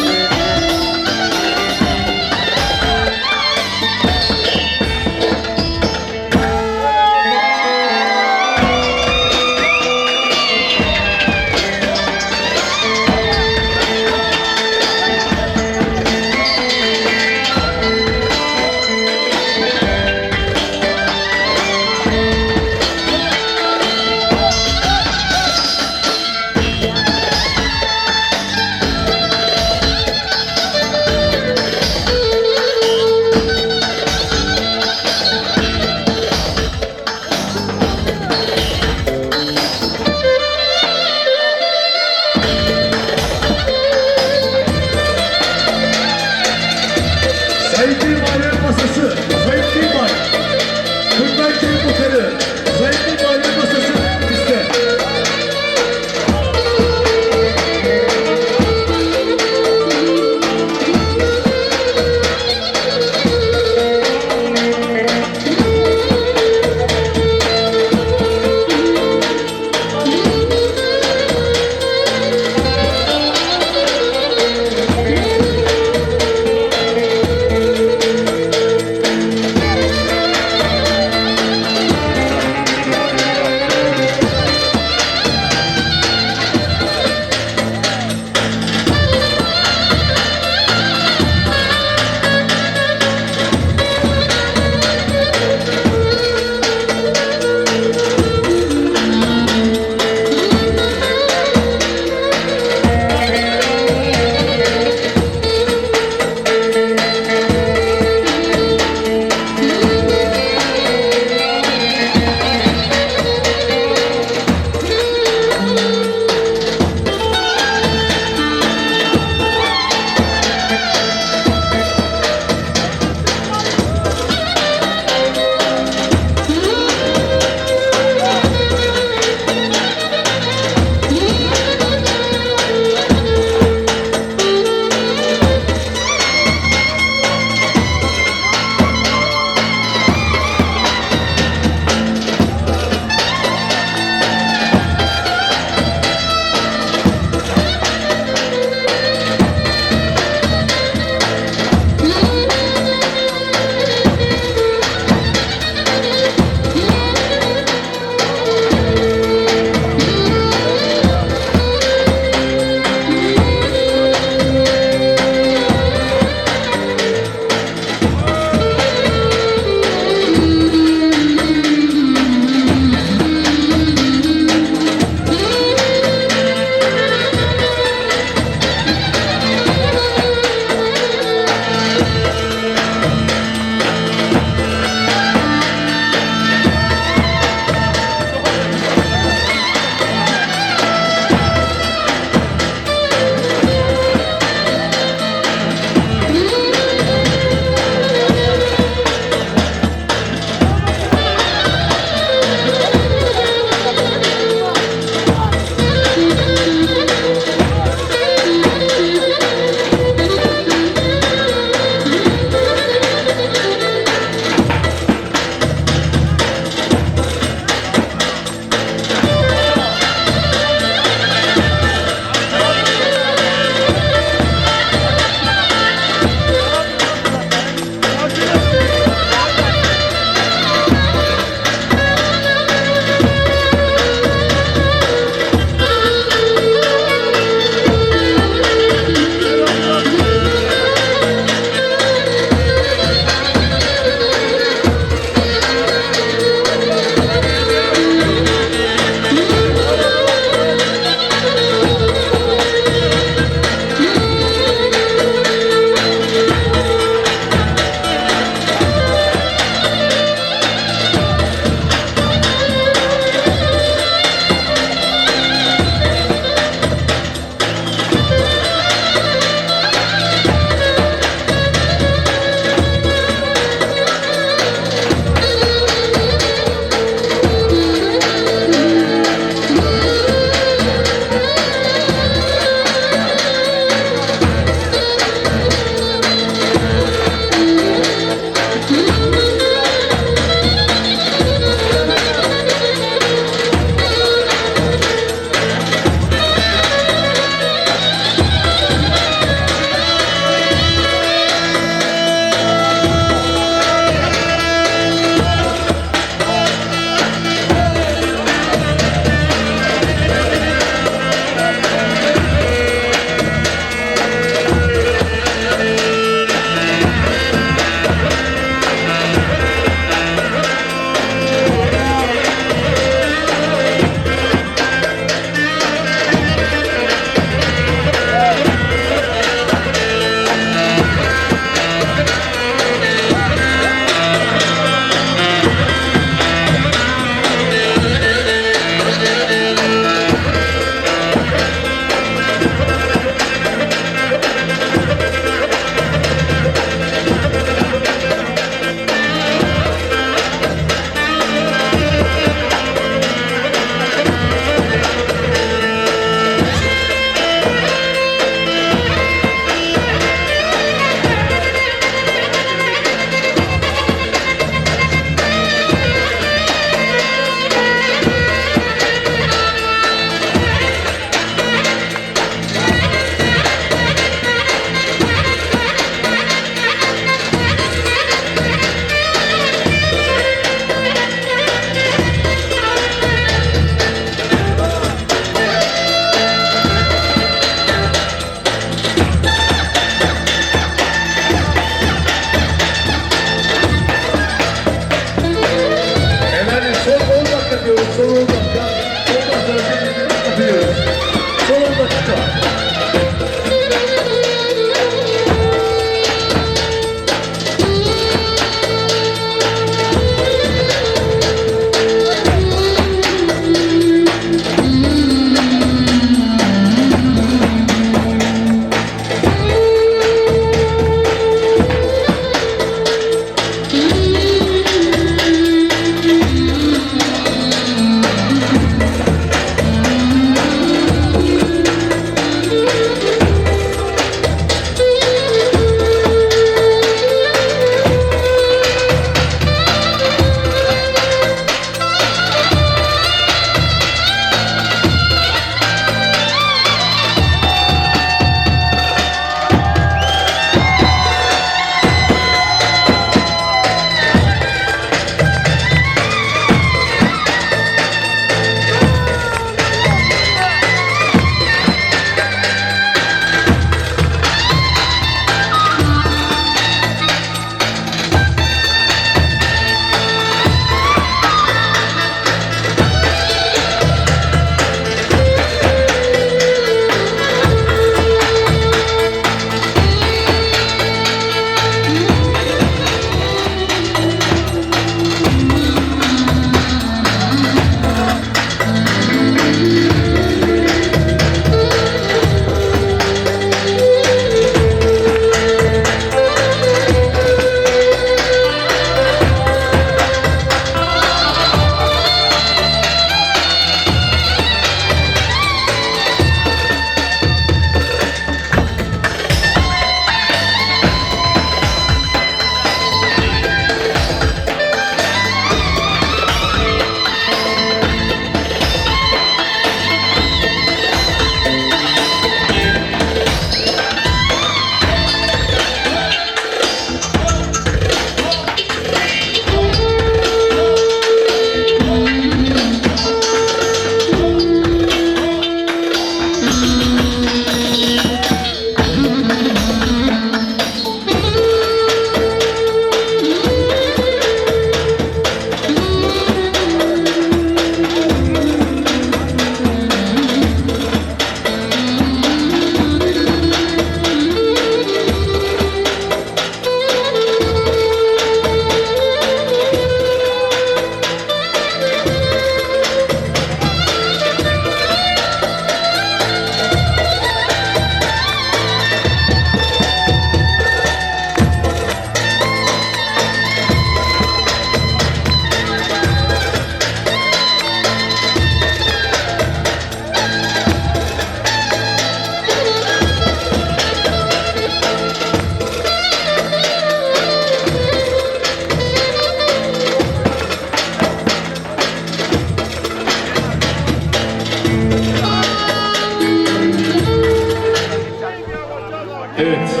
Evet.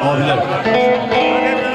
Abiler.